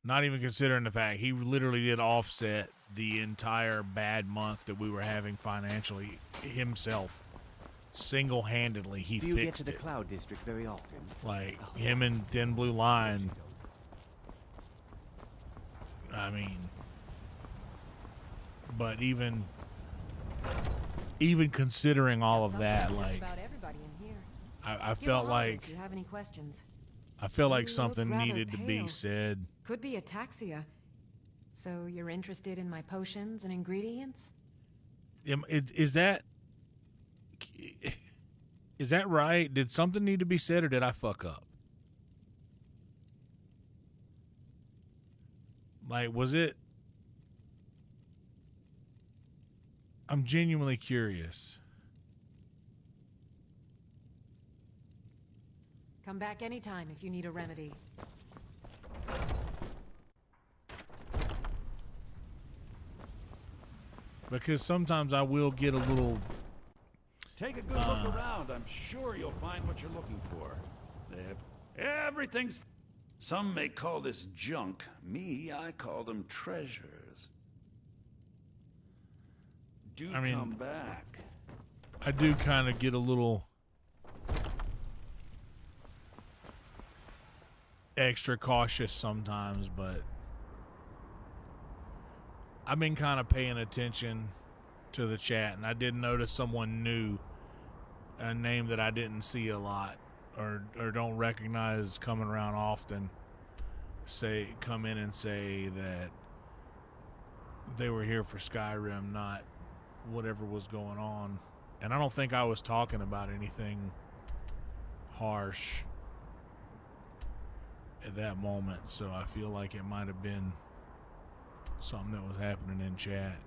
Speaker 1: considering the fact he literally did offset the entire bad month that we were having financially himself. Single-handedly, he
Speaker 12: Do you
Speaker 1: fixed
Speaker 12: get to the
Speaker 1: it.
Speaker 12: Cloud District very often?
Speaker 1: Like him and Thin Blue Line. I mean, but even considering all of that, like
Speaker 8: About everybody in here.
Speaker 1: I
Speaker 8: Give a
Speaker 1: felt
Speaker 8: holler
Speaker 1: like
Speaker 8: if you have any questions.
Speaker 1: I feel like
Speaker 8: You
Speaker 1: something
Speaker 8: look rather
Speaker 1: needed to be
Speaker 8: pale.
Speaker 1: said.
Speaker 8: Could be ataxia. So you're interested in my potions and ingredients?
Speaker 1: Is that right? Did something need to be said, or did I fuck up? Like, was it? I'm genuinely curious.
Speaker 8: Come back anytime if you need a remedy.
Speaker 1: Because sometimes I will get a little.
Speaker 20: Take a good look around. I'm sure you'll find what you're looking for. They have everything's. Some may call this junk. Me, I call them treasures. Come back.
Speaker 1: I do kind of get a little extra cautious sometimes, but I've been kind of paying attention to the chat, and I did notice someone new, a name that I didn't see a lot or don't recognize coming around often, come in and say that they were here for Skyrim, not whatever was going on. And I don't think I was talking about anything harsh at that moment, so I feel like it might have been something that was happening in chat.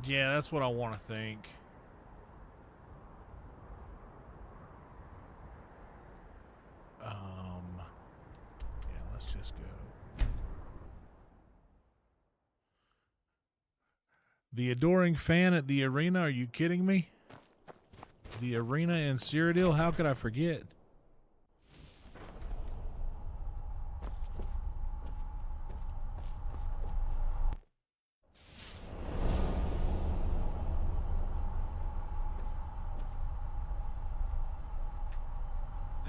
Speaker 1: Yeah, that's what I want to think. Yeah, let's just go. The adoring fan at the arena? Are you kidding me? The arena in Cyrodiil? How could I forget?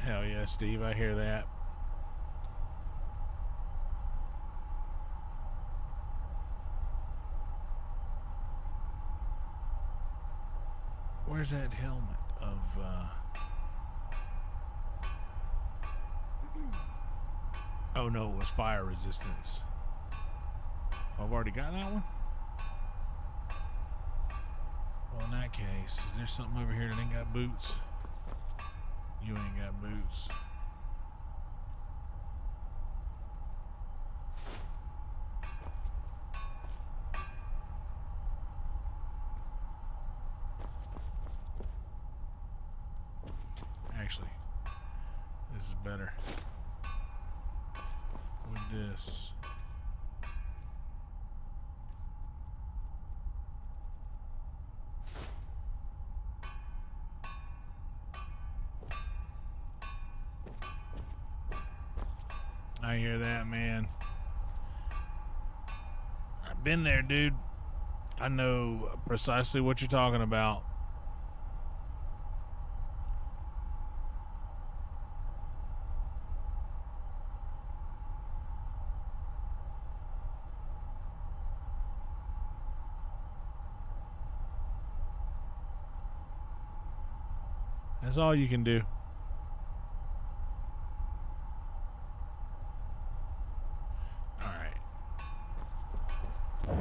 Speaker 1: Hell yeah, Steve, I hear that. Where's that helmet of, Oh no, it was fire resistance. I've already got that one? Well, in that case, is there something over here that ain't got boots? You ain't got boots. Actually, this is better. With this. I hear that, man. I've been there, dude. I know precisely what you're talking about. That's all you can do.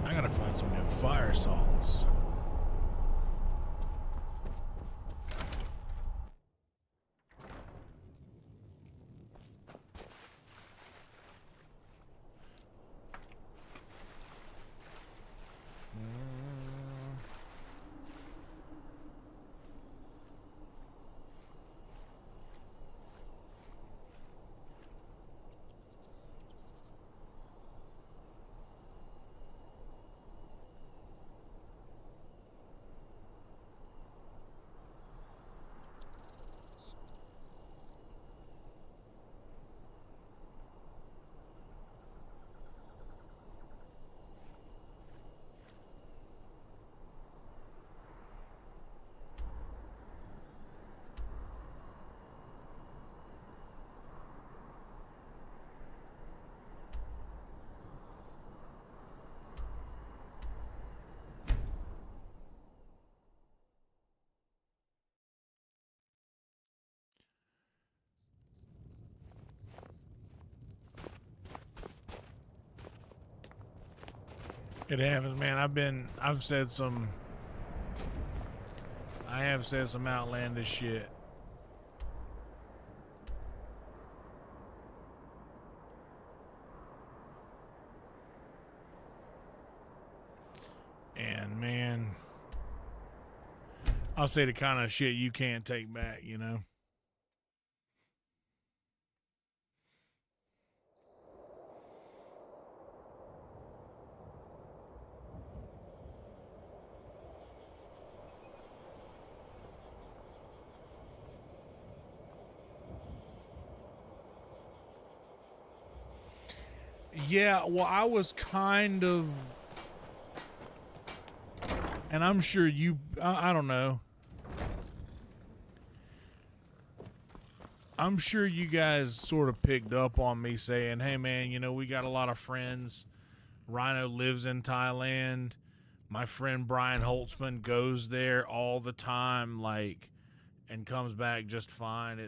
Speaker 1: I gotta find some damn fire salts. It happens, man. I have said some outlandish shit. And man, I'll say the kind of shit you can't take back, you know? Yeah, well, I was kind of, and I'm sure you, I don't know. I'm sure you guys sort of picked up on me saying, hey man, you know, we got a lot of friends. Rhino lives in Thailand. My friend Brian Holtzman goes there all the time, like, and comes back just fine.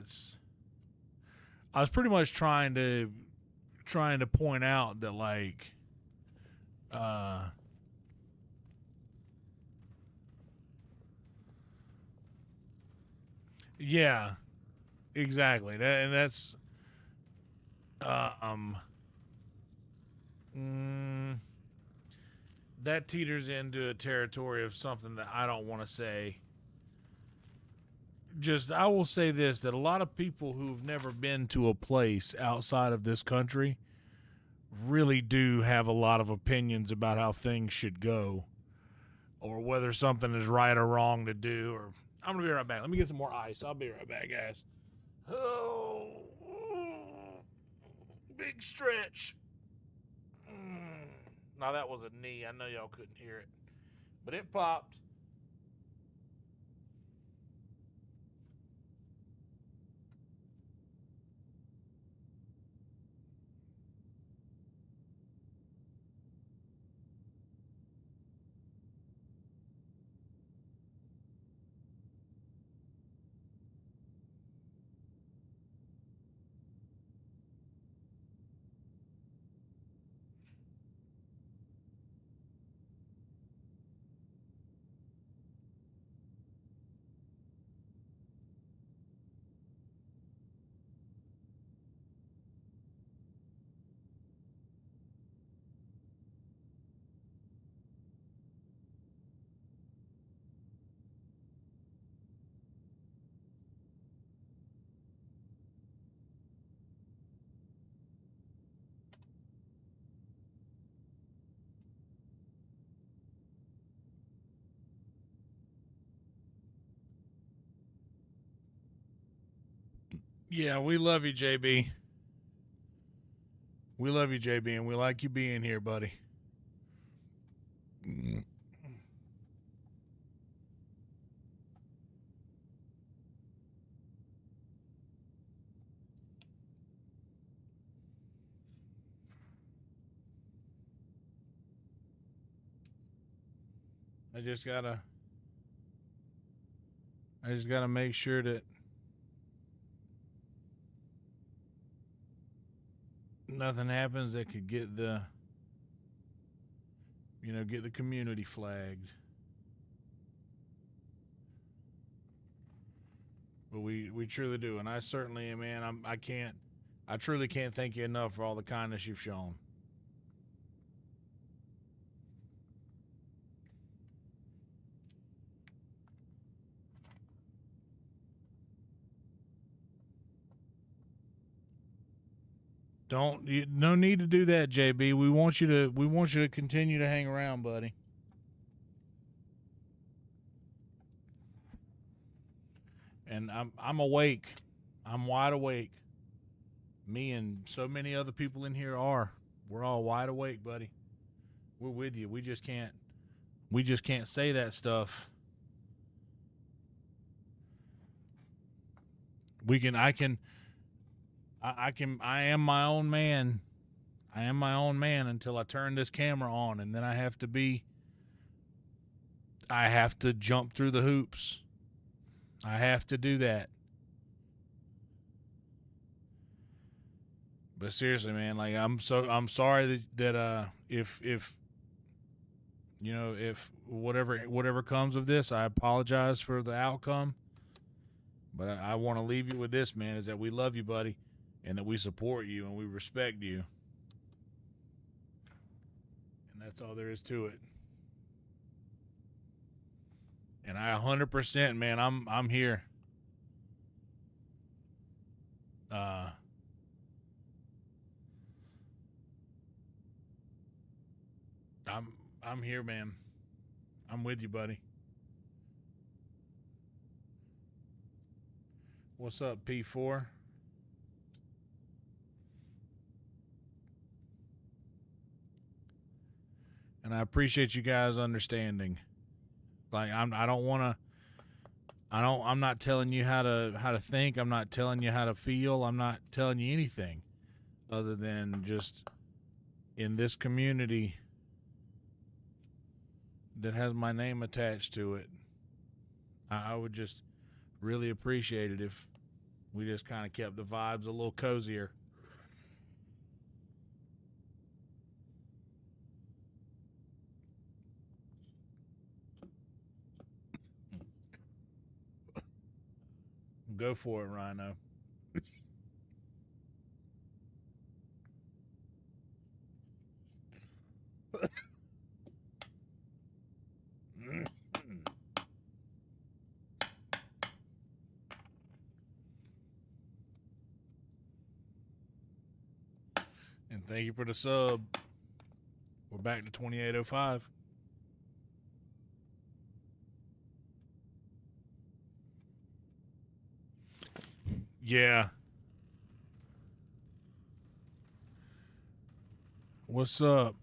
Speaker 1: I was pretty much trying to point out that, like, yeah, exactly. That's that teeters into a territory of something that I don't want to say. Just, I will say this, that a lot of people who've never been to a place outside of this country really do have a lot of opinions about how things should go, or whether something is right or wrong to do. Or I'm gonna be right back. Let me get some more ice. I'll be right back, guys. Oh, big stretch. Now that was a knee. I know y'all couldn't hear it, but it popped. Yeah, we love you, JB. We love you, JB, and we like you being here, buddy. I just gotta make sure that nothing happens that could get the community flagged. But we truly do, and I certainly am, man. I truly can't thank you enough for all the kindness you've shown. No need to do that, JB. We want you to continue to hang around, buddy. And I'm awake. I'm wide awake. Me and so many other people in here are. We're all wide awake, buddy. We're with you. We just can't say that stuff. I am my own man. I am my own man until I turn this camera on, and then I have to jump through the hoops. I have to do that. But seriously, man, like I'm sorry that if You know, if whatever comes of this, I apologize for the outcome. But I want to leave you with this, man, is that we love you, buddy, and that we support you and we respect you. And that's all there is to it. And I 100%, man, I'm here. I'm here, man. I'm with you, buddy. What's up, P4? And I appreciate you guys understanding. Like I'm not telling you how to think. I'm not telling you how to feel. I'm not telling you anything other than just in this community that has my name attached to it. I would just really appreciate it if we just kind of kept the vibes a little cozier. Go for it, Rhino. And thank you for the sub. We're back to 2805. Yeah. What's up?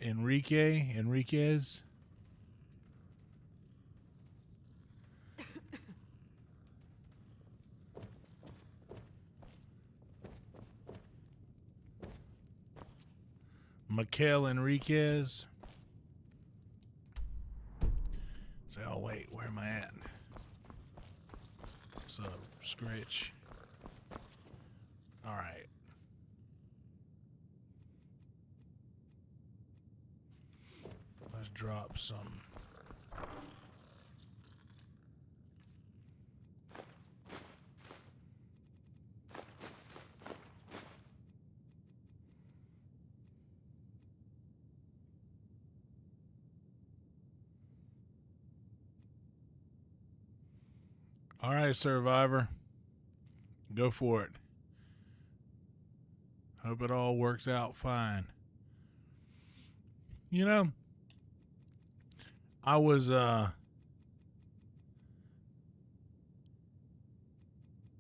Speaker 1: Enriquez? Mikel Enriquez. So, oh wait, where am I at? So, Scritch. All right. Let's drop some. All right, Survivor. Go for it. Hope it all works out fine. You know, I was,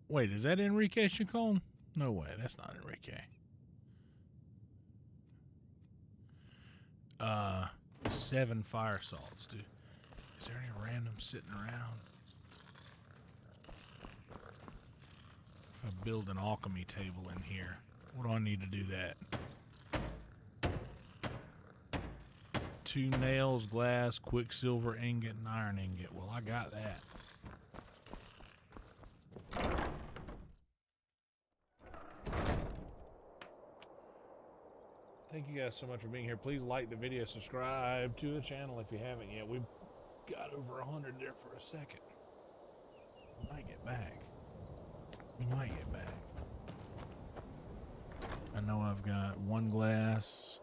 Speaker 1: wait, is that Enrique Chacon? No way, that's not Enrique. 7 fire salts, dude. Is there any random sitting around? If I build an alchemy table in here, what do I need to do that? 2 nails, glass, quicksilver ingot, and iron ingot. Well, I got that. Thank you guys so much for being here. Please like the video, subscribe to the channel if you haven't yet. We've got over 100 there for a second. We might get back. I know I've got 1 glass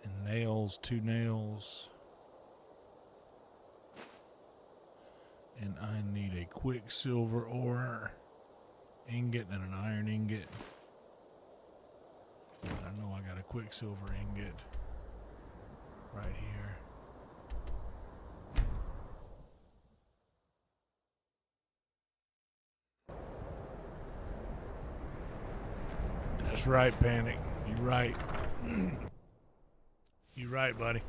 Speaker 1: and nails, 2 nails, and I need a quicksilver ore ingot and an iron ingot. And I know I got a quicksilver ingot right here. That's right, Panic. You're right. You're right, buddy.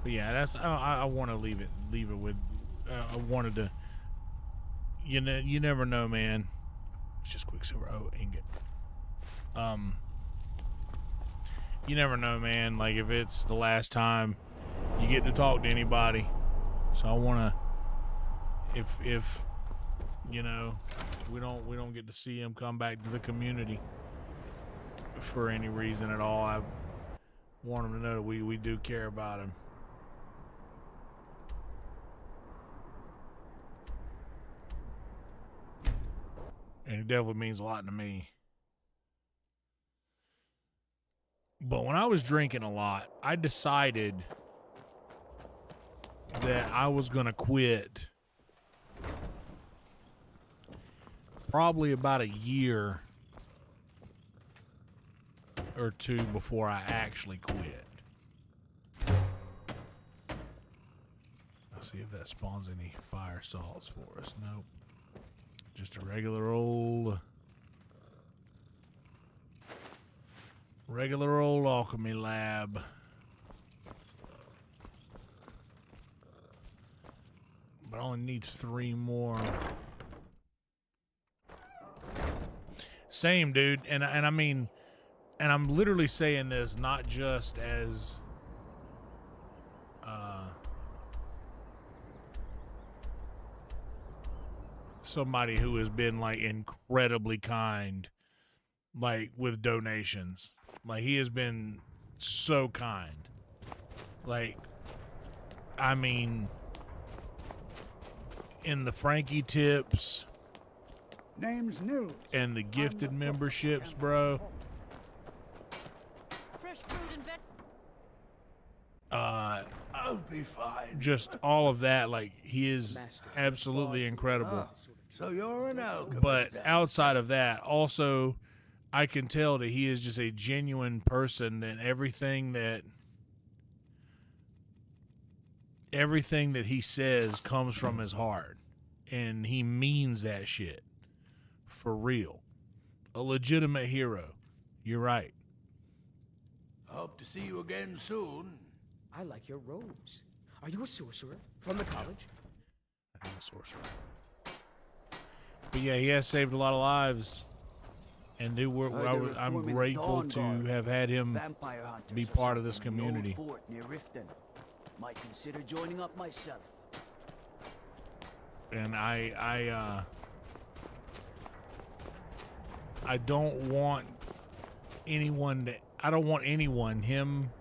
Speaker 1: But yeah, that's I want to leave it with. I wanted to. You never know, man. It's just quicksilver. Oh, ingot. you never know, man. Like, if it's the last time you get to talk to anybody. So I want to, if you know, we don't get to see him come back to the community for any reason at all, I want him to know that we do care about him. And it definitely means a lot to me. But when I was drinking a lot, I decided that I was going to quit probably about a year or two before I actually quit. Let's see if that spawns any fire salts for us. Nope. Just a regular old alchemy lab. But I only need 3 more. Same, dude. And I mean, and I'm literally saying this not just as somebody who has been like incredibly kind, like with donations. Like, he has been so kind. Like, I mean, in the Frankie tips,
Speaker 9: name's new,
Speaker 1: and the gifted memberships, bro.
Speaker 15: Fresh fruit and veg.
Speaker 9: I'll be fine.
Speaker 1: Just all of that, like, he is absolutely incredible.
Speaker 9: So you're an alchemist.
Speaker 1: But outside of that, also, I can tell that he is just a genuine person, and everything that he says comes from his heart, and he means that shit for real. A legitimate hero. You're right.
Speaker 9: Hope to see you again soon.
Speaker 21: I like your robes. Are you a sorcerer from the college?
Speaker 1: I'm a sorcerer. But yeah, he has saved a lot of lives. And dude, I'm grateful to have had him be part of this community.
Speaker 9: Fort near Riften. Might consider joining up myself.
Speaker 1: And I don't want anyone to, I don't want anyone, him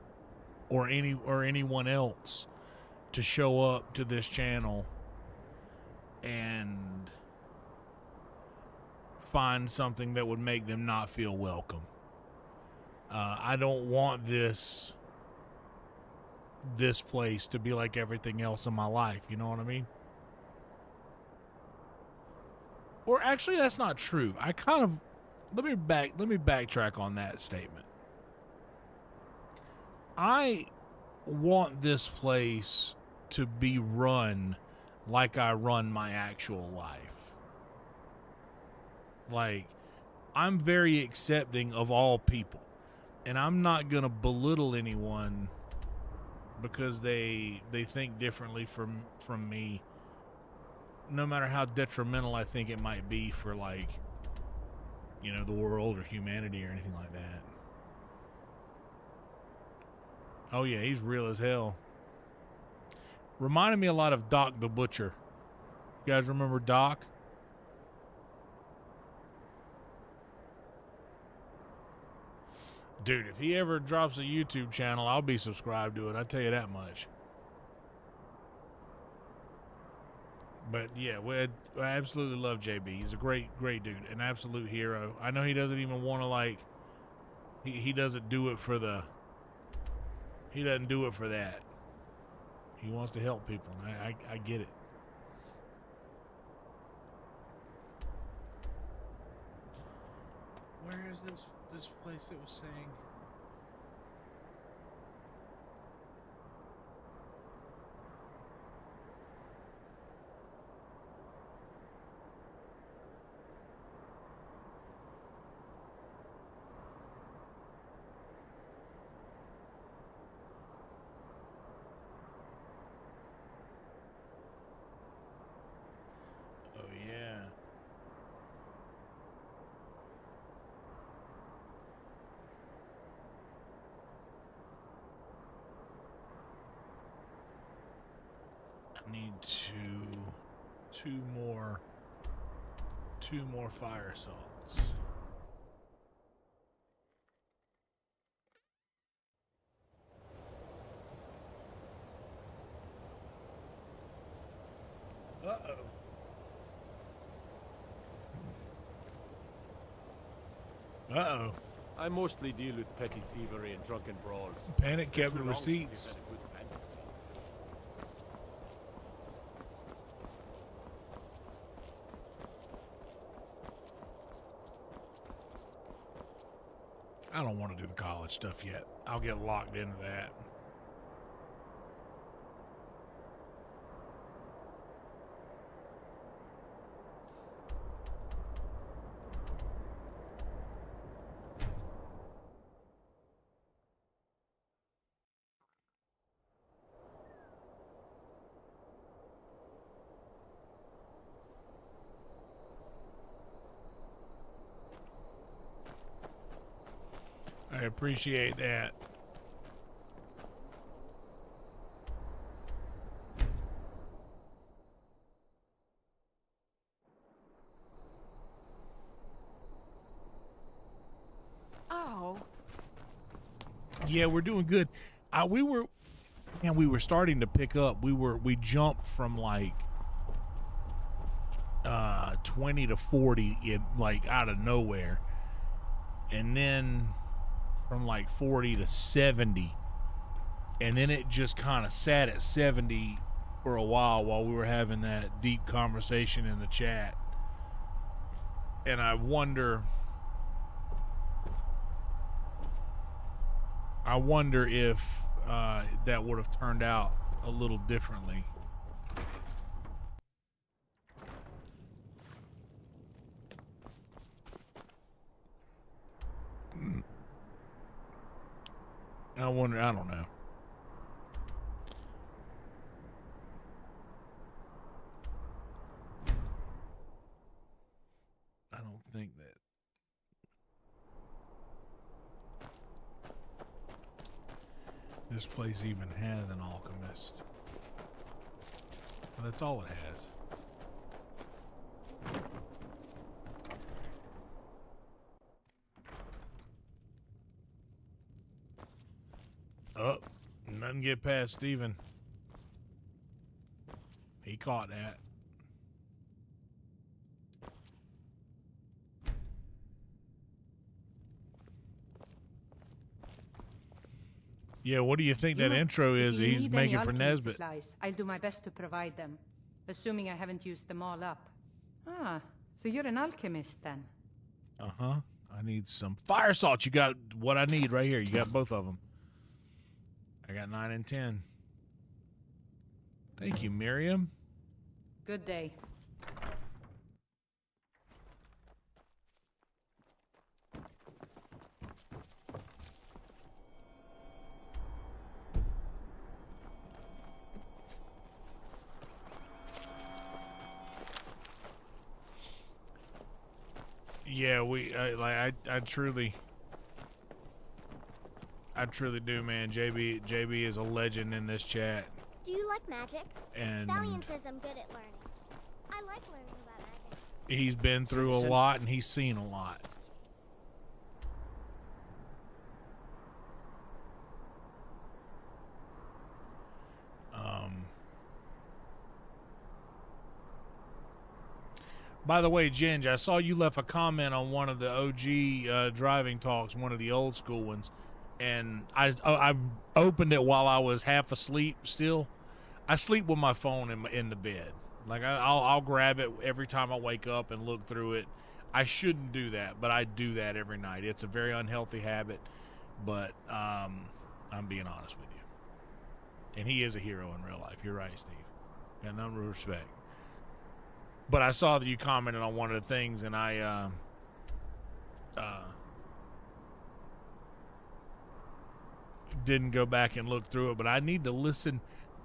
Speaker 1: or anyone else, to show up to this channel and find something that would make them not feel welcome. I don't want this place to be like everything else in my life, you know what I mean? Or actually, that's not true. I kind of, let me backtrack on that statement. I want this place to be run like I run my actual life. Like, I'm very accepting of all people, and I'm not going to belittle anyone because they think differently from me, no matter how detrimental I think it might be for, like, you know, the world or humanity or anything like that. Oh yeah, he's real as hell. Reminded me a lot of Doc the Butcher. You guys remember Doc? Dude, if he ever drops a YouTube channel, I'll be subscribed to it. I tell you that much. But yeah, I absolutely love JB. He's a great dude, an absolute hero. I know he doesn't even want to, like, he doesn't do it for the, he doesn't do it for that. He wants to help people, and I get it. Where is this place it was saying? Need two more fire salts. Uh-oh. Uh-oh.
Speaker 18: I mostly deal with petty thievery and drunken brawls.
Speaker 1: Panic kept the receipts. I don't want to do the college stuff yet. I'll get locked into that. I appreciate that.
Speaker 13: Oh.
Speaker 1: Yeah, we're doing good. We were starting to pick up. We jumped from like 20 to 40 like out of nowhere. And then from like 40 to 70, and then it just kind of sat at 70 for a while we were having that deep conversation in the chat. And I wonder if that would have turned out a little differently. I don't know. I don't think that. This place even has an alchemist. Well, that's all it has. Oh, nothing get past Steven. He caught that. Yeah, what do you think that intro is that he's making for Nesbit?
Speaker 7: Supplies, I'll do my best to provide them, assuming I haven't used them all up. Ah, so you're an alchemist then?
Speaker 1: Uh-huh. I need some fire salt. You got what I need right here. You got both of them. I got 9 and 10. Thank you, Miriam.
Speaker 7: Good day.
Speaker 1: Yeah, I truly do, man. JB is a legend in this chat.
Speaker 15: Do you like magic?
Speaker 1: And
Speaker 15: Valiant says I'm good at learning. I like learning about magic.
Speaker 1: He's been through a lot and he's seen a lot. By the way, Ginge, I saw you left a comment on one of the OG driving talks, one of the old school ones, and I opened it while I was half asleep still. I sleep with my phone in the bed. Like I'll grab it every time I wake up and look through it. I shouldn't do that, but I do that every night. It's a very unhealthy habit, but I'm being honest with you. And he is a hero in real life. You're right, Steve. Got none of respect. But I saw that you commented on one of the things, and I didn't go back and look through it. But I need to listen.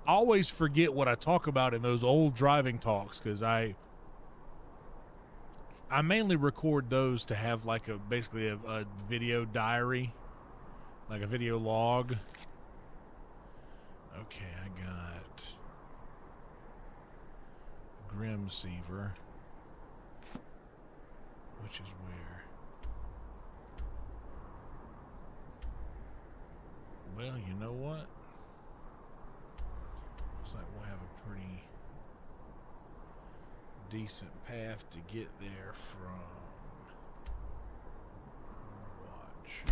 Speaker 1: I always forget what I talk about in those old driving talks because I mainly record those to have like basically a video diary, like a video log. Okay, I got Grimseaver, which is where? Well, you know what? Looks like we'll have a pretty decent path to get there from. Watch.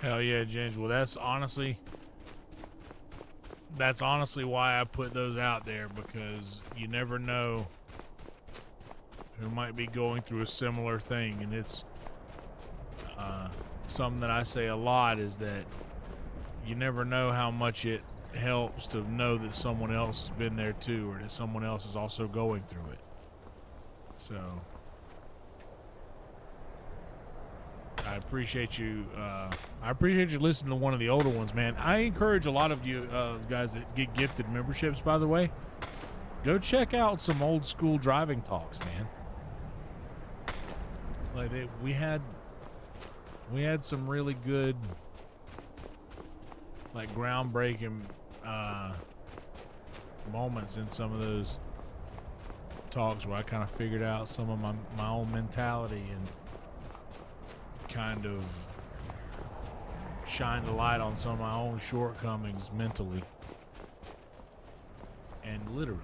Speaker 1: Hell yeah, James. Well, that's honestly why I put those out there, because you never know who might be going through a similar thing. And it's something that I say a lot, is that you never know how much it helps to know that someone else has been there too, or that someone else is also going through it. So I appreciate you. I appreciate you listening to one of the older ones, man. I encourage a lot of you guys that get gifted memberships, by the way, go check out some old school driving talks, man. Like we had some really good, like, groundbreaking moments in some of those talks where I kind of figured out some of my own mentality and kind of shined a light on some of my own shortcomings mentally and literally.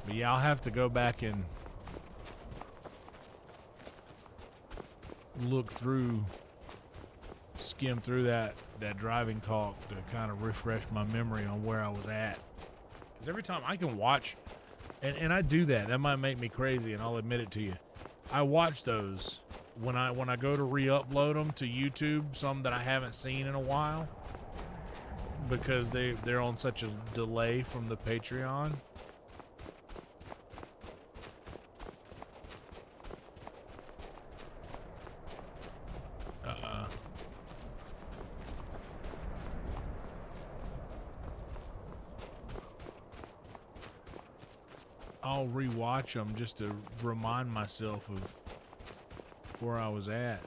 Speaker 1: But yeah, I'll have to go back and skim through that driving talk to kind of refresh my memory on where I was at. Because every time I can watch, and I do that might make me crazy, and I'll admit it to you. I watch those when I go to re-upload them to YouTube, some that I haven't seen in a while, because they're on such a delay from the Patreon. I'll rewatch them just to remind myself of where I was at.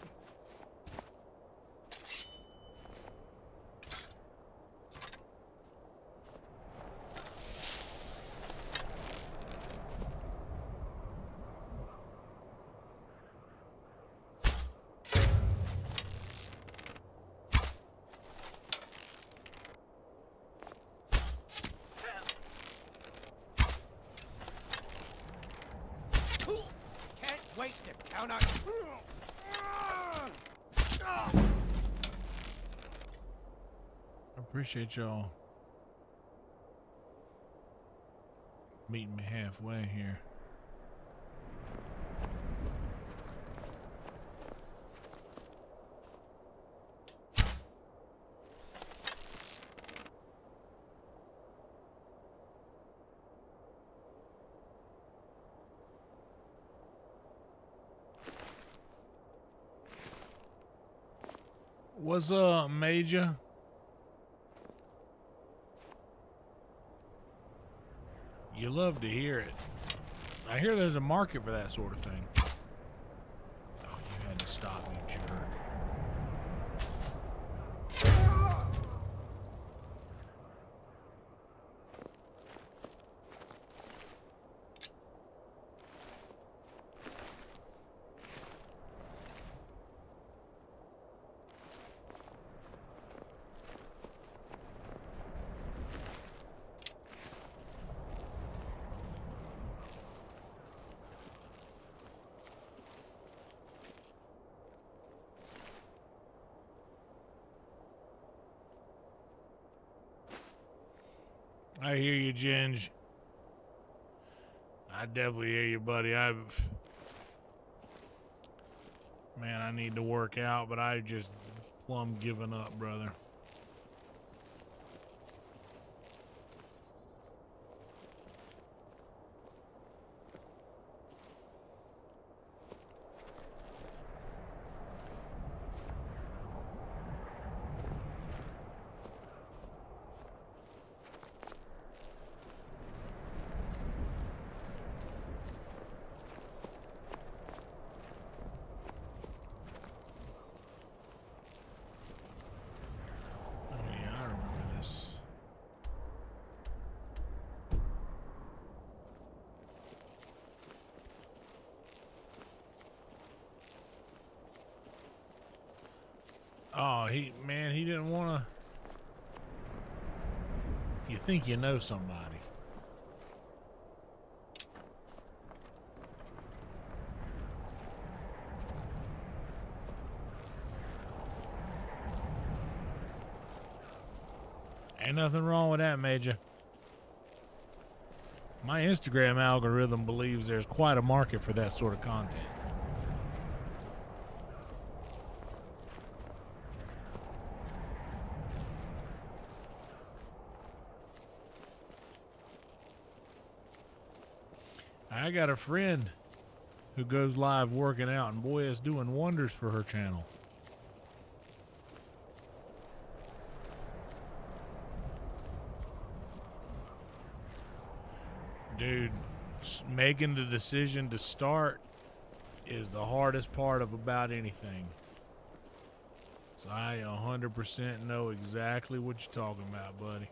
Speaker 1: Appreciate y'all meeting me halfway here. What's up, Major? You love to hear it. I hear there's a market for that sort of thing. Oh, you had to stop me, jerk. I hear you, Ginge. I definitely hear you, buddy. Man, I need to work out, but I just plumb giving up, brother. Oh, he didn't want to. You think you know somebody. Ain't nothing wrong with that, Major. My Instagram algorithm believes there's quite a market for that sort of content. I got a friend who goes live working out, and boy, it's doing wonders for her channel. Dude, making the decision to start is the hardest part of about anything. So I 100% know exactly what you're talking about, buddy.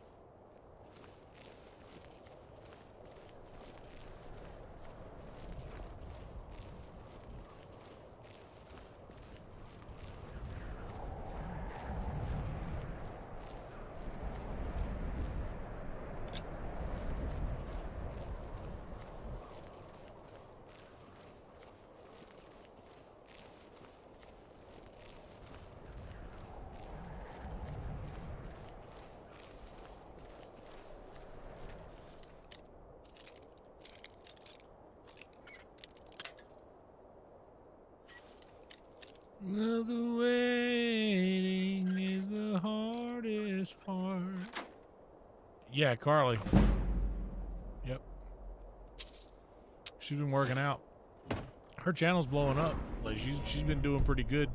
Speaker 1: Well, the waiting is the hardest part. Yeah, Carly. Yep. She's been working out. Her channel's blowing up. Like she's been doing pretty good.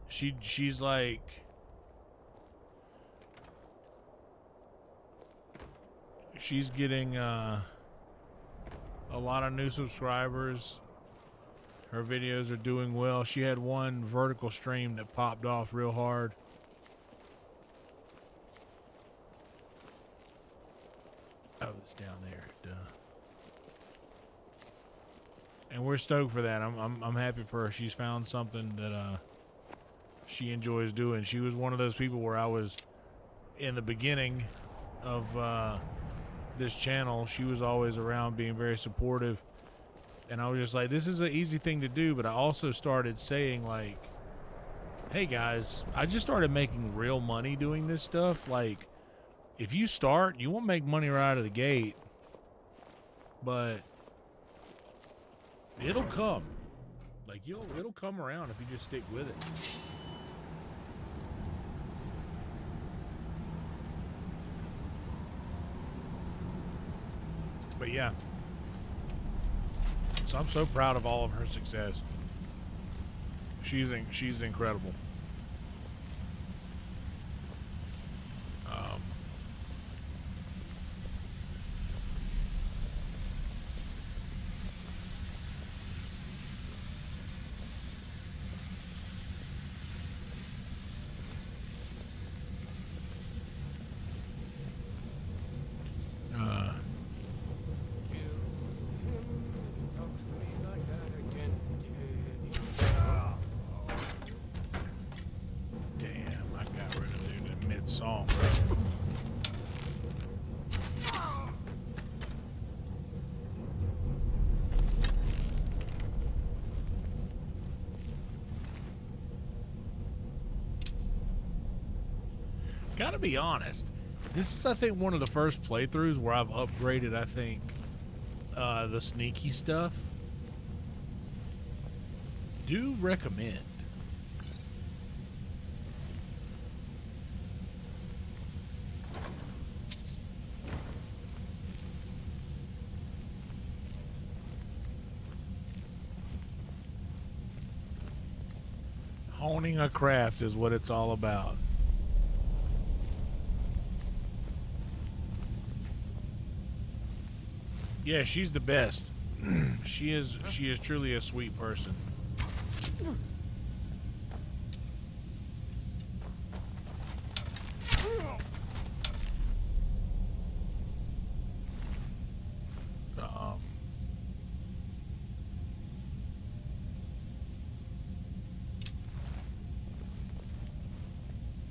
Speaker 1: She's like she's getting a lot of new subscribers. Her videos are doing well. She had one vertical stream that popped off real hard. Oh, it's down there. Duh. And we're stoked for that. I'm happy for her. She's found something that she enjoys doing. She was one of those people where I was in the beginning of this channel. She was always around being very supportive. And I was just like, this is an easy thing to do. But I also started saying, like, hey, guys, I just started making real money doing this stuff. Like, if you start, you won't make money right out of the gate. But it'll come. Like, it'll come around if you just stick with it. But, yeah. So I'm so proud of all of her success. She's incredible. Song, bro. Gotta be honest, this is, I think, one of the first playthroughs where I've upgraded, I think, the sneaky stuff. Do recommend. Honing a craft is what it's all about. Yeah, she's the best. She is truly a sweet person.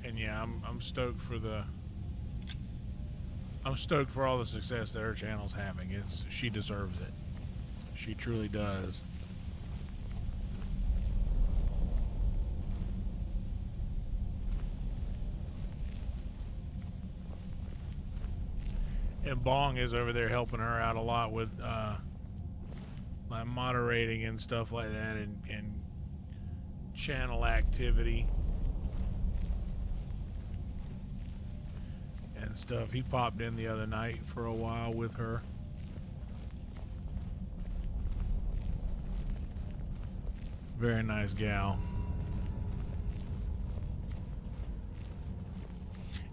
Speaker 1: And yeah, I'm stoked for the. I'm stoked for all the success that her channel's having. She deserves it. She truly does. And Bong is over there helping her out a lot with like moderating and stuff like that, and channel activity and stuff. He popped in the other night for a while with her. Very nice gal.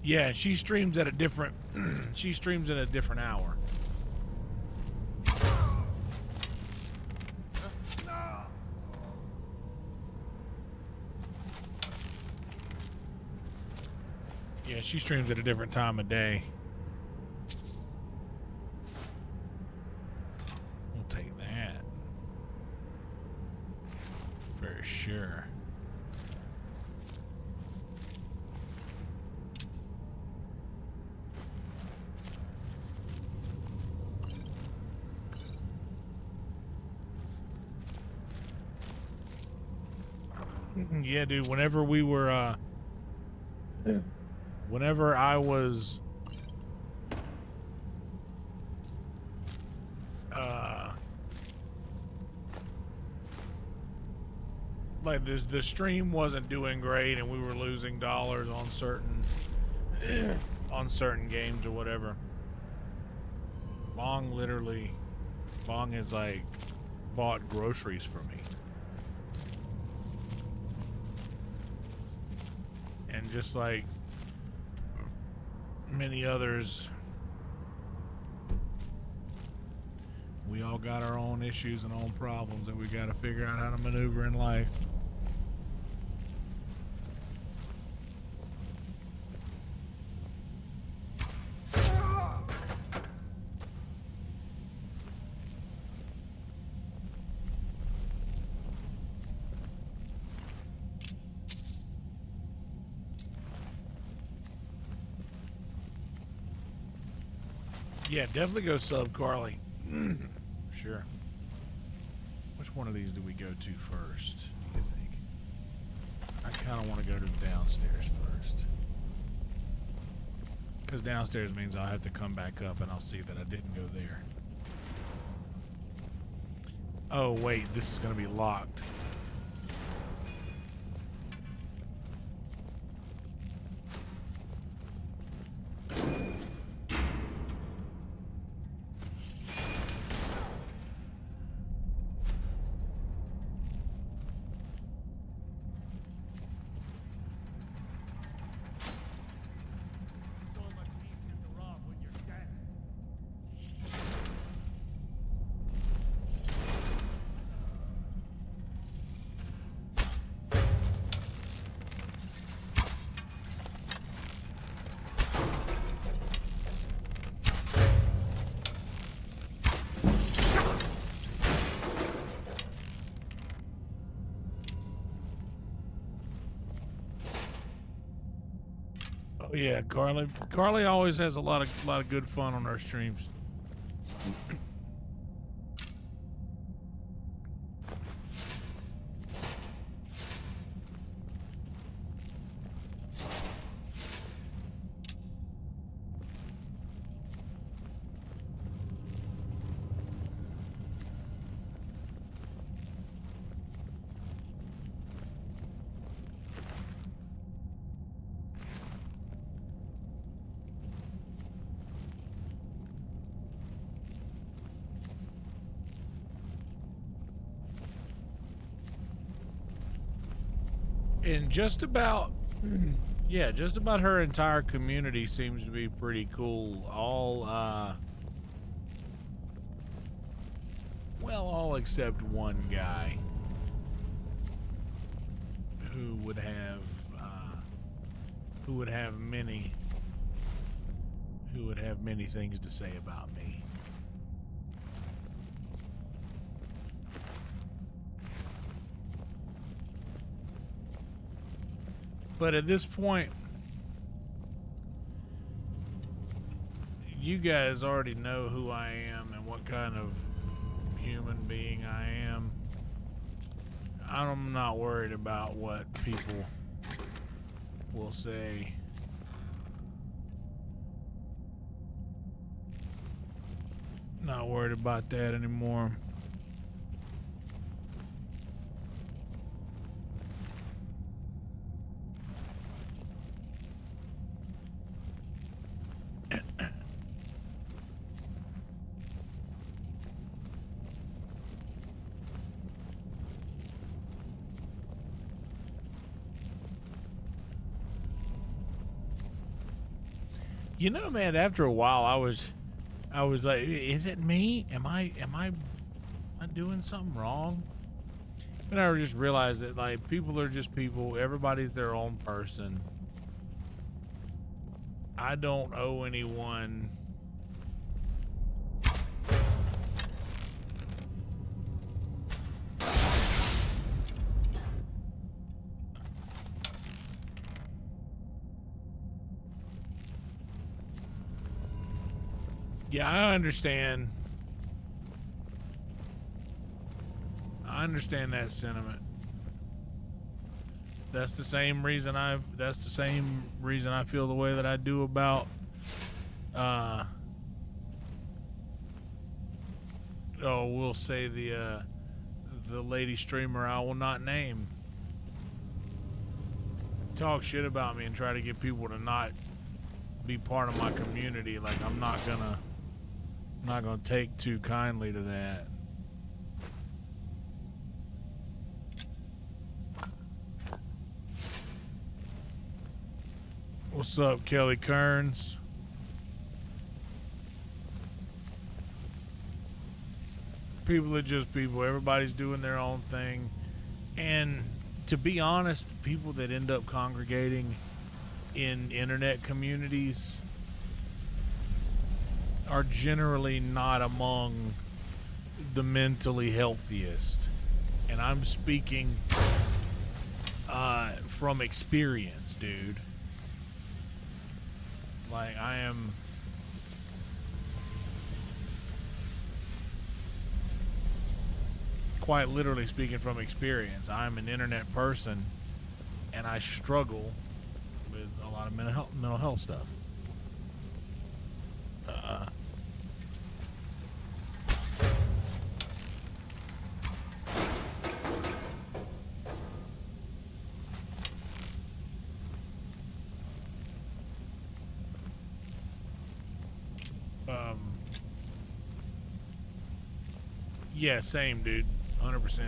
Speaker 1: Yeah, she streams at a different she streams at a different hour. Yeah, she streams at a different time of day. We'll take that. For sure. Yeah, dude, whenever we were, whenever I was, like the stream wasn't doing great and we were losing dollars on certain games or whatever. Bong has like bought groceries for me. And just like many others, we all got our own issues and own problems that we got to figure out how to maneuver in life. Yeah, definitely go sub Carly. Sure. Which one of these do we go to first, do you think? I kind of want to go to the downstairs first. Because downstairs means I'll have to come back up and I'll see that I didn't go there. Oh, wait, this is going to be locked. Oh yeah, Carly always has a lot of good fun on her streams. And just about her entire community seems to be pretty cool. All except one guy who would have many things to say about me. But at this point, you guys already know who I am and what kind of human being I am. I'm not worried about what people will say. Not worried about that anymore. You know, man, after a while I was like, is it me? Am I doing something wrong? And I just realized that, like, people are just people. Everybody's their own person. I don't owe anyone Yeah, I understand. I understand that sentiment. That's the same reason I feel the way that I do about we'll say the lady streamer I will not name. Talk shit about me and try to get people to not be part of my community. Like, I'm not gonna take too kindly to that. What's up, Kelly Kearns? People are just people. Everybody's doing their own thing. And to be honest, people that end up congregating in internet communities are generally not among the mentally healthiest. And I'm speaking from experience, dude. Like, I am quite literally speaking from experience. I'm an internet person and I struggle with a lot of mental health stuff. Yeah, same, dude. 100%.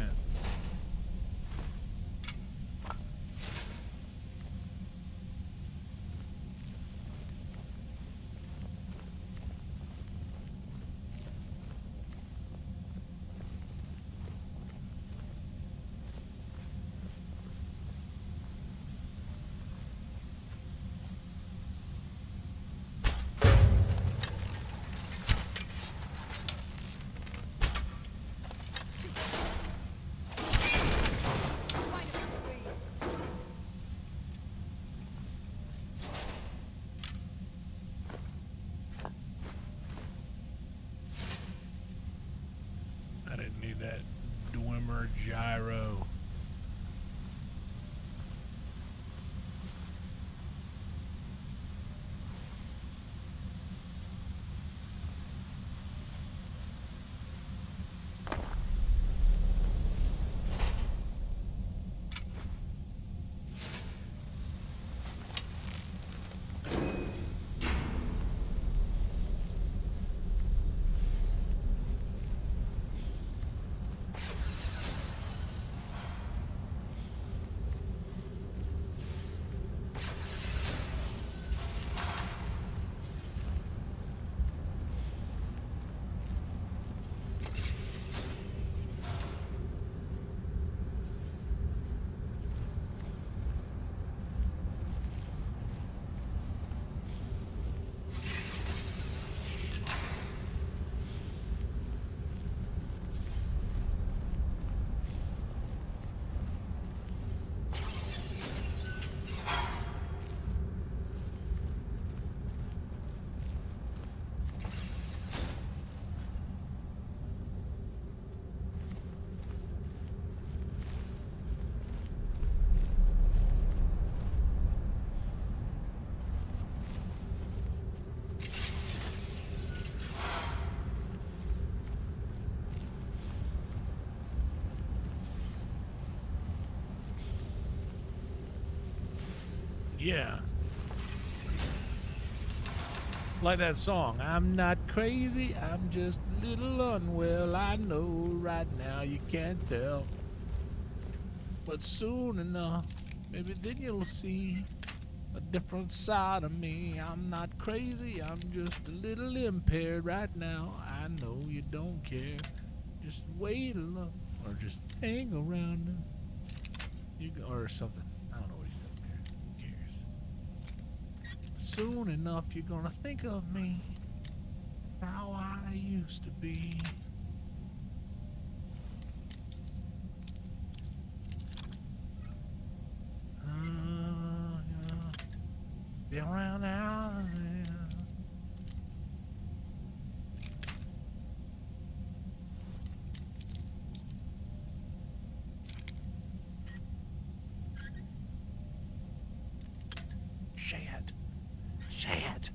Speaker 1: Yeah. Like that song, I'm not crazy, I'm just a little unwell. I know right now you can't tell. But soon enough, maybe then you'll see a different side of me. I'm not crazy, I'm just a little impaired right now. I know you don't care. Just wait along, or just hang around. You go, or something. I don't know what he said there. Who cares? Soon enough, you're gonna think of me how I used to be. Be around now and then. Shit. Shit.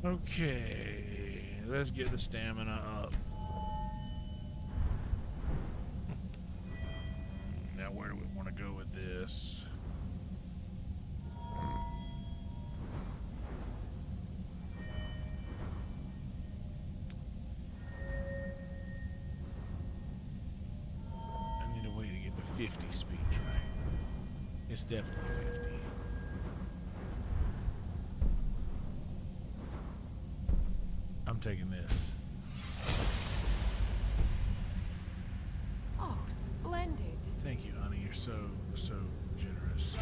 Speaker 1: Okay, let's get the stamina up. Now, where do we want to go with this? I need a way to get to 50 speech, right? It's definitely 50. I'm taking this.
Speaker 8: Oh, splendid.
Speaker 1: Thank you, honey. You're so generous.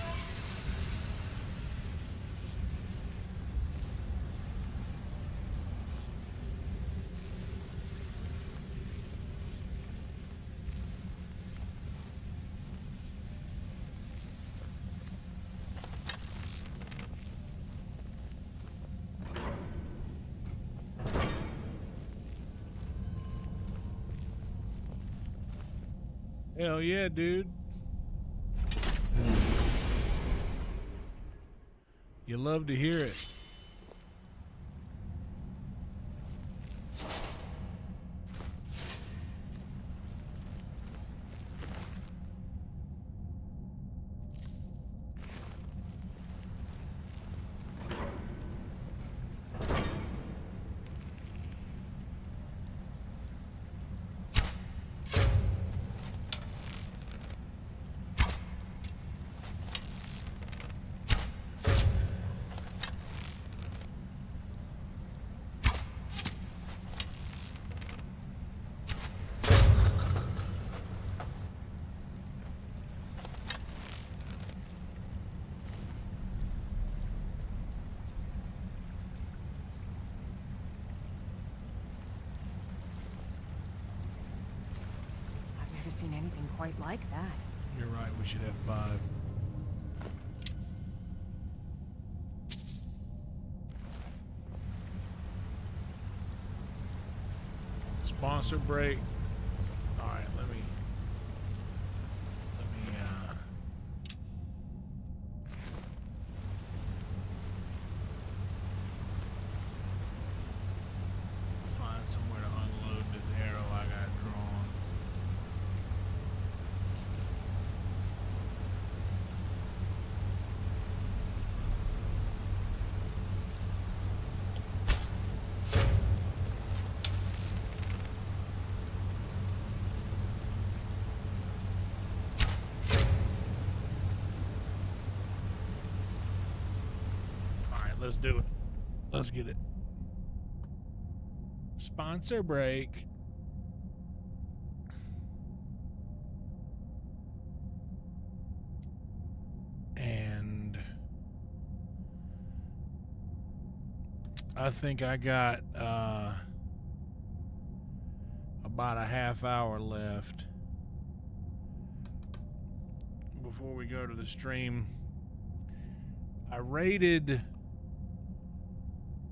Speaker 1: Hell yeah, dude. You love to hear it.
Speaker 8: Never seen anything quite like that.
Speaker 1: You're right, we should have 5. Sponsor break. All right, let me find somewhere to unload this arrow I got drawn. Let's do it. Let's get it. Sponsor break. And I think I got about a half hour left before we go to the stream. I raided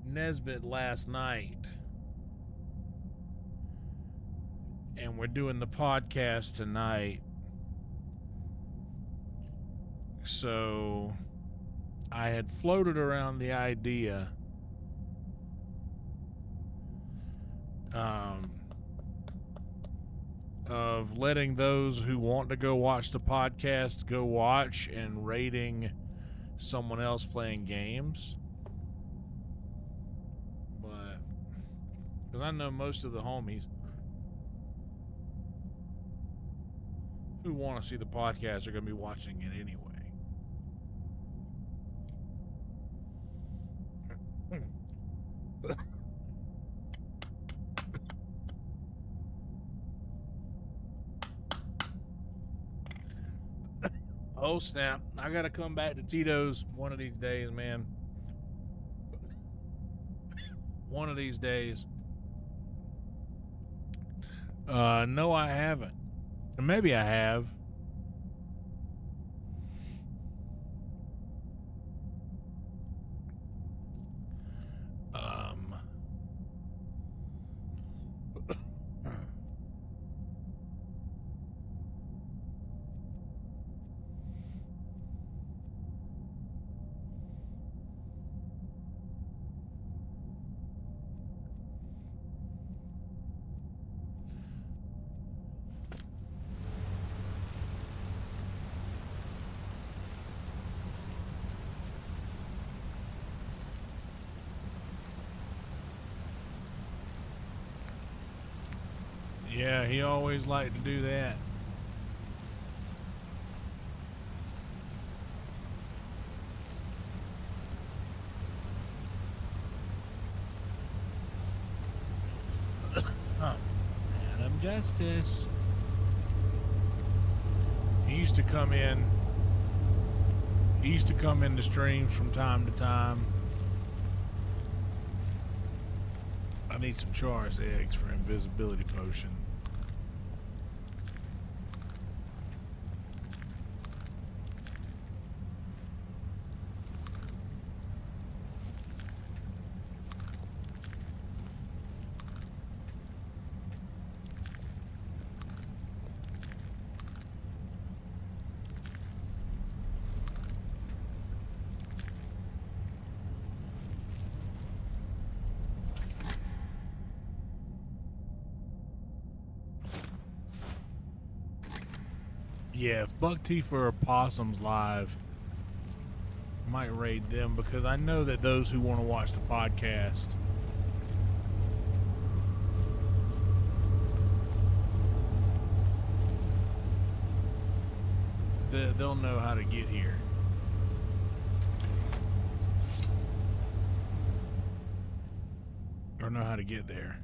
Speaker 1: Nesbitt last night, and we're doing the podcast tonight, So I had floated around the idea of letting those who want to go watch the podcast go watch and rating someone else playing games. But because I know most of the homies who want to see the podcast are going to be watching it anyway. Oh snap, I gotta come back to Tito's one of these days, man. One of these days. No, I haven't. Maybe I have. Yeah, he always liked to do that. Adam Justice. He used to come in. He used to come into streams from time to time. I need some Charis eggs for invisibility potion. Yeah, if Buck Tifa or Possum's live, I might raid them because I know that those who want to watch the podcast they'll know how to get here. Or know how to get there.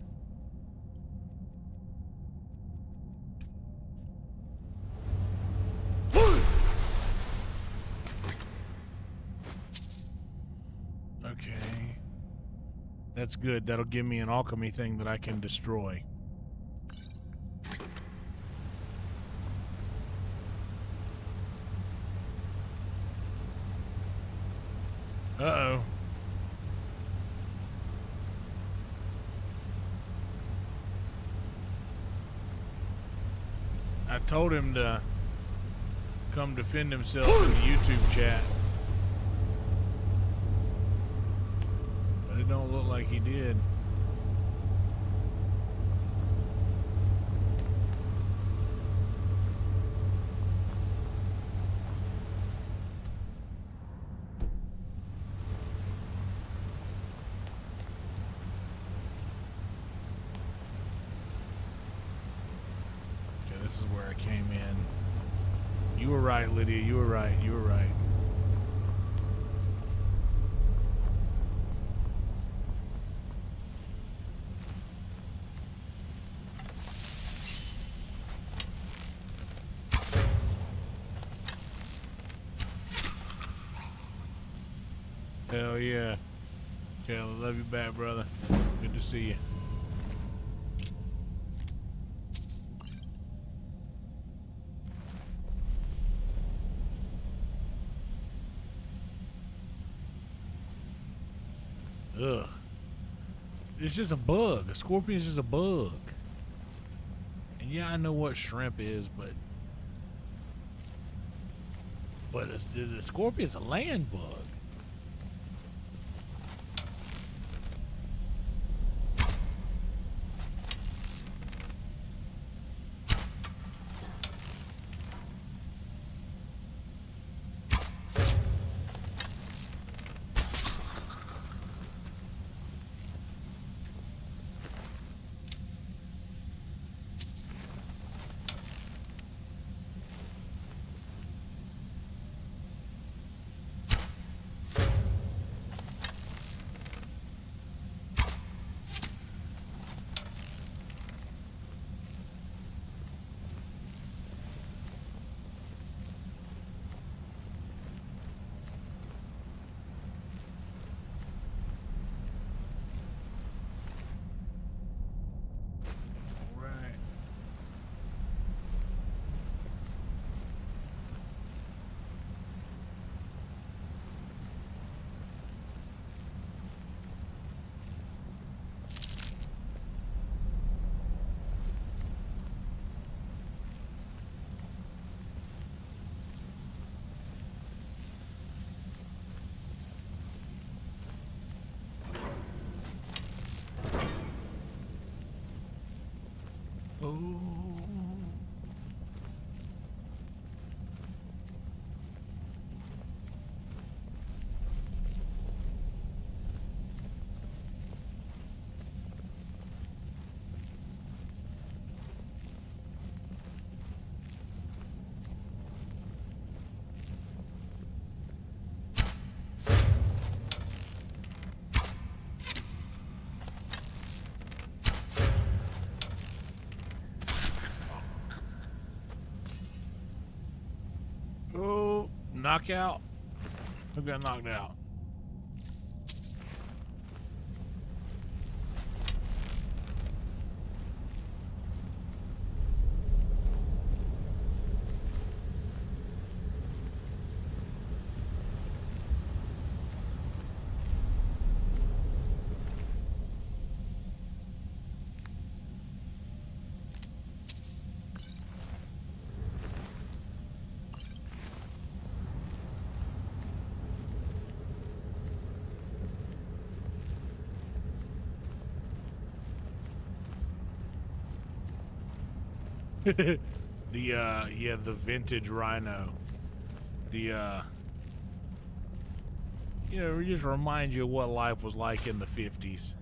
Speaker 1: Okay. That's good. That'll give me an alchemy thing that I can destroy. Uh-oh. I told him to come defend himself in the YouTube chat. But it don't look like he did. Okay, this is where I came in. You were right, Lydia. You were right. You were right. Hell yeah. Okay, I love you back, brother. Good to see you. Ugh. It's just a bug. A scorpion is just a bug. And yeah, I know what shrimp is, but But the scorpion's a land bug. Oh, knockout. Who got knocked out? The vintage rhino. It just reminds you of what life was like in the 50s.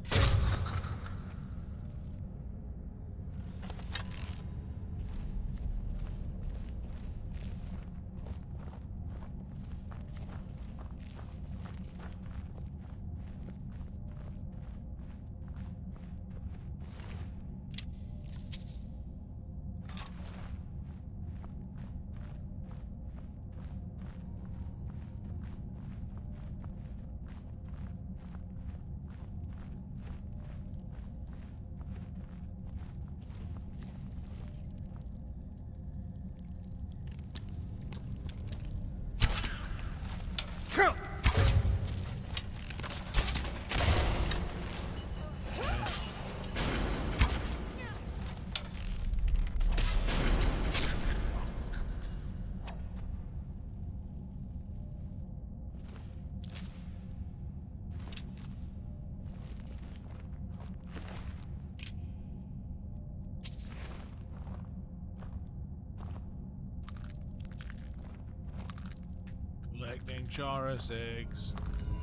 Speaker 1: Collecting Chaurus eggs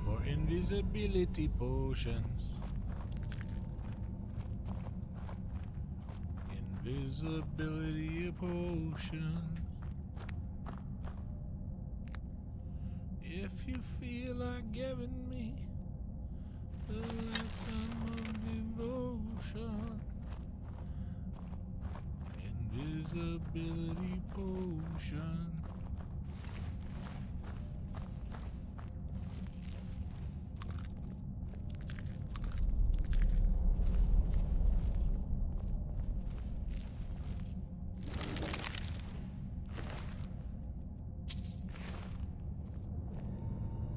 Speaker 1: for invisibility potions. Invisibility potions. If you feel like giving me the lifetime of devotion. Invisibility potion.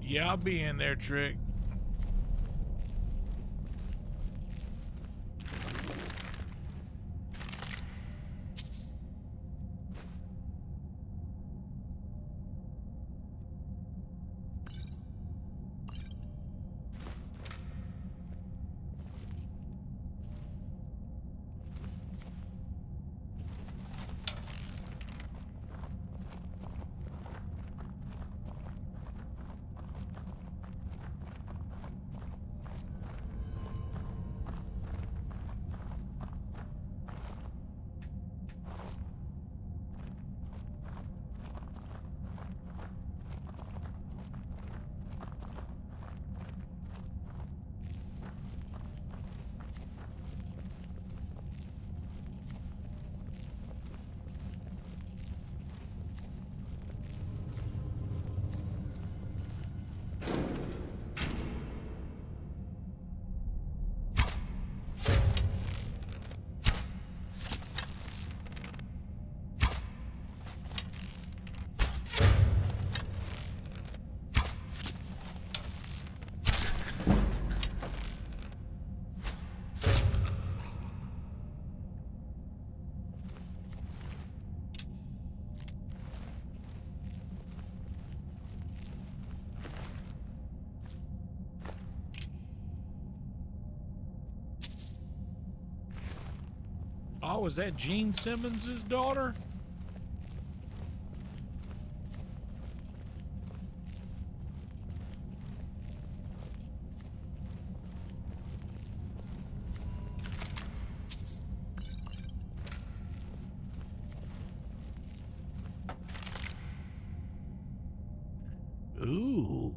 Speaker 1: Yeah, I'll be in there, Trick. Oh, is that Gene Simmons' daughter? Ooh.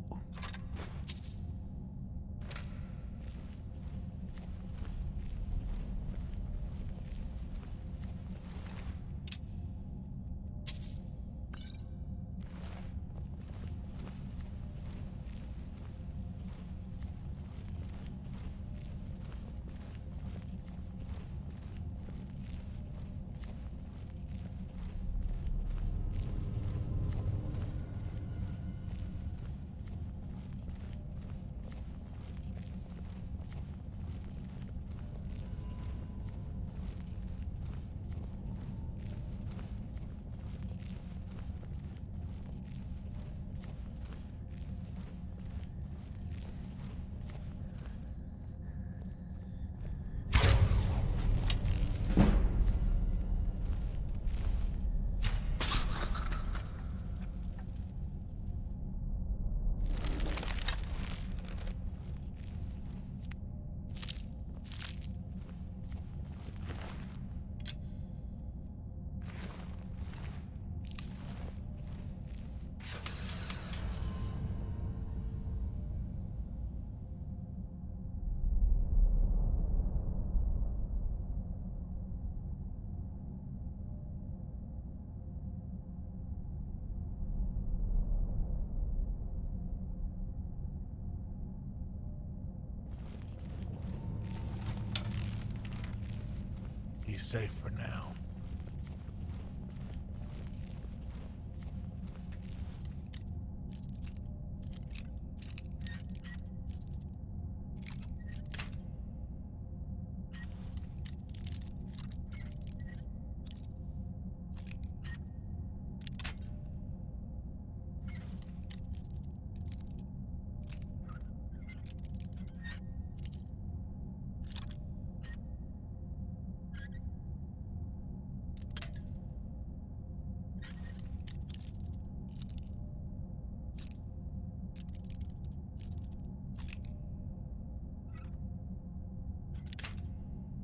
Speaker 1: He's safe for now.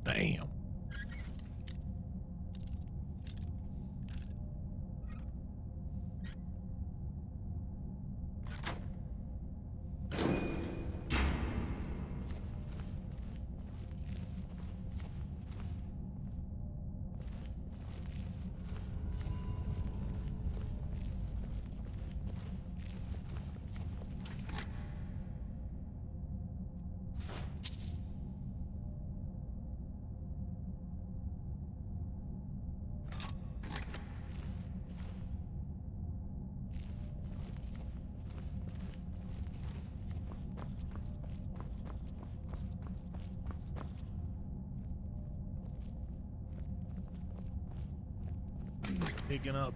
Speaker 1: Damn.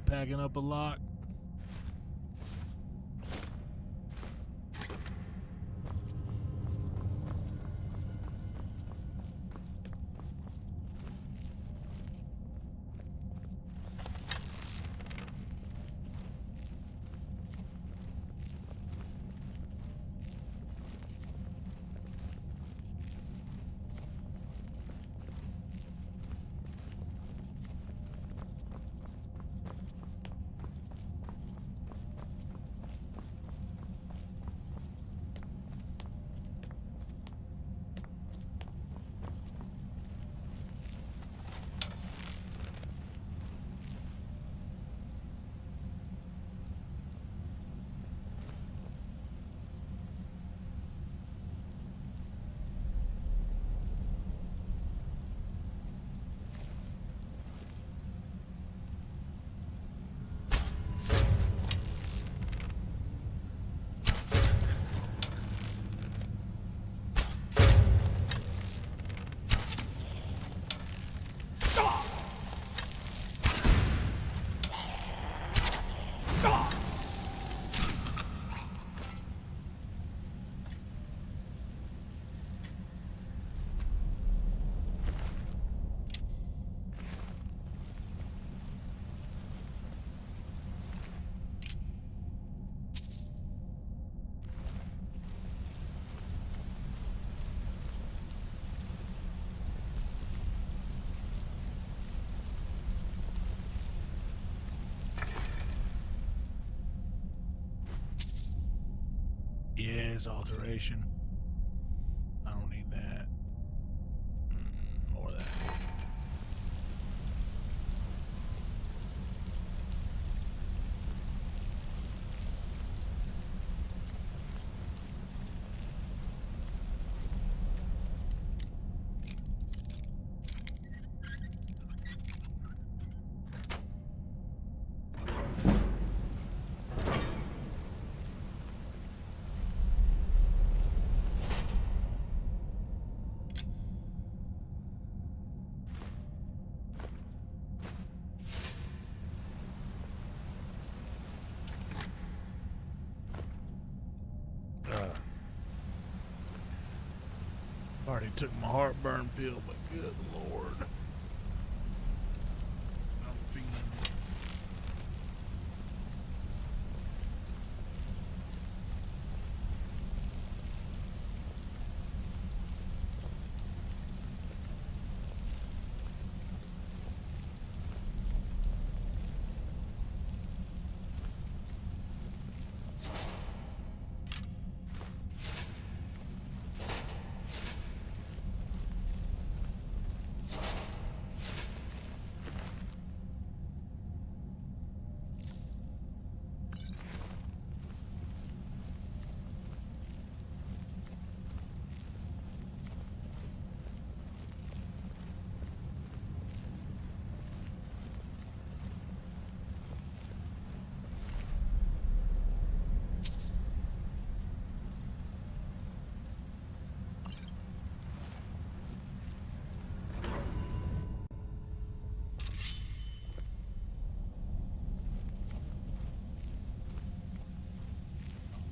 Speaker 1: Packing up a lot. Yes, alteration. I don't need that. More of that. Already took my heartburn pill, but good lord. I'm feeling it.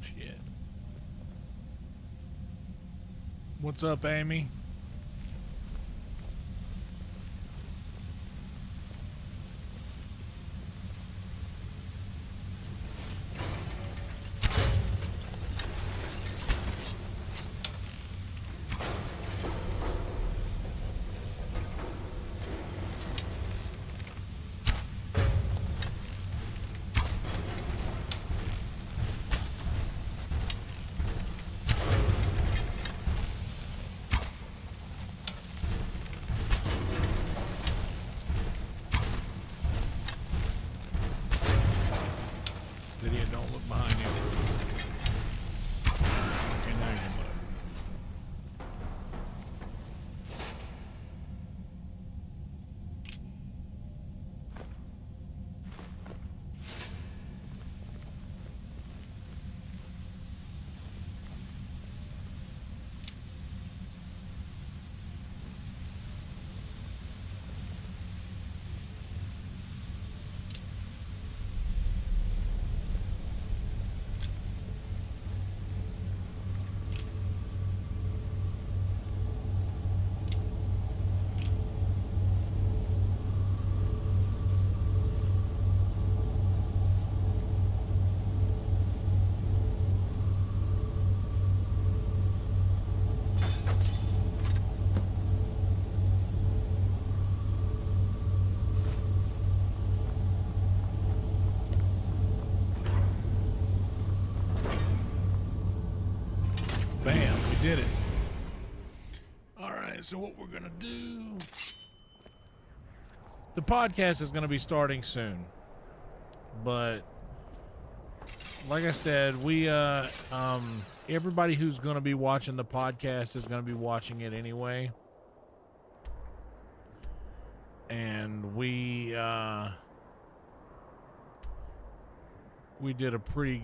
Speaker 1: Shit. What's up, Amy? Lydia, don't look behind you. Okay, now you look. Bam, we did it. All right, so what we're going to do... The podcast is going to be starting soon. But, like I said, everybody who's going to be watching the podcast is going to be watching it anyway. And we did a pretty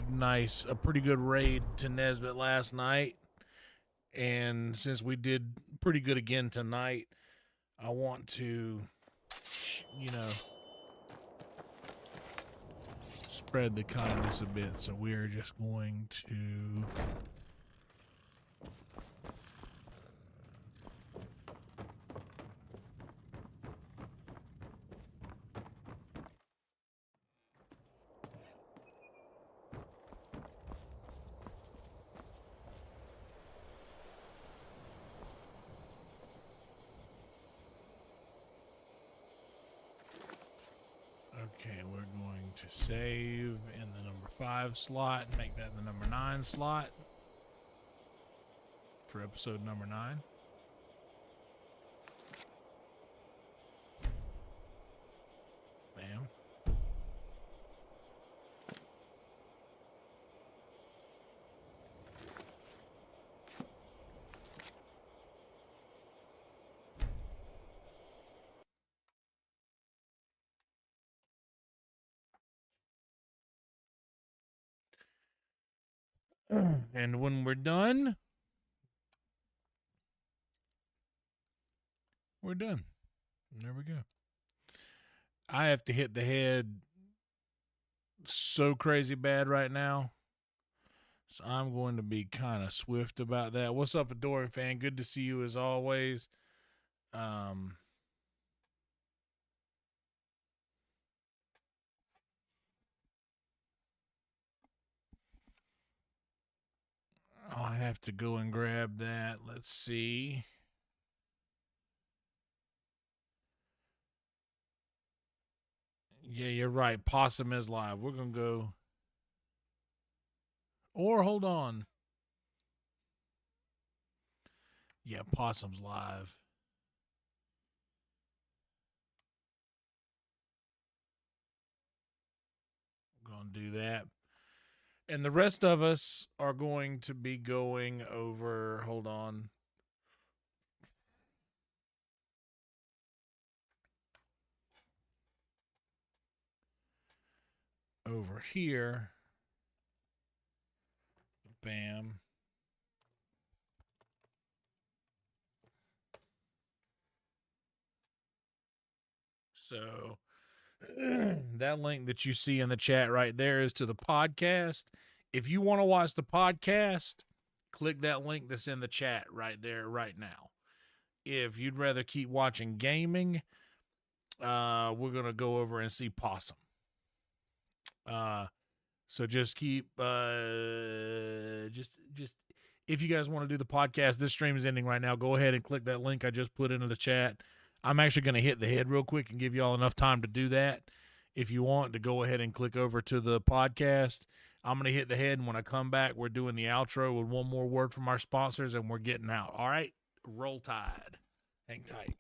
Speaker 1: good raid to Nesbitt last night. And since we did pretty good again tonight, I want to, spread the kindness a bit. So we're just going to... Okay, we're going to save in the number 5 slot and make that the number 9 slot. for episode number 9. Bam. And when we're done, we're done. There we go. I have to hit the head so crazy bad right now, so I'm going to be kind of swift about that. What's up, Adoring Fan? Good to see you as always. I'll have to go and grab that. Let's see. Yeah, you're right. Possum is live. We're going to go. Or hold on. Yeah, Possum's live. I'm going to do that. And the rest of us are going to be going over. Hold on. Over here. Bam. So that link that you see in the chat right there is to the podcast. If you want to watch the podcast, click that link that's in the chat right there right now. If you'd rather keep watching gaming, we're going to go over and see Possum. So just keep, just if you guys want to do the podcast, this stream is ending right now. Go ahead and click that link I just put into the chat. I'm actually going to hit the head real quick and give y'all enough time to do that. If you want to go ahead and click over to the podcast, I'm going to hit the head. And when I come back, we're doing the outro with one more word from our sponsors and we're getting out. All right. Roll Tide. Hang tight.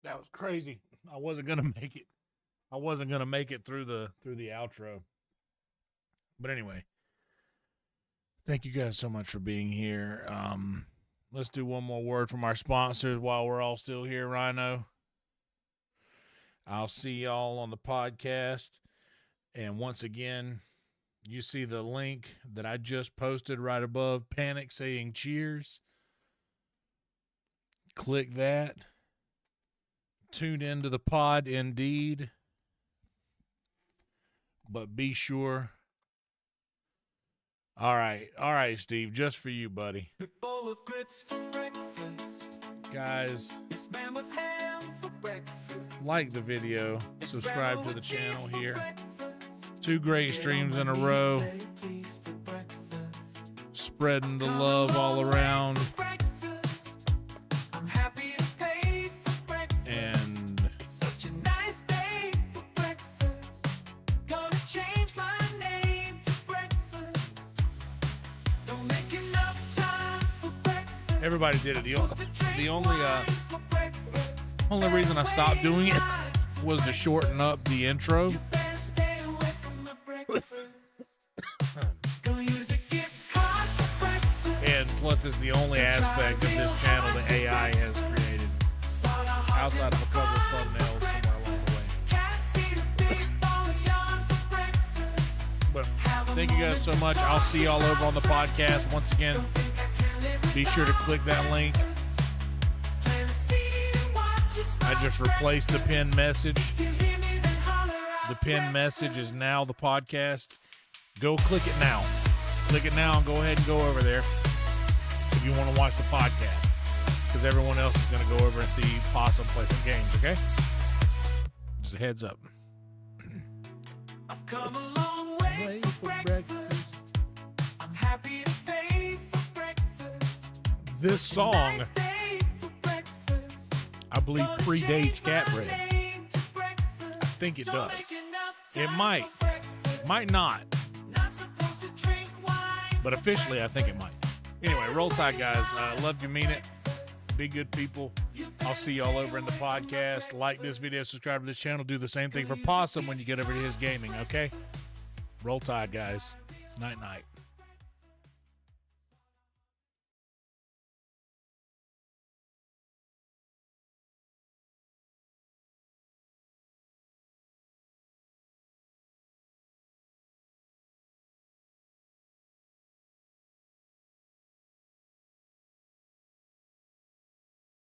Speaker 1: That was crazy. I wasn't gonna make it. I wasn't gonna make it through the outro. But anyway, thank you guys so much for being here. Let's do one more word from our sponsors while we're all still here, Rhino. I'll see y'all on the podcast. And once again, you see the link that I just posted right above Panic saying cheers. Click that. Tune into the pod indeed. But be sure. All right, Steve, just for you, buddy.
Speaker 5: Bowl of grits for breakfast.
Speaker 1: Guys,
Speaker 5: it's man with ham for breakfast.
Speaker 1: Like the video, subscribe to the channel here. 2 great streams in a row. Spreading the love all around. And
Speaker 5: it's such a nice day for breakfast. Gonna change my name to breakfast. Don't make enough time for breakfast.
Speaker 1: Everybody did it. The only reason I stopped doing it was to shorten up the intro. And plus, it's the only aspect of this channel that AI has created outside of a couple of thumbnails somewhere along the way. But thank you guys so much. I'll see y'all over on the podcast. Once again, be sure to click that link. I just replaced the pinned message. The pinned message is now the podcast. Go click it now. Click it now and go ahead and go over there if you want to watch the podcast. Because everyone else is going to go over and see Possum play some games, okay? Just a heads up.
Speaker 5: I've come a long way for breakfast. I'm happy to pay for breakfast.
Speaker 1: This song,
Speaker 5: Nice day for breakfast.
Speaker 1: I believe, predates Cat Bread.
Speaker 5: Name to breakfast.
Speaker 1: I think it
Speaker 5: Don't
Speaker 1: does.
Speaker 5: make enough
Speaker 1: It
Speaker 5: time
Speaker 1: might.
Speaker 5: for breakfast.
Speaker 1: Might not.
Speaker 5: Not supposed to drink wine.
Speaker 1: But officially, I think it might. Anyway, roll tide, guys. Love you, mean it. Be good people. I'll see y'all over in the podcast. Like this video, subscribe to this channel. Do the same thing for Possum when you get over to his gaming, okay? Roll tide, guys. Night, night.